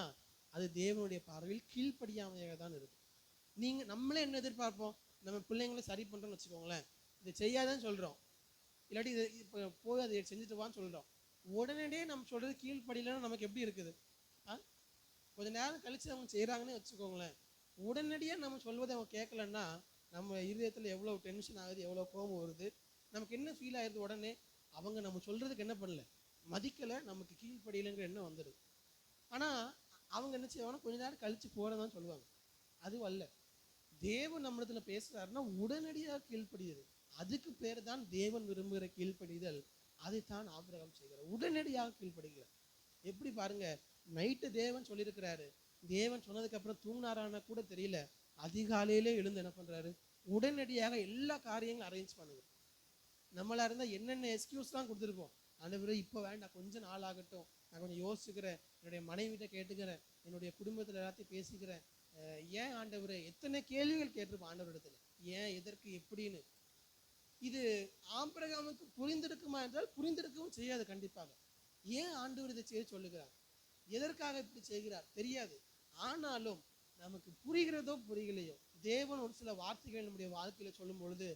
அது தேவனுடைய பார்வையில் கீழ்ப்படியாமையாக தான் இருக்கும். நம்மளே என்ன எதிர்பார்ப்போம், நம்ம பிள்ளைங்களை சரி பண்ணுறோம்னு வச்சுக்கோங்களேன், இதை செய்யாதான்னு சொல்கிறோம், இல்லாட்டி இதை இப்போ போய் அதை செஞ்சுட்டு வான்னு சொல்கிறோம். உடனடியே நம்ம சொல்கிறது கீழ்ப்படியலைன்னா நமக்கு எப்படி இருக்குது? கொஞ்ச நேரம் கழித்து அவங்க செய்கிறாங்கன்னு வச்சுக்கோங்களேன், உடனடியாக நம்ம சொல்வதை அவங்க கேட்கலன்னா நம்ம இருதயத்தில் எவ்வளோ டென்ஷன் ஆகுது, எவ்வளோ கோபம் வருது, நமக்கு என்ன ஃபீல் ஆயிடுது. உடனே அவங்க நம்ம சொல்கிறதுக்கு என்ன பண்ணல, மதிக்கலை, நமக்கு கீழ்ப்படியலைங்கிற எண்ணம் வந்துடுது. ஆனால் அவங்க என்ன செய்வாங்கன்னா கொஞ்ச நேரம் கழித்து போகிறதான் சொல்லுவாங்க. அதுவும் அல்ல, தேவன் நம்மிடத்தில் பேசுகிறாருன்னா உடனடியாக கீழ்ப்படியுது. அதுக்கு பேர் தான் தேவன் விரும்புகிற கீழ்ப்படிதல். அதைத்தான் ஆபிரகாம் செய்கிறார், உடனடியாக கீழ்ப்படுகிறார். எப்படி பாருங்க, நைட்டு தேவன் சொல்லியிருக்கிறாரு, தேவன் சொன்னதுக்கு அப்புறம் தூங்கினாரான கூட தெரியல, அதிகாலையிலே எழுந்து என்ன பண்றாரு, உடனடியாக எல்லா காரியங்களும் அரேஞ்ச் பண்ணுது. நம்மளா இருந்தா என்னென்ன எக்ஸ்கியூஸ்லாம் கொடுத்துருப்போம், ஆண்டவரே இப்போ வேண்டாம், கொஞ்சம் நாள் ஆகட்டும், நான் கொஞ்சம் யோசிச்சுக்கிறேன், என்னுடைய மனைவிட்ட கேட்டுக்கிறேன், என்னுடைய குடும்பத்தில் எல்லாத்தையும் பேசிக்கிறேன், ஏன் ஆண்டவரே, எத்தனை கேள்விகள் கேட்டிருப்போம் ஆண்டவரிடத்துல, ஏன், எதற்கு, எப்படின்னு. இது ஆபிரகாமுக்கு புரிந்திருக்குமா என்றால் புரிந்திருக்கவும் செய்யாது கண்டிப்பாக. ஏன் ஆண்டவர் இதை செய்ய சொல்லுகிறார், எதற்காக இப்படி செய்கிறார் தெரியாது. ஆனாலும் நமக்கு புரிகிறதோ புரியலையோ, தேவன் ஒரு சில வார்த்தைகள் நம்முடைய வாழ்க்கையில சொல்லும் பொழுது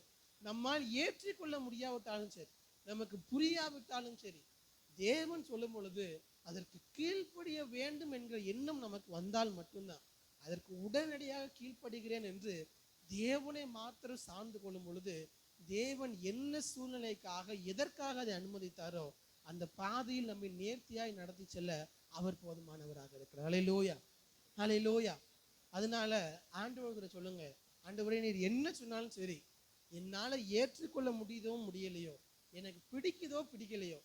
நம்மால் ஏற்றிக்கொள்ள முடியாவிட்டாலும் சரி, நமக்கு புரியாவிட்டாலும் சரி, தேவன் சொல்லும் பொழுது அதற்கு கீழ்ப்படிய வேண்டும் என்கிற எண்ணம் நமக்கு வந்தால் மட்டும்தான் அதற்கு உடனடியாக கீழ்ப்படுகிறேன் என்று தேவனை மாத்திரம் சார்ந்து கொள்ளும் பொழுது, தேவன் என்ன சூழ்நிலைக்காக எதற்காக அதை அனுமதித்தாரோ அந்த பாதையில் நம்மை நேர்த்தியாய் நடத்தி செல்ல அவர் போதுமானவராக இருக்கிறார். ஹல்லேலூயா, ஹல்லேலூயா. அதனால ஆண்டவர்கிட்ட சொல்லுங்க, ஆண்டவரே நீர் என்ன சொன்னாலும் சரி, என்னால் ஏற்றுக்கொள்ள முடியுதோ முடியலையோ, எனக்கு பிடிக்குதோ பிடிக்கலையோ,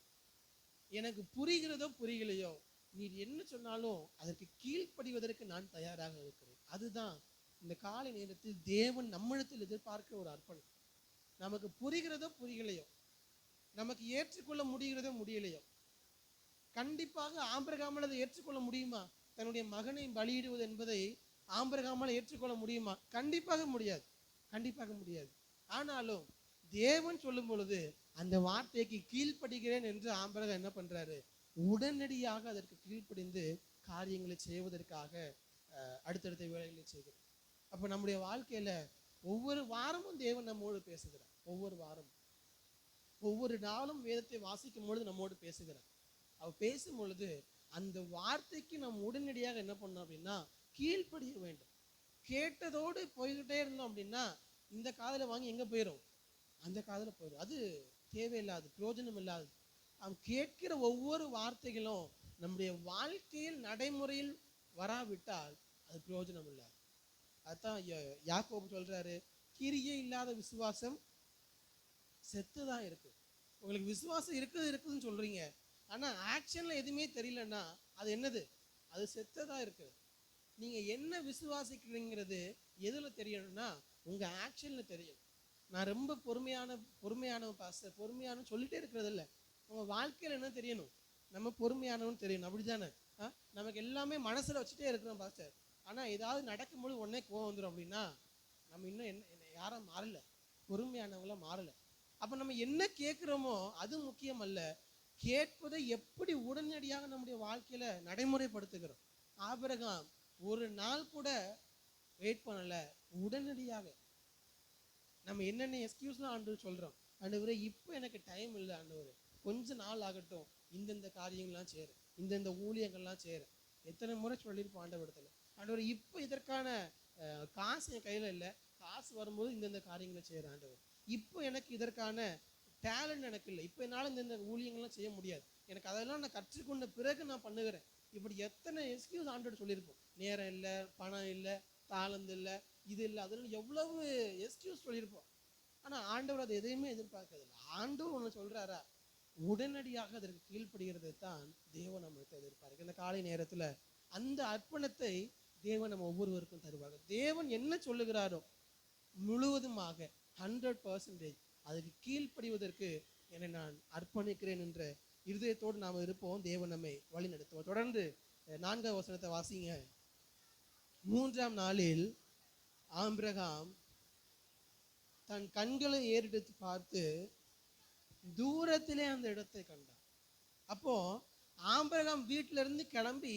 எனக்கு புரிகிறதோ புரியலையோ, நீர் என்ன சொன்னாலும் அதற்கு கீழ்ப்படிவதற்கு நான் தயாராக இருக்கிறேன். அதுதான் இந்த காலை நேரத்தில் தேவன் நம்மிடத்தில் எதிர்பார்க்கிற ஒரு அர்ப்பணம். நமக்கு புரிகிறதோ புரியலையோ, நமக்கு ஏற்றுக்கொள்ள முடிகிறதோ முடியலையோ, கண்டிப்பாக ஆபிரகாமால் அதை ஏற்றுக்கொள்ள முடியுமா? தன்னுடைய மகனை பலியிடுவது என்பதை ஆபிரகாமால் ஏற்றுக்கொள்ள முடியுமா? கண்டிப்பாக முடியாது, கண்டிப்பாக முடியாது. ஆனாலும் தேவன் சொல்லும் பொழுது அந்த வார்த்தைக்கு கீழ்ப்படுகிறேன் என்று ஆபிரகாம் என்ன பண்றாரு, உடனடியாக அதற்கு கீழ்ப்படிந்து காரியங்களை செய்வதற்காக அடுத்தடுத்த வேலைகளை செய்கிறார். அப்ப நம்முடைய வாழ்க்கையில ஒவ்வொரு வாரமும் தேவன் நம்மோடு பேசுகிறார். ஒவ்வொரு வாரமும், ஒவ்வொரு நாளும் வேதத்தை வாசிக்கும் பொழுது நம்மோடு பேசுகிறார். அவர் பேசும் பொழுது அந்த வார்த்தைக்கு நம்ம உடனடியாக என்ன பண்ணோம் அப்படின்னா கீழ்ப்படிய வேண்டும். கேட்டதோடு போய்கிட்டே இருந்தோம் அப்படின்னா இந்த காதில் வாங்கி எங்கே போயிடும், அந்த காதில் போயிடும். அது தேவையில்லாது, பிரயோஜனம் இல்லாது. அவன் கேட்கிற ஒவ்வொரு வார்த்தைகளும் நம்முடைய வாழ்க்கையில் நடைமுறையில் வராவிட்டால் அது பிரயோஜனம் இல்லாது. அதுதான் யாக்கோபு சொல்றாரு, கிரியை இல்லாத விசுவாசம் செத்துதான் இருக்கு. உங்களுக்கு விசுவாசம் இருக்குதுன்னு சொல்றீங்க, ஆனா ஆக்ஷன்ல எதுவுமே தெரியலன்னா அது என்னது, அது செத்ததா இருக்கு. நீங்க என்ன விசுவாசிக்கிறீங்கிறது எதுல தெரியணும்னா உங்க ஆக்ஷன்ல தெரியும். நான் ரொம்ப பொறுமையானவன் பாஸ்டர், பொறுமையானவன் சொல்லிட்டே இருக்கிறது இல்லை, உங்க வாழ்க்கையில என்ன தெரியணும், நம்ம பொறுமையானவன் தெரியணும். அப்படிதானே? நமக்கு எல்லாமே மனசுல வச்சுட்டே இருக்கிறோம் பாஸ்டர், ஆனா ஏதாவது நடக்கும்போது உடனே கோவம் வந்துடும் அப்படின்னா நம்ம இன்னும் என்ன யாரும் மாறல, பொறுமையானவங்கள மாறல. அப்ப நம்ம என்ன கேட்கிறோமோ அது முக்கியம் அல்ல, கேட்பதை எப்படி உடனடியாக நம்முடைய வாழ்க்கையில நடைமுறைப்படுத்துகிறோம். ஆபிரகாம் ஒரு நாள் கூட வெயிட் பண்ணல, உடனடியாக. நம்ம என்னென்ன எக்ஸ்கியூஸ்லாம் ஆண்டவர் சொல்றோம், ஆண்டவரே இப்போ எனக்கு டைம் இல்லை ஆண்டவரே, கொஞ்ச நாள் ஆகட்டும், இந்தந்த காரியங்கள்லாம் சேரு, இந்தந்த ஊழியங்கள்லாம் சேரு. எத்தனை முறை சொல்லியிருப்போம் ஆண்டவரிடத்துல, ஆண்டவர் இப்போ இதற்கான காசு என் கையில இல்லை, காசு வரும்போது இந்தந்த காரியங்களை செய்யற ஆண்டவர், இப்போ எனக்கு இதற்கான டேலண்ட் எனக்கு இல்லை, இப்போ என்னால் இந்த ஊழியங்கள்லாம் செய்ய முடியாது, எனக்கு அதெல்லாம் நான் கற்றுக்கொண்ட பிறகு நான் பண்ணுகிறேன். இப்படி எத்தனை எக்ஸ்கியூஸ் ஆண்டவர் சொல்லியிருப்போம். நேரம் இல்லை, பணம் இல்லை, தாளந்து இல்லை, இது இல்லை, அதெல்லாம் எவ்வளவு எக்ஸ்கியூஸ் சொல்லியிருப்போம். ஆனால் ஆண்டவர் அதை எதையுமே எதிர்பார்க்கறதில்லை. ஆண்டவர் ஒன்று சொல்றாரா, உடனடியாக அதற்கு கீழ்ப்படுகிறது தான் தேவன் நம்மளுக்கு எதிர்பார்க்க. இந்த காலை நேரத்தில் அந்த அர்ப்பணத்தை தேவன் நம்ம ஒவ்வொருவருக்கும் தருவாங்க. தேவன் என்ன சொல்லுகிறாரோ முழுவதுமாக 100% அதுக்கு கீழ்ப்படிவதற்கு என்னை நான் அர்ப்பணிக்கிறேன் என்ற இருதயத்தோடு நாம் இருப்போம். தேவன் நம்மை வழி நடத்துவோம். தொடர்ந்து 4ஆம் வசனத்தை வாசிங்க. 3ஆம் நாளில் ஆபிரகாம் தன் கண்களை ஏறெடுத்து பார்த்து தூரத்திலே அந்த இடத்தை கண்டான். அப்போ ஆபிரகாம் வீட்டில இருந்து கிளம்பி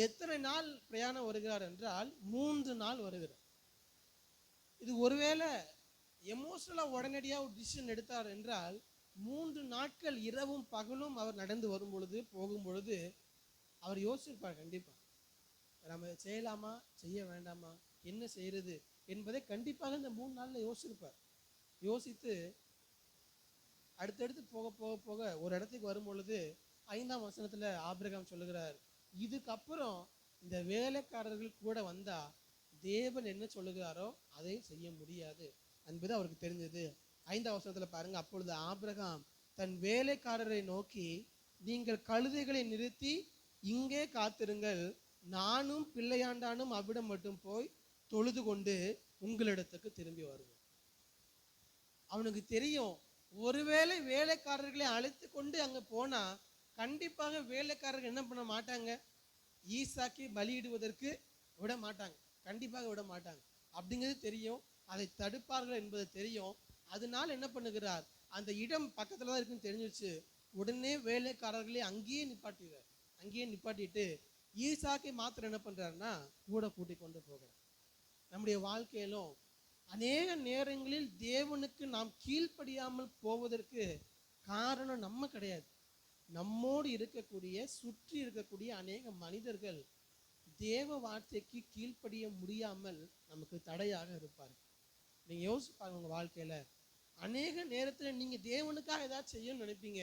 எத்தனை நாள் பிரயாணம் வருகிறார் என்றால் 3 நாள் வருகிறார். இது ஒருவேளை எமோஷனலா உடனடியா ஒரு டிசிஷன் எடுத்தார் என்றால் 3 நாட்கள் இரவும் பகலும் அவர் நடந்து வரும் பொழுது போகும் பொழுது அவர் யோசிச்சிருப்பார். கண்டிப்பா நம்ம செய்யலாமா செய்ய வேண்டாமா என்ன செய்யறது என்பதை கண்டிப்பாக இந்த 3 நாள்ல யோசிச்சிருப்பார். யோசித்து அடுத்தடுத்து போக போக போக ஒரு இடத்துக்கு வரும் பொழுது 5ஆம் வசனத்துல ஆபிரகாம் சொல்லுகிறார், இதுக்கப்புறம் இந்த வேலைக்காரர்கள் கூட வந்தா தேவன் என்ன சொல்லுகிறாரோ அதை செய்ய முடியாது என்பது அவருக்கு தெரிஞ்சது. 5ஆம் வசனத்துல பாருங்க, அப்பொழுது ஆபிரகாம் தன் வேலைக்காரரை நோக்கி, நீங்கள் கழுதைகளை நிறுத்தி இங்கே காத்திருங்கள், நானும் பிள்ளையாண்டானும் அவ்விடம் மட்டும் போய் தொழுது கொண்டு உங்களிடத்துக்கு திரும்பி வருவோம். அவனுக்கு தெரியும், ஒருவேளை வேலைக்காரர்களை அழைத்து கொண்டு அங்க போனா கண்டிப்பாக வேலைக்காரர்கள் என்ன பண்ண மாட்டாங்க, ஈசாக்கை பலியிடுவதற்கு விட மாட்டாங்க, கண்டிப்பாக விட மாட்டாங்க அப்படிங்கிறது தெரியும். அதை தடுப்பார்கள் என்பது தெரியும். அதனால என்ன பண்ணுகிறார், அந்த இடம் பக்கத்துல தான் இருக்குன்னு தெரிஞ்சிருச்சு. உடனே வேலைக்காரர்களை அங்கேயே நிப்பாட்டுகிறார். அங்கேயே நிப்பாட்டிட்டு ஈசாக்கை மாத்திரம் என்ன பண்றாருன்னா கூட கூட்டி கொண்டு போகிறார். நம்முடைய வாழ்க்கையிலும் அநேக நேரங்களில் தேவனுக்கு நாம் கீழ்ப்படியாமல் போவதற்கு காரணம் நம்ம கிடையாது, நம்மோடு இருக்கக்கூடிய சுற்றி இருக்கக்கூடிய அநேக மனிதர்கள் தேவ வார்த்தைக்கு கீழ்ப்படிய முடியாமல் நமக்கு தடையாக இருப்பார்கள். நீங்க யோசிச்சு பாருங்க, உங்க வாழ்க்கையில அநேக நேரத்துல நீங்க தேவனுக்காக ஏதாவது செய்யணும்னு நினைப்பீங்க,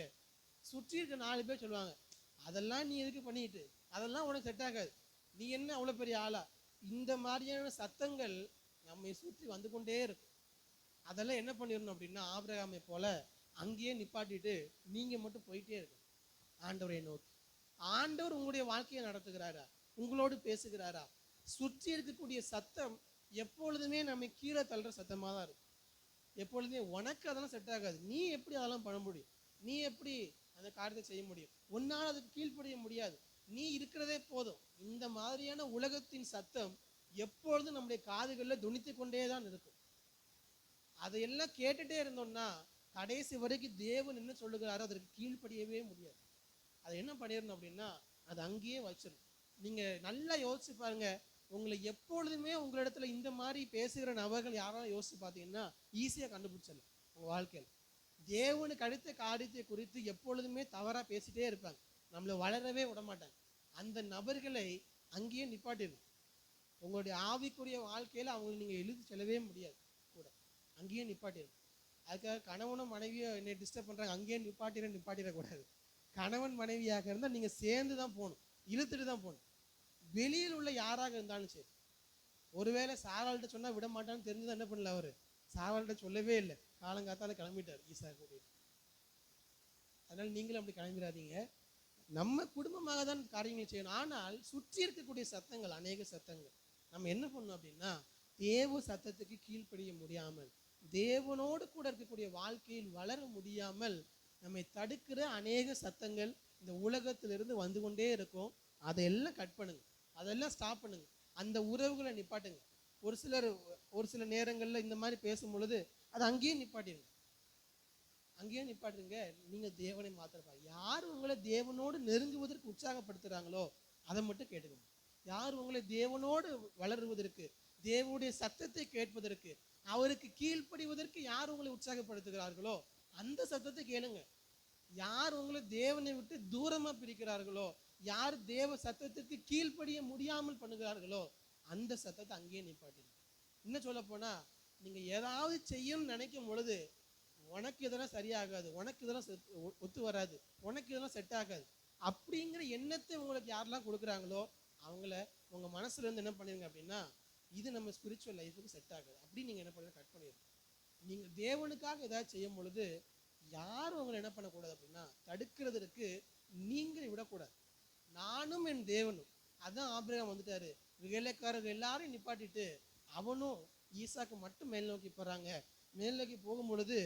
சுற்றி இருக்க 4 பேர் சொல்லுவாங்க, அதெல்லாம் நீ எதுக்கு பண்ணிட்டு, அதெல்லாம் உனக்கு செட் ஆகாது, நீ என்ன அவ்வளவு பெரிய ஆளா, இந்த மாதிரியான சத்தங்கள் நம்மை சுற்றி வந்து கொண்டே இருக்கும். அதெல்லாம் என்ன பண்ணிடணும் அப்படின்னா ஆபிரகாமை போல அங்கேயே நிப்பாட்டிட்டு நீங்க மட்டும் போயிட்டே இருக்கும் ஆண்டவரை நோக்கி. ஆண்டவர் உங்களுடைய வாழ்க்கையை நடத்துகிறாரா, உங்களோடு பேசுகிறாரா? சுற்றி இருக்கக்கூடிய சத்தம் எப்பொழுதுமே நம்ம கீழே தள்ளுற சத்தமாக தான் இருக்கும். எப்பொழுதுமே உனக்கு அதெல்லாம் செட் ஆகாது, நீ எப்படி அதெல்லாம் பண்ண முடியும், நீ எப்படி அந்த காரியத்தை செய்ய முடியும், உன்னால் அதுக்கு கீழ்ப்படிய முடியாது, நீ இருக்கிறதே போதும். இந்த மாதிரியான உலகத்தின் சத்தம் எப்பொழுதும் நம்முடைய காதுகளில் துணித்து கொண்டே தான் இருக்கும். அதையெல்லாம் கேட்டுட்டே இருந்தோம்னா கடைசி வரைக்கும் தேவன் என்ன சொல்லுகிறாரோ அதற்கு கீழ்ப்படியவே முடியாது. அதை என்ன பண்ணிடணும் அப்படின்னா அது அங்கேயே வச்சிடணும். நீங்க நல்லா யோசிச்சு பாருங்க, உங்களை எப்பொழுதுமே உங்களிடத்துல இந்த மாதிரி பேசுகிற நபர்கள் யாராவது யோசிச்சு பார்த்தீங்கன்னா ஈஸியாக கண்டுபிடிச்சிடலாம். உங்க வாழ்க்கையில் தேவனுக்கு அடுத்த காரியத்தை குறித்து எப்பொழுதுமே தவறா பேசிட்டே இருப்பாங்க, நம்மளை வளரவே விட மாட்டாங்க. அந்த நபர்களை அங்கேயே நிப்பாட்டிடணும். உங்களுடைய ஆவிக்குரிய வாழ்க்கையில அவங்களை நீங்க எழுதி செல்லவே முடியாது, கூட அங்கேயே நிப்பாட்டிடணும். அதுக்காக கணவனும் மனைவியோ என்னை டிஸ்டர்ப் பண்றாங்க அங்கேயே நிப்பாட்டிடக்கூடாது. கணவன் மனைவியாக இருந்தால் நீங்க சேர்ந்து தான் போகணும், இழுத்துட்டு தான் போகணும். வெளியில் உள்ள யாராக இருந்தாலும் சரி, ஒருவேளை சாராள்கிட்ட சொன்னா விட மாட்டான்னு தெரிஞ்சுதான் என்ன பண்ணல, அவரு சாராள்கிட்ட சொல்லவே இல்லை, காலங்காத்தால கிளம்பிட்டார் ஈசா கூட்டிட்டு. அதனால நீங்களும் அப்படி கிளம்பிடாதீங்க. நம்ம குடும்பமாக தான் காரியங்களை செய்யணும். ஆனால் சுற்றி இருக்கக்கூடிய சத்தங்கள், அநேக சத்தங்கள், நம்ம என்ன பண்ணணும் அப்படின்னா தேவ சத்தத்துக்கு கீழ்ப்படிய முடியாமல், தேவனோடு கூட இருக்கக்கூடிய வாழ்க்கையில் வளர முடியாமல் நம்மை தடுக்கிற அநேக சத்தங்கள் இந்த உலகத்திலிருந்து வந்து கொண்டே இருக்கும். அதையெல்லாம் கட் பண்ணுங்க, அதெல்லாம் ஸ்டாப் பண்ணுங்க, அந்த உறவுகளை நிப்பாட்டுங்க. ஒரு சில நேரங்களில் இந்த மாதிரி பேசும் பொழுது அதை அங்கேயே நிப்பாட்டிடுங்க, அங்கேயே நிப்பாட்டுங்க. நீங்க தேவனை மாத்திரப்பா. யார் உங்களை தேவனோடு நெருங்குவதற்கு உற்சாகப்படுத்துறாங்களோ அதை மட்டும் கேட்டுக்கணும். யார் உங்களை தேவனோடு வளருவதற்கு, தேவனுடைய சத்தத்தை கேட்பதற்கு, அவருக்கு கீழ்ப்படிவதற்கு யார் உங்களை உற்சாகப்படுத்துகிறார்களோ அந்த சத்தத்தை கேளுங்க. யார் உங்களை தேவனை விட்டு தூரமா பிரிக்கிறார்களோ, யார் தேவ சத்தத்துக்கு கீழ்ப்படிய முடியாமல் பண்ணுகிறார்களோ அந்த சத்தத்தை அங்கேயே நிப்பாட்டிடுங்க. இன்னும் சொல்ல போனா நீங்க ஏதாவது செய்யணும்னு நினைக்கும் பொழுது உனக்கு இதெல்லாம் சரியாகாது, உனக்கு இதெல்லாம் ஒத்து வராது, உனக்கு இதெல்லாம் செட் ஆகாது அப்படிங்கிற எண்ணத்தை உங்களுக்கு யாரெல்லாம் கொடுக்குறாங்களோ அவங்கள உங்க மனசுல இருந்து என்ன பண்ணிருங்க அப்படின்னா இது நம்ம ஸ்பிரிச்சுவல் லைஃபுக்கு செட் ஆகாது அப்படின்னு நீங்க என்ன பண்ணுங்க, கட் பண்ணிடுங்க. நீங்க தேவனுக்காக ஏதாவது செய்யும் பொழுது யாரும் உங்களை என்ன பண்ணக்கூடாது அப்படின்னா தடுக்கிறதுக்கு நீங்கள் விடக்கூடாது. நானும் என் தேவனும் அதான் ஆபிரகாம் வந்துட்டாரு. வேலைக்காரர்கள் எல்லாரையும் நிப்பாட்டிட்டு அவனும் ஈசாக்கு மட்டும் மேல் நோக்கி போறாங்க. மேல் நோக்கி போகும் பொழுது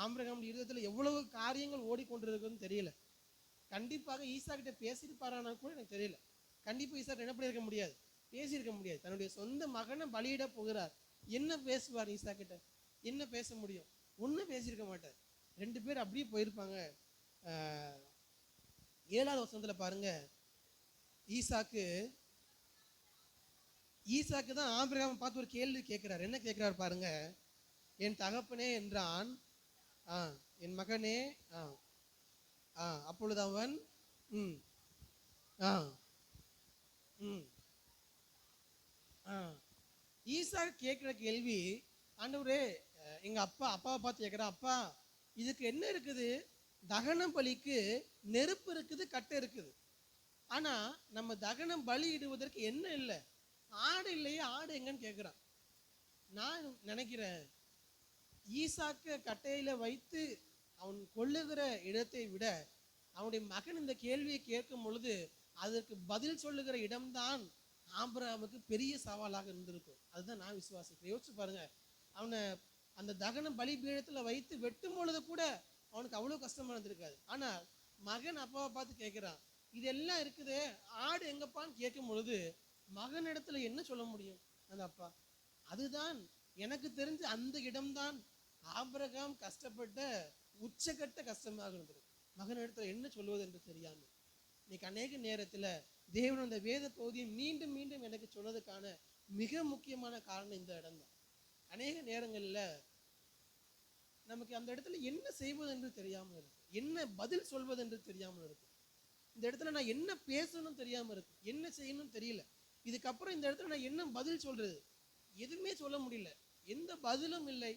ஆபிரகாம் இருதயத்துல எவ்வளவு காரியங்கள் ஓடிக்கொண்டிருக்குன்னு தெரியல. கண்டிப்பாக ஈசா கிட்ட பேசியிருப்பாரானா கூட எனக்கு தெரியல. கண்டிப்பா ஈசா என்ன பண்ணியிருக்க முடியாது, பேசியிருக்க முடியாது. தன்னுடைய சொந்த மகனை பலியிட போகிறார். என்ன பேசுவார் ஈசா கிட்ட? என்ன பேச முடியும்? ஒன்றும் பேசியிருக்க மாட்டார். 2 பேர் அப்படியே போயிருப்பாங்க. 7வது வசனத்துல பாருங்க, ஈசாக்கு தான் ஆபிரகாமை பார்த்து ஒரு கேள்வி கேட்கிறார். என்ன கேட்கிறார் பாருங்க. என் தகப்பனே என்றான். என் மகனே. அப்பொழுது அவன் ஈசா கேட்கிற கேள்வி, ஆண்டவரே எங்க அப்பாவை பார்த்து கேட்கிறா, அப்பா இதுக்கு என்ன இருக்குது? தகனம் பலிக்கு நெருப்பு இருக்குது, கட்டை இருக்குது. ஆனா நம்ம தகனம் பலி இடுவதற்கு என்ன இல்லை, ஆடு இல்லையே, ஆடு எங்கன்னு கேட்கிறான். நான் நினைக்கிறேன் ஈசாக்கு கட்டையில வைத்து அவன் கொள்ளுகிற இடத்தை விட அவனுடைய மகன் இந்த கேள்வியை கேட்கும் பொழுது அதற்கு பதில் சொல்லுகிற இடம்தான் ஆபிரகாமுக்கு பெரிய சவாலாக இருந்திருக்கும். அதுதான் நான் விசுவாசிக்கிறேன். யோசிச்சு பாருங்க, அவனை அந்த தகன பலி பீடத்துல வைத்து வெட்டும் பொழுது கூட அவனுக்கு அவ்வளவு கஷ்டமா இருந்திருக்காது. ஆனால் மகன் அப்பாவை பார்த்து கேட்கிறான், இதெல்லாம் இருக்குதே, ஆடு எங்கப்பான்னு கேட்கும் பொழுது மகன் இடத்துல என்ன சொல்ல முடியும் அந்த அப்பா? அதுதான் எனக்கு தெரிஞ்சு அந்த இடம்தான் ஆபிரகாம் கஷ்டப்பட்ட உச்சகட்ட கஷ்டமாக இருந்தது. மகன் இடத்துல என்ன சொல்வது என்று தெரியாம. இன்னைக்கு அநேக நேரத்துல தேவன் அந்த வேத பகுதியை மீண்டும் மீண்டும் எனக்கு சொன்னதுக்கான மிக முக்கியமான காரணம் இந்த இடம் தான். அநேக நேரங்கள்ல நமக்கு அந்த இடத்துல என்ன செய்வது என்று தெரியாமல் இருக்கு, என்ன பதில் சொல்வது என்று தெரியாமல் இருக்கு. இந்த இடத்துல நான் என்ன பேசணும் தெரியாம இருக்கு, என்ன செய்யணும் தெரியல. இதுக்கப்புறம் இந்த இடத்துல நான் என்ன பதில் சொல்றது, எதுவுமே சொல்ல முடியல, எந்த பதிலும் இல்லை,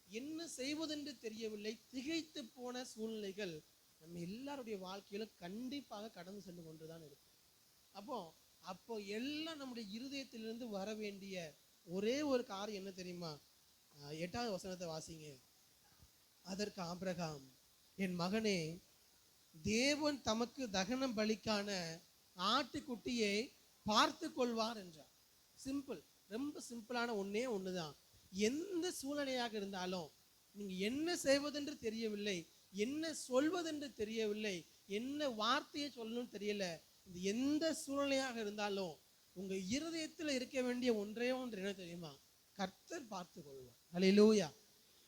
என்ன செய்வதென்று தெரியவில்லை. திகைத்து போன சூழ்நிலைகள் நம்ம எல்லாருடைய வாழ்க்கையில கண்டிப்பாக கடந்து சென்று கொண்டுதான் இருக்கு. அப்போ எல்லாம் நம்முடைய இருதயத்திலிருந்து வர வேண்டிய ஒரே ஒரு காரியம் என்ன தெரியுமா? 8வது வசனத்தை வாசிங்க. அதற்கு ஆபிரகாம், என் மகனே, தேவன் தமக்கு தகனம் பலிக்கான ஆட்டுக்குட்டியை பார்த்து கொள்வார் என்றார். சிம்பிள், ரொம்ப சிம்பிளான ஒன்னே ஒண்ணுதான். எந்த சூழ்நிலையாக இருந்தாலும் நீங்க என்ன செய்வதென்று தெரியவில்லை, என்ன சொல்வதென்று தெரியவில்லை, என்ன வார்த்தையை சொல்லணும்னு தெரியல, இந்த எந்த சூழ்நிலையாக இருந்தாலும் உங்க இருதயத்துல இருக்க வேண்டிய ஒன்றே ஒன்று என்ன தெரியுமா? கர்த்தர் பார்த்து கொள்வார். அல்லேலூயா.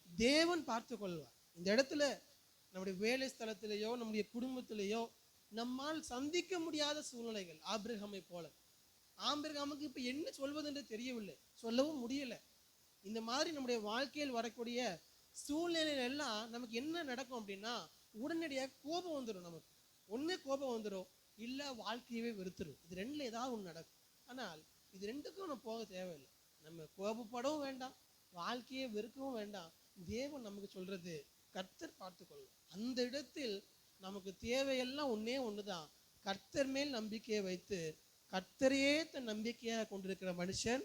தேவன் பார்த்து கொள்வார். இந்த இடத்துல நம்முடைய வேலை ஸ்தலத்திலேயோ நம்முடைய குடும்பத்திலேயோ நம்மால் சந்திக்க முடியாத சூழ்நிலைகள், ஆபிரகாமை போல. ஆபிரகாமுக்கு இப்ப என்ன சொல்வதென்று தெரியவில்லை, சொல்லவும் முடியல. இந்த மாதிரி நம்முடைய வாழ்க்கையில் வரக்கூடிய சூழ்நிலையில எல்லாம் நமக்கு என்ன நடக்கும் அப்படின்னா, உடனடியாக கோபம் வந்துடும். நமக்கு ஒண்ணு கோபம் வந்துடும், இல்ல வாழ்க்கையவே வெறுத்துடும். இது ரெண்டுல ஏதாவது ஒண்ணு நடக்கும். ஆனால் இது ரெண்டுக்கும் நம்ம போக தேவையில்லை. நம்ம கோபப்படவும் வேண்டாம், வாழ்க்கையை வெறுக்கவும் வேண்டாம். தேவன் நமக்கு சொல்றது கர்த்தர் பார்த்து கொள்ளும். அந்த இடத்தில் நமக்கு தேவையெல்லாம் ஒன்னே ஒண்ணுதான், கர்த்தர் மேல் நம்பிக்கையை வைத்து கர்த்தரையே தன் நம்பிக்கையாக கொண்டிருக்கிற மனுஷன்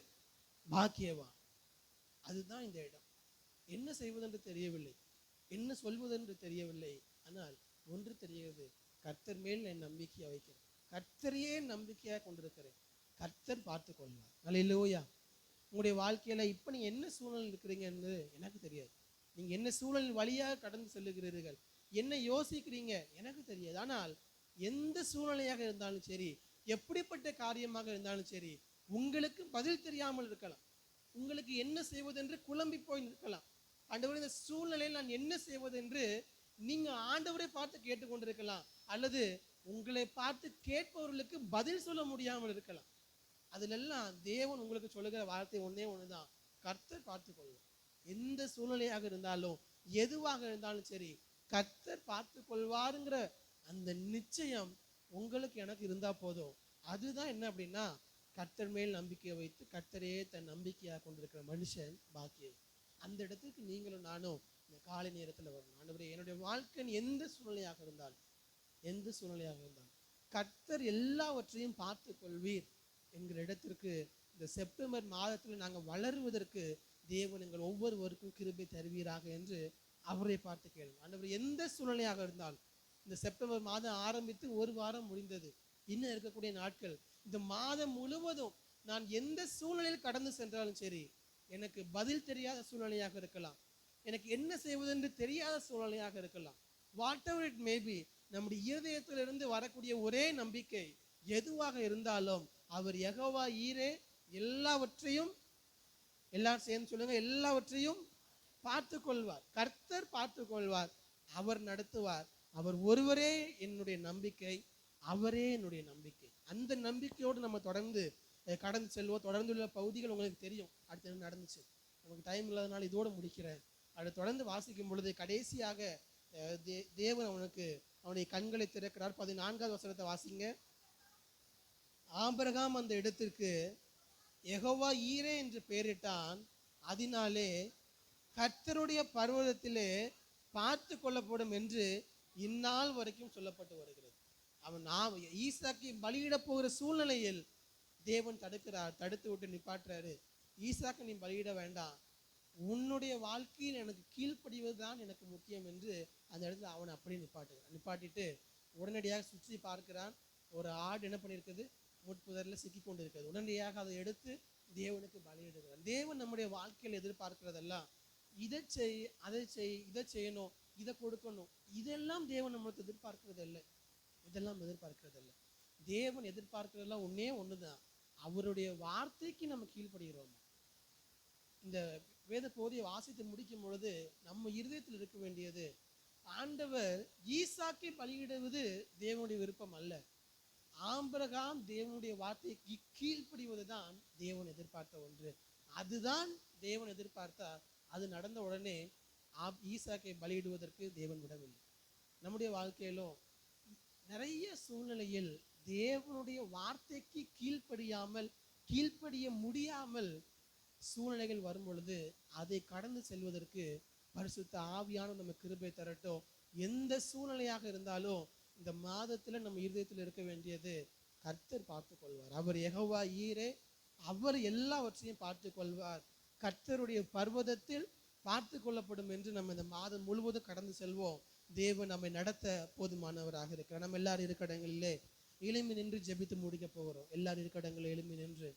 பாக்கியவான். அதுதான் இந்த இடம். என்ன செய்வதென்று தெரியவில்லை, என்ன சொல்வதென்று தெரியவில்லை. ஆனால் ஒன்று தெரிகிறது, கர்த்தர் மேல் என் நம்பிக்கையை வைக்கிறேன், கர்த்தரையே நம்பிக்கையாக கொண்டிருக்கிறேன், கர்த்தர் பார்த்து கொள்வார். அல்லேலூயா. உங்களுடைய வாழ்க்கையில இப்ப நீங்க என்ன சூழ்நிலை இருக்கிறீங்கன்னு எனக்கு தெரியாது. நீங்க என்ன சூழல் வழியாக கடந்து செல்லுகிறீர்கள், என்ன யோசிக்கிறீங்க எனக்கு தெரியாது. ஆனால் எந்த சூழ்நிலையாக இருந்தாலும் சரி, எப்படிப்பட்ட காரியமாக இருந்தாலும் சரி, உங்களுக்கு பதில் தெரியாமல் இருக்கலாம், உங்களுக்கு என்ன செய்வதென்று குழம்பி போய் நிற்கலாம். ஆண்டவரே, இந்த சூழ்நிலையில் நான் என்ன செய்வதென்று நீங்க ஆண்டவரை பார்த்து கேட்டுக்கொண்டிருக்கலாம், அல்லது உங்களை பார்த்து கேட்பவர்களுக்கு பதில் சொல்ல முடியாமல் இருக்கலாம். அதிலெல்லாம் தேவன் உங்களுக்கு சொல்லுகிற வார்த்தை ஒன்னே ஒண்ணுதான், கர்த்தர் பார்த்து கொள்வார். எந்த சூழ்நிலையாக இருந்தாலும் எதுவாக இருந்தாலும் சரி, கர்த்தர் பார்த்து கொள்வாருங்கிற அந்த நிச்சயம் உங்களுக்கு எனக்கு இருந்தா போதும். அதுதான் என்ன அப்படின்னா, கர்த்தர் மேல் நம்பிக்கையை வைத்து கர்த்தரையே தன் நம்பிக்கையாக கொண்டிருக்கிற மனுஷன் பாக்கியம். அந்த இடத்துக்கு நீங்களும் நானும் இந்த காலை நேரத்தில் வரணும். ஆண்டவரே, என்னுடைய வாழ்க்கையின் எந்த சூழ்நிலையாக இருந்தாலும் கர்த்தர் எல்லாவற்றையும் பார்த்து கொள்வீர் என்கிற இடத்திற்கு இந்த செப்டம்பர் மாதத்தில் நாங்கள் வளருவதற்கு தேவன் எங்கள் ஒவ்வொருவருக்கும் கிருபை தருவீராக என்று அவரை பார்த்து கேளுங்க. ஆண்டவர், எந்த சூழ்நிலையாக இருந்தாலும் இந்த செப்டம்பர் மாதம் ஆரம்பித்து 1 வாரம் முடிந்தது. இன்னும் இருக்கக்கூடிய நாட்கள், இந்த மாதம் முழுவதும் நான் எந்த சூழ்நிலையில் கடந்து சென்றாலும் சரி, எனக்கு பதில் தெரியாத சூழ்நிலையாக இருக்கலாம், எனக்கு என்ன செய்வதென்று தெரியாத சூழ்நிலையாக இருக்கலாம், வாட் எவர் இட் மேபி, நம்முடைய இருதயத்திலிருந்து வரக்கூடிய ஒரே நம்பிக்கை எதுவாக இருந்தாலும் அவர் யெகோவா ஈரே எல்லாவற்றையும், எல்லாரும் சேர்ந்து சொல்லுங்க, எல்லாவற்றையும் பார்த்து கொள்வார். கர்த்தர் பார்த்து கொள்வார், அவர் நடத்துவார், அவர் ஒருவரே என்னுடைய நம்பிக்கை, அவரே என்னுடைய நம்பிக்கை. அந்த நம்பிக்கையோடு நம்ம தொடர்ந்து கடந்து செல்வோம். தொடர்ந்து உள்ள பகுதிகள் உங்களுக்கு தெரியும், அடுத்து என்ன நடந்துச்சு. நமக்கு டைம் இல்லாதனால இதோடு முடிக்கிறேன். அதை தொடர்ந்து வாசிக்கும் பொழுது கடைசியாக தேவன் அவனுடைய கண்களை திறக்கிறார். 14வது வசனத்தை வாசிங்க. ஆபிரகாம் அந்த இடத்திற்கு யெகோவா ஈரே என்று பெயரிட்டான், அதனாலே கர்த்தருடைய பர்வதத்திலே பார்த்து கொள்ளப்படும் என்று இந்நாள் வரைக்கும் சொல்லப்பட்டு வருகிறது. அவன் ஈசாக்கை பலியிட போகிற சூழ்நிலையில் தேவன் தடுக்கிறார், தடுத்து விட்டு நிப்பாட்டுறாரு. ஈசாக்கை நீ பலியிட வேண்டாம், உன்னுடைய வாழ்க்கையில் எனக்கு கீழ்ப்படிவது தான் எனக்கு முக்கியம் என்று அந்த இடத்துல அவனை அப்படியே நிப்பாட்டிட்டு உடனடியாக சுற்றி பார்க்கிறான். ஒரு ஆடு என்ன பண்ணியிருக்குது, முட்புதரில் சிக்கி கொண்டு இருக்கிறது. உடனடியாக அதை எடுத்து தேவனுக்கு பலியிடுகிறான். தேவன் நம்முடைய வாழ்க்கையில் எதிர்பார்க்கிறதெல்லாம் இதை செய், அதை செய், இதை செய்யணும், இதை கொடுக்கணும், இதெல்லாம் தேவன் நம்மளுக்கு எதிர்பார்க்கிறது இல்லை. இதெல்லாம் எதிர்பார்க்கிறது இல்லை. தேவன் எதிர்பார்க்கிறதெல்லாம் ஒண்ணுதான், அவருடைய வார்த்தைக்கு நம்ம கீழ்ப்படுகிறோம். இந்த வேத பகுதியை வாசித்து முடிக்கும் பொழுது நம்ம இருதயத்தில் இருக்க வேண்டியது, ஆண்டவர் ஈசாக்கை பலியிடுவது தேவனுடைய விருப்பம் அல்ல, ஆபிரகாம் தேவனுடைய வார்த்தைக்கு கீழ்ப்படிவது தான் தேவன் எதிர்பார்த்த ஒன்று. அதுதான் தேவன் எதிர்பார்த்தார். அது நடந்த உடனே ஈசாக்கை பலியிடுவதற்கு தேவன் விடவில்லை. நம்முடைய வாழ்க்கையிலும் நிறைய சூழ்நிலையில் தேவனுடைய வார்த்தைக்கு கீழ்ப்படிய முடியாமல் சூழ்நிலைகள் வரும் பொழுது அதை கடந்து செல்வதற்கு பரிசுத்த ஆவியானவர் நம்ம கிருபை தரட்டும். எந்த சூழ்நிலையாக இருந்தாலும் இந்த மாதத்துல நம்ம இருதயத்தில் இருக்க வேண்டியது, கர்த்தர் பார்த்து கொள்வார், அவர் யெகோவா ஈரே, அவர் எல்லாவற்றையும் பார்த்து கொள்வார், கர்த்தருடைய பர்வதத்தில் பார்த்து கொள்ளப்படும் என்று நம்ம இந்த மாதம் முழுவதும் கடந்து செல்வோம். தேவன் நம்மை நடத்த போதுமானவராக இருக்கிறார். நம்ம எல்லாரும் இருக்க இடங்களிலே எளிமை நின்று ஜெபித்து முடிக்க போகிறோம். எல்லாரும் இருக்க இடங்களில் எளிமை நின்று,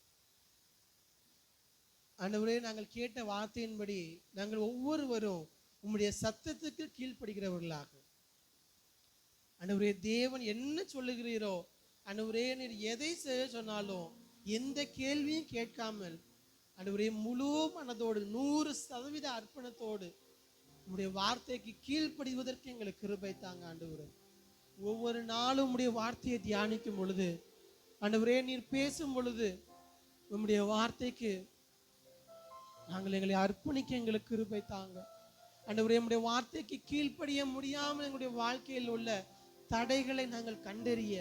ஆண்டவரே, நாங்கள் கேட்ட வார்த்தையின்படி நாங்கள் ஒவ்வொருவரும் உம்முடைய சத்தத்துக்கு கீழ்ப்படுகிறவர்களாக, ஆண்டவரே, தேவன் என்ன சொல்லுகிறீரோ, ஆண்டவரே, நீர் எதை செய்ய சொன்னாலும் எந்த கேள்வியும் கேட்காமல், ஆண்டவரே, முழு மனதோடு 100% அர்ப்பணத்தோடு உம்முடைய வார்த்தைக்கு கீழ்ப்படிவதற்கு எங்களுக்கு கிருபை தாங்க. ஆண்டவரே, ஒவ்வொரு நாளும் உம்முடைய வார்த்தையை தியானிக்கும் பொழுது, ஆண்டவரே, நீர் பேசும் பொழுது உம்முடைய வார்த்தைக்கு நாங்கள் எங்களை அர்ப்பணிக்க எங்களுக்கு கிருபை தாங்க. ஆண்டவரே, உம்முடைய வார்த்தைக்கு கீழ்ப்படிய முடியாமல் எங்களுடைய வாழ்க்கையில் உள்ள தடைகளை நாங்கள் கண்டறிய,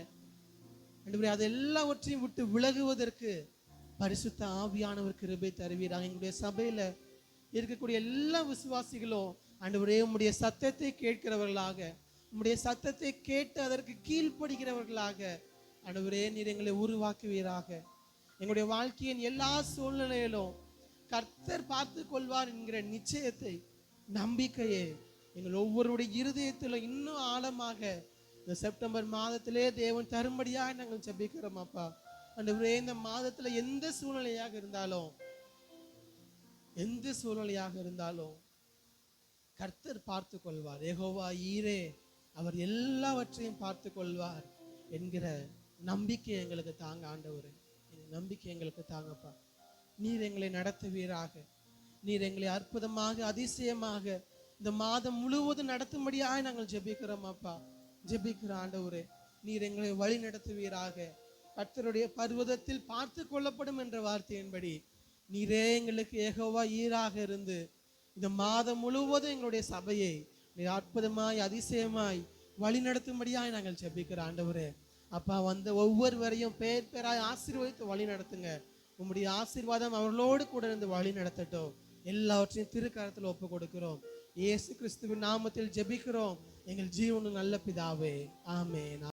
ஆண்டவரே, அது எல்லாவற்றையும் விட்டு விலகுவதற்கு பரிசுத்த ஆவியானவர் கிருபை தருவீராக. எங்களுடைய சபையில இருக்கக்கூடிய எல்லா விசுவாசிகளும் ஆண்டவரே உம்முடைய சத்தத்தை கேட்கிறவர்களாக, உம்முடைய சத்தத்தை கேட்டு அதற்கு கீழ்ப்படுகிறவர்களாக ஆண்டவரே நீர் எங்களை உருவாக்குவீராக. எங்களுடைய வாழ்க்கையின் எல்லா சூழ்நிலையிலும் கர்த்தர் பார்த்து கொள்வார் என்கிற நிச்சயத்தை, நம்பிக்கையை எங்கள் ஒவ்வொருடைய இருதயத்தில் இன்னும் ஆழமாக இந்த செப்டம்பர் மாதத்திலே தேவன் தரும்படியாக நாங்கள் ஜெபிக்கிறோம். அப்பா ஆண்டவரே, இந்த மாதத்துல எந்த சூழ்நிலையாக இருந்தாலும் கர்த்தர் பார்த்து கொள்வார். யெகோவா ஈரே, அவர் எல்லாவற்றையும் பார்த்து கொள்வார் என்கிற நம்பிக்கை எங்களுக்கு தாங்க. ஆண்டவரே, நம்பிக்கை எங்களுக்கு தாங்கப்பா. நீர் எங்களை நடத்துவீராக. நீர் எங்களை அற்புதமாக அதிசயமாக இந்த மாதம் முழுவதும் நடத்தும்படியாக நாங்கள் ஜெபிக்கிறோம். அப்பா, ஜெபிக்கிற ஆண்டவரே, நீர் எங்களை வழி நடத்துவீராக. கர்த்தருடைய பர்வதத்தில் பார்த்து கொள்ளப்படும் என்ற வார்த்தையின்படி நீரே எங்களுக்கு யெகோவா ஈராக இருந்து இந்த மாதம் முழுவதும் எங்களுடைய சபையை நீர் அற்புதமாய் அதிசயமாய் வழி நடத்தும்படியாய் நாங்கள் ஜெபிக்கிற ஆண்டவரே. அப்பா, வந்த ஒவ்வொருவரையும் பேர் பேராய் ஆசீர்வதித்து வழி நடத்துங்க. உம்முடைய ஆசீர்வாதம் அவர்களோடு கூட இருந்து வழி நடத்தட்டும். எல்லாவற்றையும் திருக்கரத்தில் ஒப்பு கொடுக்கிறோம். இயேசு கிறிஸ்துவின் நாமத்தில் ஜெபிக்கிறோம் எங்கள் ஜீவனும் நல்ல பிதாவே, ஆமென்.